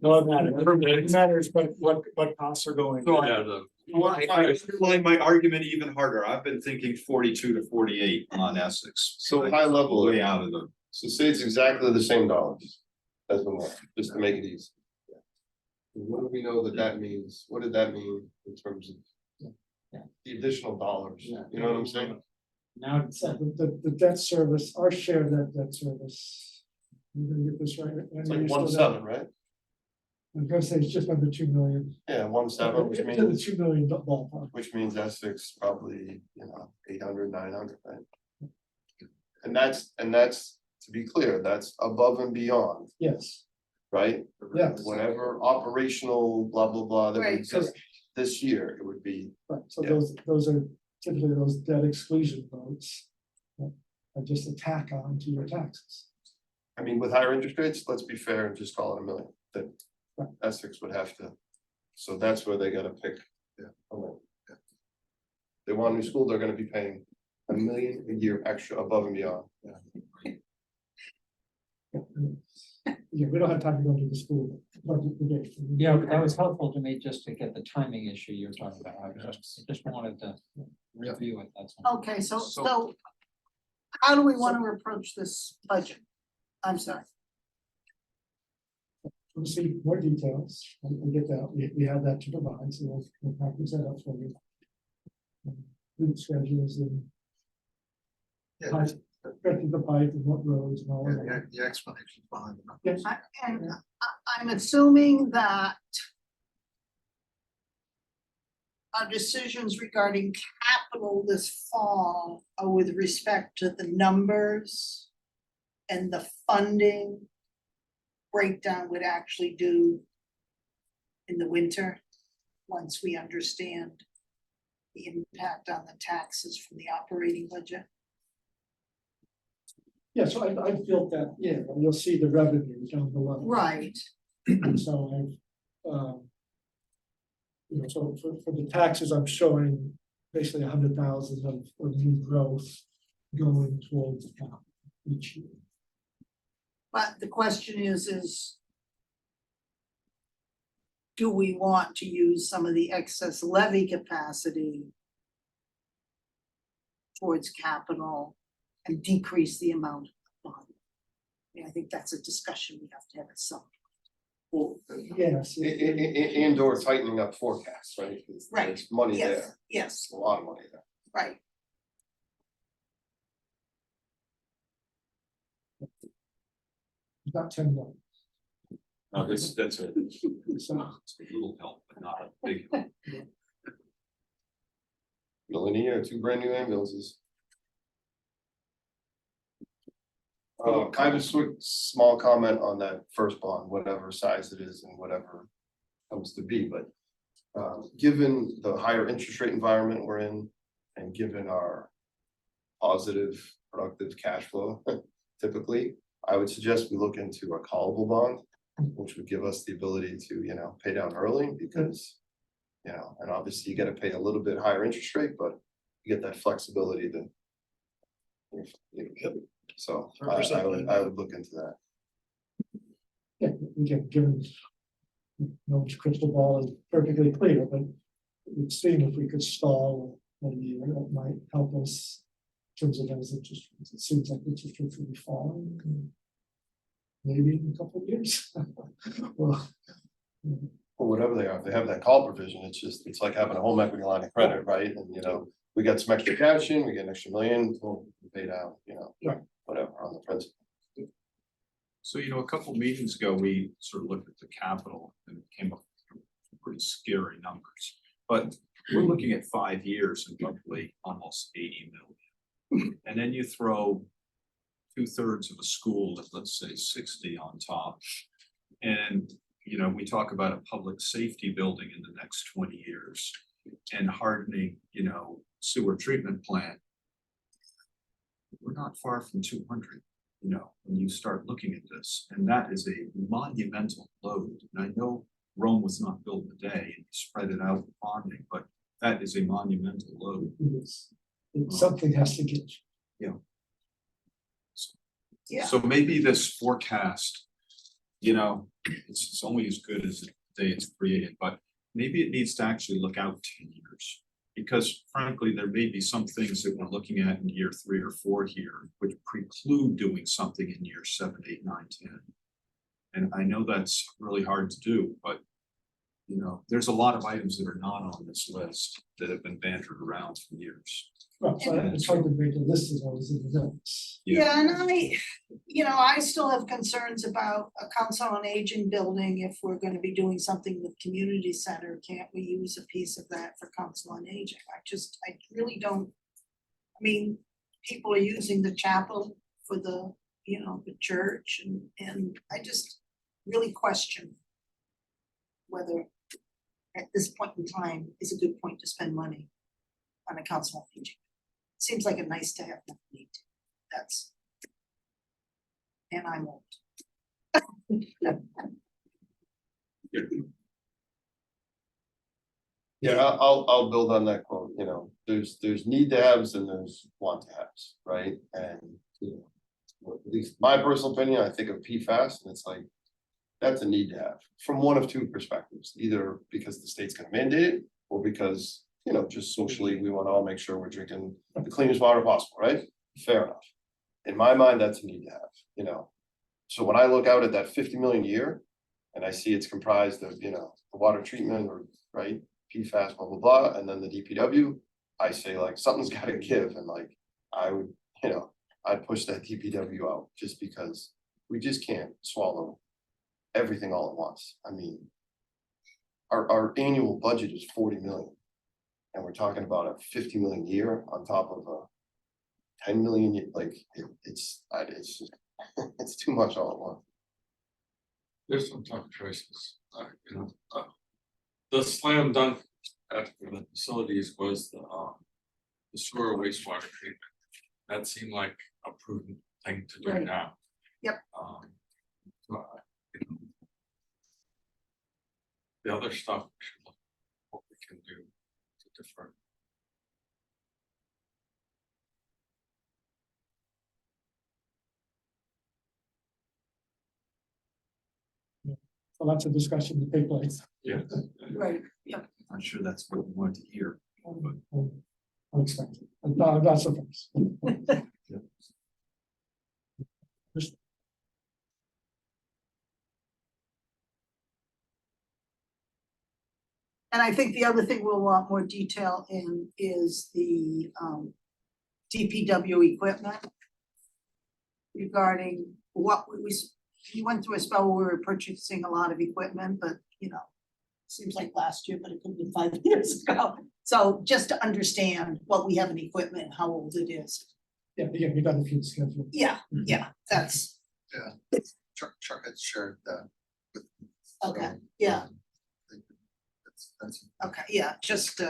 No, it matters, but what costs are going. Yeah, the- I underline my argument even harder. I've been thinking 42 to 48 on Essex. So high level, Way out of the, so say it's exactly the same dollars. As the one, just to make it easy. What do we know that means? What did that mean in terms of? The additional dollars, you know what I'm saying? Now, So the debt service, our share of that debt service. I'm gonna get this right. It's like 1.7, right? I'm gonna say it's just under 2 million. Yeah, 1.7, which It's in the means, 2 million ballpark. which means Essex probably, 800, 900, right? And that's, to be clear, that's above and beyond, Yes, right? yeah, Whatever operational blah, blah, blah that Right. exists this year, it would be, right, so Yeah. those are typically those debt exclusion votes. That are just a tack on to your taxes. I mean, with higher interest rates, let's be fair and just call it $1 million, that Right. Essex would have to. So that's where they gotta pick. A lane. They want a new school, they're gonna be paying $1 million a year extra above and beyond. Yeah, we don't have time to go to the school. budget debate. yeah, but that was helpful to me just to get the timing issue you're talking about. I just wanted to review it, that's all. Okay, so how do we want to approach this budget? I'm sorry. We'll see more details, we'll get that, we have that to provide, so we'll package that up for you. Food schedules and Yeah, pipe, the pipe and what roads and all of that. the explanation behind it. Yes, And I'm assuming that our decisions regarding capital this fall are with respect to the numbers and the funding breakdown would actually do in the winter, once we understand the impact on the taxes from the operating budget. yeah, so I feel that, yeah, you'll see the revenue down below. Right. And so so for the taxes, I'm showing basically 100,000 of new growth going towards the town each year. But the question is do we want to use some of the excess levy capacity towards capital and decrease the amount of bond? I think that's a discussion we have to have at some. Well, Yes. and or tightening up forecasts, right? 'Cause Right. There's money Yes, there, yes, a lot of money there. right. About 10 million. No, that's a, it's So, a little help, but not a big help. Million a year, 2 brand new ambulances. I have a small comment on that first bond, whatever size it is and whatever comes to be, but. Given the higher interest rate environment we're in and given our positive, productive cash flow typically, I would suggest we look into a callable bond, which would give us the ability to, pay down early because, and obviously you gotta pay a little bit higher interest rate, but you get that flexibility to. So I would look into that. yeah, again, given no crystal ball is perfectly clear, but it would seem if we could stall a year, that might help us in terms of those interest rates. It seems like interest rates will be falling. Maybe in a couple of years. Well, Or whatever they are, if they have that call provision, it's like having a home equity line of credit, right? And we got some extra cash in, we get an extra million, boom, we pay down, Right. whatever on the principal. So, a couple meetings ago, we sort of looked at the capital and came up with some pretty scary numbers. But we're looking at 5 years and roughly almost 80 million. And then you throw 2/3 of a school at, let's say, 60 on top. And, we talk about a public safety building in the next 20 years and hardening, sewer treatment plant. We're not far from 200. When you start looking at this, and that is a monumental load. And I know Rome was not built in a day and you spread it out bonding, but that is a monumental load. something has to get. Yeah. So maybe this forecast, it's only as good as the day it's created, but maybe it needs to actually look out 10 years. Because frankly, there may be some things that we're looking at in year 3 or 4 here, which preclude doing something in year 7, 8, 9, 10. And I know that's really hard to do, but there's a lot of items that are not on this list that have been bantered around for years. Well, so I'm trying to make a list of those in the notes. Yeah, and I still have concerns about a council on aging building. If we're gonna be doing something with community center, can't we use a piece of that for council on aging? I really don't. I mean, people are using the chapel for the church and I just really question whether at this point in time is a good point to spend money on a council on aging. Seems like a nice to have, not need to. That's. And I'm old. Yeah, I'll build on that quote, there's need to haves and there's want to haves, right? And, at least my personal opinion, I think of PFAS and it's like, that's a need to have from one of two perspectives, either because the state's gonna mandate it or because, just socially, we wanna all make sure we're drinking the cleanest water possible, right? Fair enough. In my mind, that's a need to have, So when I look out at that 50 million a year and I see it's comprised of, the water treatment or, right? PFAS, blah, blah, blah, and then the DPW, I say like, something's gotta give, and like, I would, I'd push that DPW out, just because we just can't swallow everything all at once. I mean, our annual budget is 40 million, and we're talking about a 50 million year on top of a 10 million, like, it's just, it's too much all at once. There's some tough choices, the slam dunk at the facilities was the sewer wastewater treatment. That seemed like a prudent thing to do Right. now. Yep. So, the other stuff, we should look at what we can do to defer. for lots of discussion to take place. Yeah. Right, yeah. I'm sure that's what we wanted to hear. Unexpected, not surprised. And I think the other thing we'll want more detail in is the DPW equipment. Regarding what we went through a spell where we were purchasing a lot of equipment, but you know. Seems like last year, but it could be 5 years ago. So just to understand what we have in equipment, how old it is. Yeah, we got a few scheduled. Yeah, that's, Chuck had shared that. with me, okay, so, yeah, That's. okay, yeah, just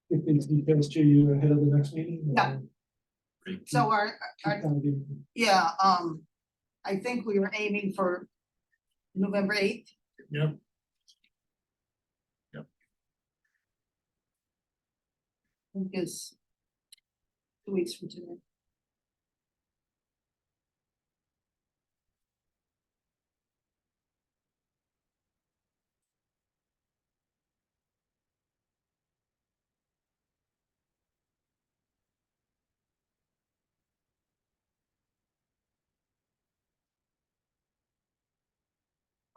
If these details to you ahead of the next meeting. Yeah. so our, yeah, I think we were aiming for November 8th. Yep. I think is 2 weeks from today.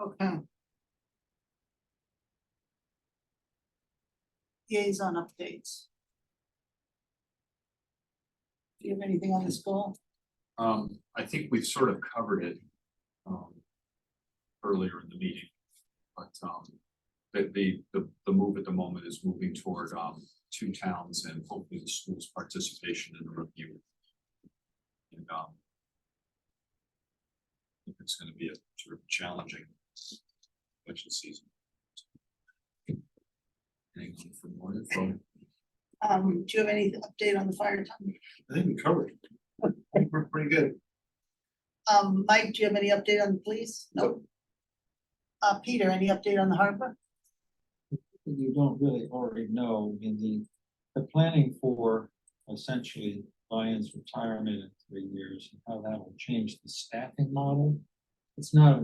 Okay. Liaison updates. Do you have anything on this goal? I think we've sort of covered it earlier in the meeting. But the move at the moment is moving toward 2 towns and hopefully the school's participation in the review. And I think it's gonna be a sort of challenging election season. Anyone for more info? Do you have any update on the fire department? I think we covered. We're pretty good. Mike, do you have any update on the police? Nope. Peter, any update on the harbor? You don't really already know, in the planning for essentially Ryan's retirement in 3 years and how that will change the staffing model. It's not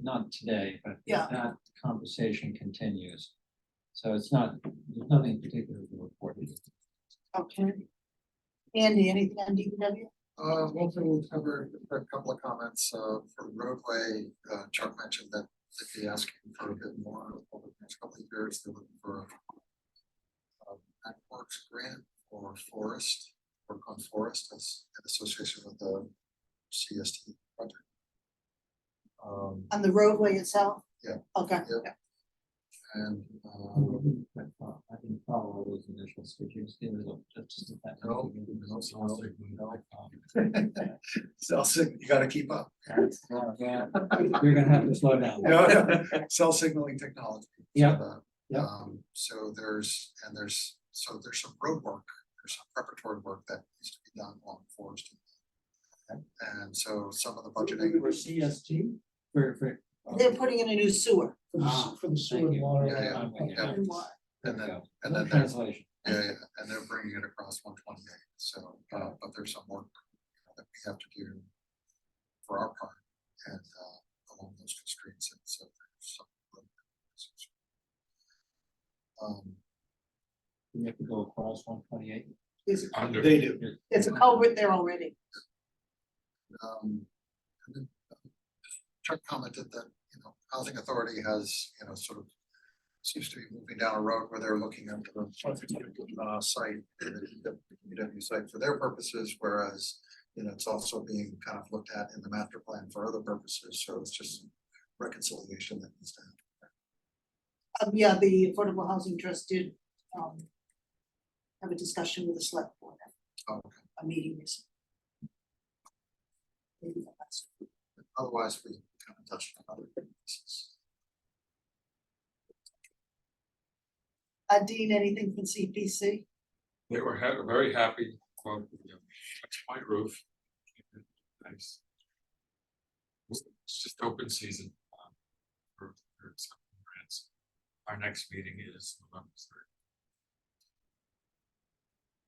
not today, but Yeah. that conversation continues. So it's not, there's nothing particular to report. Okay. Andy, anything on DPW? One thing we'll cover, a couple of comments, for roadway, Chuck mentioned that they'd be asking for a bit more over the next couple of years. They're looking for a works grant or forest, work on forest as an association with the CST project. On the roadway itself? Yeah. Okay. Yeah. And, I didn't follow those initials, could you just give it just a bit? No. Cell sig, you gotta keep up. Yeah, you're gonna have to slow down. Cell signaling technology. Yeah. Yeah. So there's some road work, there's some preparatory work that needs to be done along Forest. And so some of the budgeting. For CST? For. They're putting in a new sewer. For the sewer and water. Yeah. And water. And then, they're, Translation. yeah, and they're bringing it across 128, so, but there's some work that we have to do for our part and, along those constraints, and so there's some. We have to go across 128. Under. They do. There's a culvert there already. And then Chuck commented that, Housing Authority has, sort of seems to be moving down a road where they're looking at the site, the DPW site for their purposes, whereas, it's also being kind of looked at in the master plan for other purposes, so it's just reconciliation that needs to happen. Yeah, the Affordable Housing Trust did have a discussion with the select board. Oh, okay. A meeting recently. Maybe that's- Otherwise, we kind of touched on other pieces. Dean, anything from CPC? They were very happy about the touch point roof. Nice. It's just open season. For some grants. Our next meeting is November 3rd.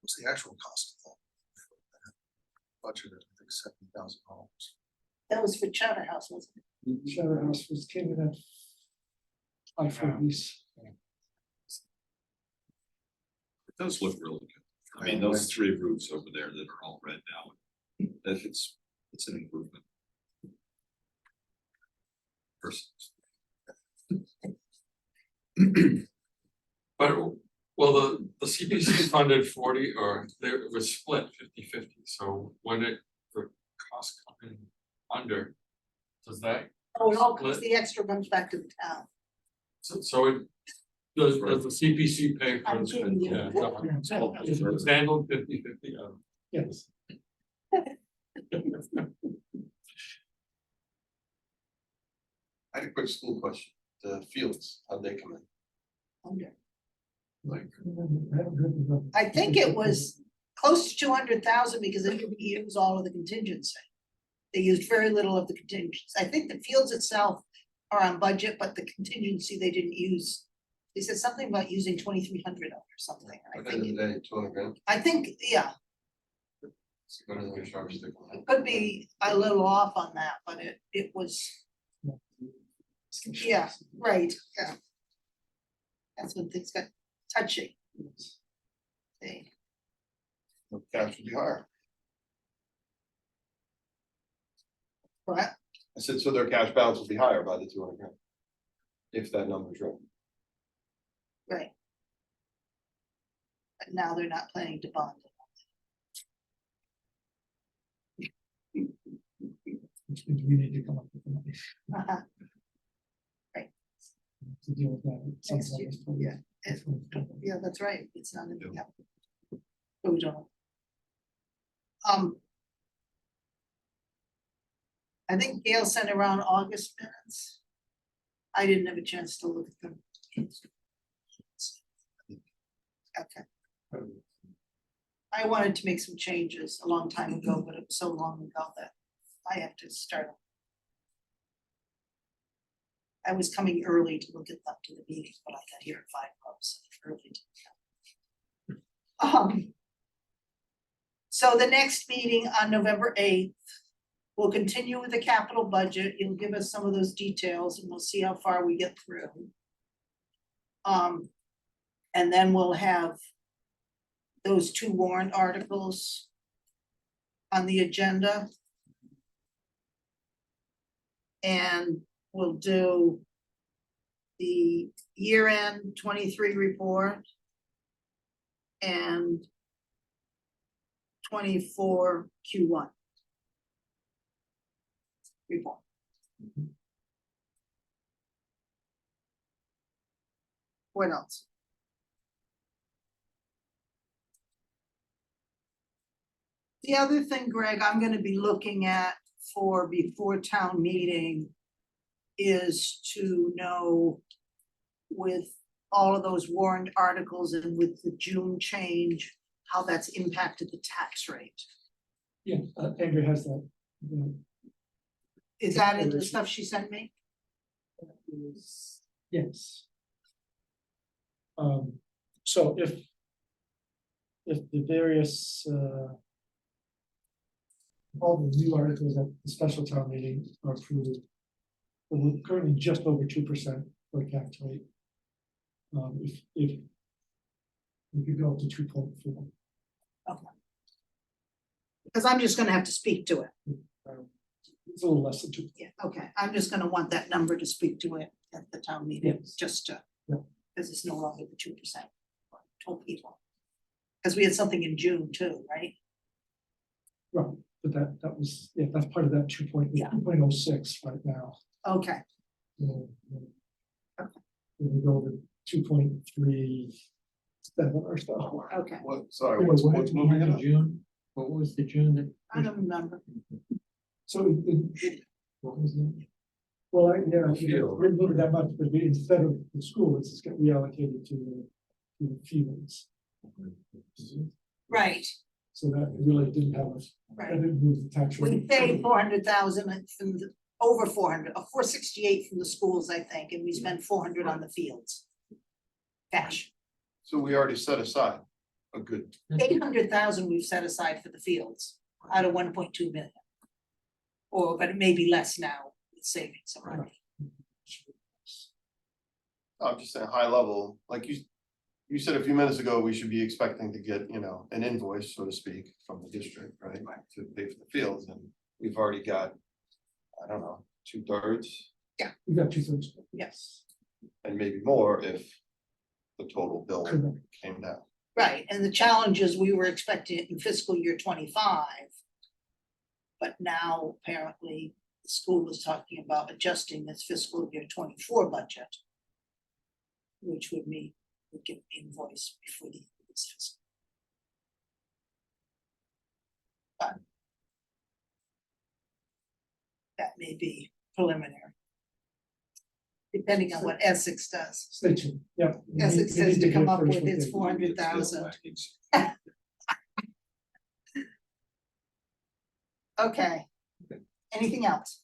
What's the actual cost of that? Budgeted, I think $70,000. That was for Charter House, wasn't it? Shadow House was came in at high forties. It does look really good. I mean, those three roofs over there that are all red now, that it's an improvement. But, well, the CPC funded 40, or it was split 50-50, so when the cost come in under, does that? Oh, it all comes, split? the extra comes back to the town. So it, does the CPC pay for I'm the, kidding you. yeah, no, it's handled 50-50, Yes. I had a quick school question, the fields, how'd they come in? Under. like, I think it was close to 200,000 because they didn't use all of the contingency. They used very little of the contingency. I think the fields itself are on budget, but the contingency they didn't use. They said something about using 2,300 or something. At the end of the day, 200 grand, I think, yeah, it's better than a sharp stick on it. could be a little off on that, but it was, yeah, right, yeah. That's when things got touchy. See, The cash would be higher. What? I said, so their cash balance will be higher by the 200 grand. If that number's right. Right. But now they're not planning to bond it. Which means we need to come up with the money Uh-huh. to deal with that. at some Next point. year, yeah. Yeah, that's right, it's not in the capital. But we don't. I think Gail sent around August minutes. I didn't have a chance to look at them. Okay. I wanted to make some changes a long time ago, but it was so long ago that I have to start. I was coming early to look at them to the meeting, but I got here at 5 o'clock, early. So the next meeting on November 8th, we'll continue with the capital budget. You'll give us some of those details and we'll see how far we get through. And then we'll have those 2 warrant articles on the agenda. And we'll do the year-end 23 report and 24 Q1 report. What else? The other thing, Greg, I'm gonna be looking at for before town meeting is to know with all of those warrant articles and with the June change, how that's impacted the tax rate. Yeah, Andrew has that. Is that in the stuff she sent me? Yes. So if the various, all the new articles at the special town meeting are approved, we're currently just over 2% for tax rate. If we could go up to 2.4. Because I'm just gonna have to speak to it. It's a little less than 2. Yeah, okay, I'm just gonna want that number to speak to it at the town meeting, Yes. just to. Yeah. Because it's no longer the 2%. Told people. Because we had something in June too, right? Right, but that was, yeah, that's part of that 2.06 right now. Okay, Okay. We go to 2.37 or so. okay, What, sorry, what's moving it up? June, what was the June that? I don't remember. So what was it? Well, we didn't move it that much, but instead of the school, it's just got reallocated to the fields. Right, So that really didn't have that right. didn't move the tax We rate. paid 400,000 from over 400, 468 from the schools, I think, and we spent 400 on the fields. Cash, So we already set aside a good, 800,000 we've set aside for the fields out of 1.2 million. Or, but it may be less now with savings some money. I'm just saying high level, like you said a few minutes ago, we should be expecting to get, an invoice, so to speak, from the district, right? To pay for the fields, and we've already got, I don't know, 2/3, We got 2/3. Yes. and maybe more if the total bill Correct. came down. Right, and the challenge is we were expecting it in fiscal year 25. But now apparently the school is talking about adjusting its fiscal year 24 budget. Which would mean we get invoice before the end of this fiscal. But that may be preliminary. Depending on what Essex does. Stay tuned, yeah. Essex We says need to hear come up first with what its they- 400,000. Okay. Anything else?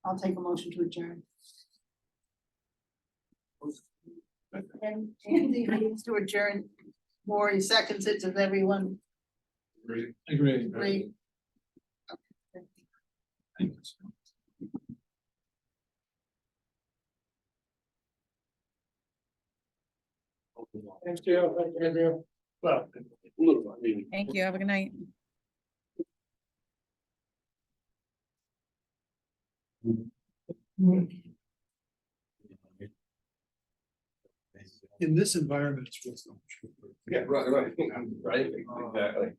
I'll take a motion to adjourn. And Andy needs to adjourn. Maury seconds it. Does everyone Agree. agree? Thanks, Joe. Thank you, Andrea. Well. Thank you. Have a good night. In this environment, it's what's. Yeah, right, exactly.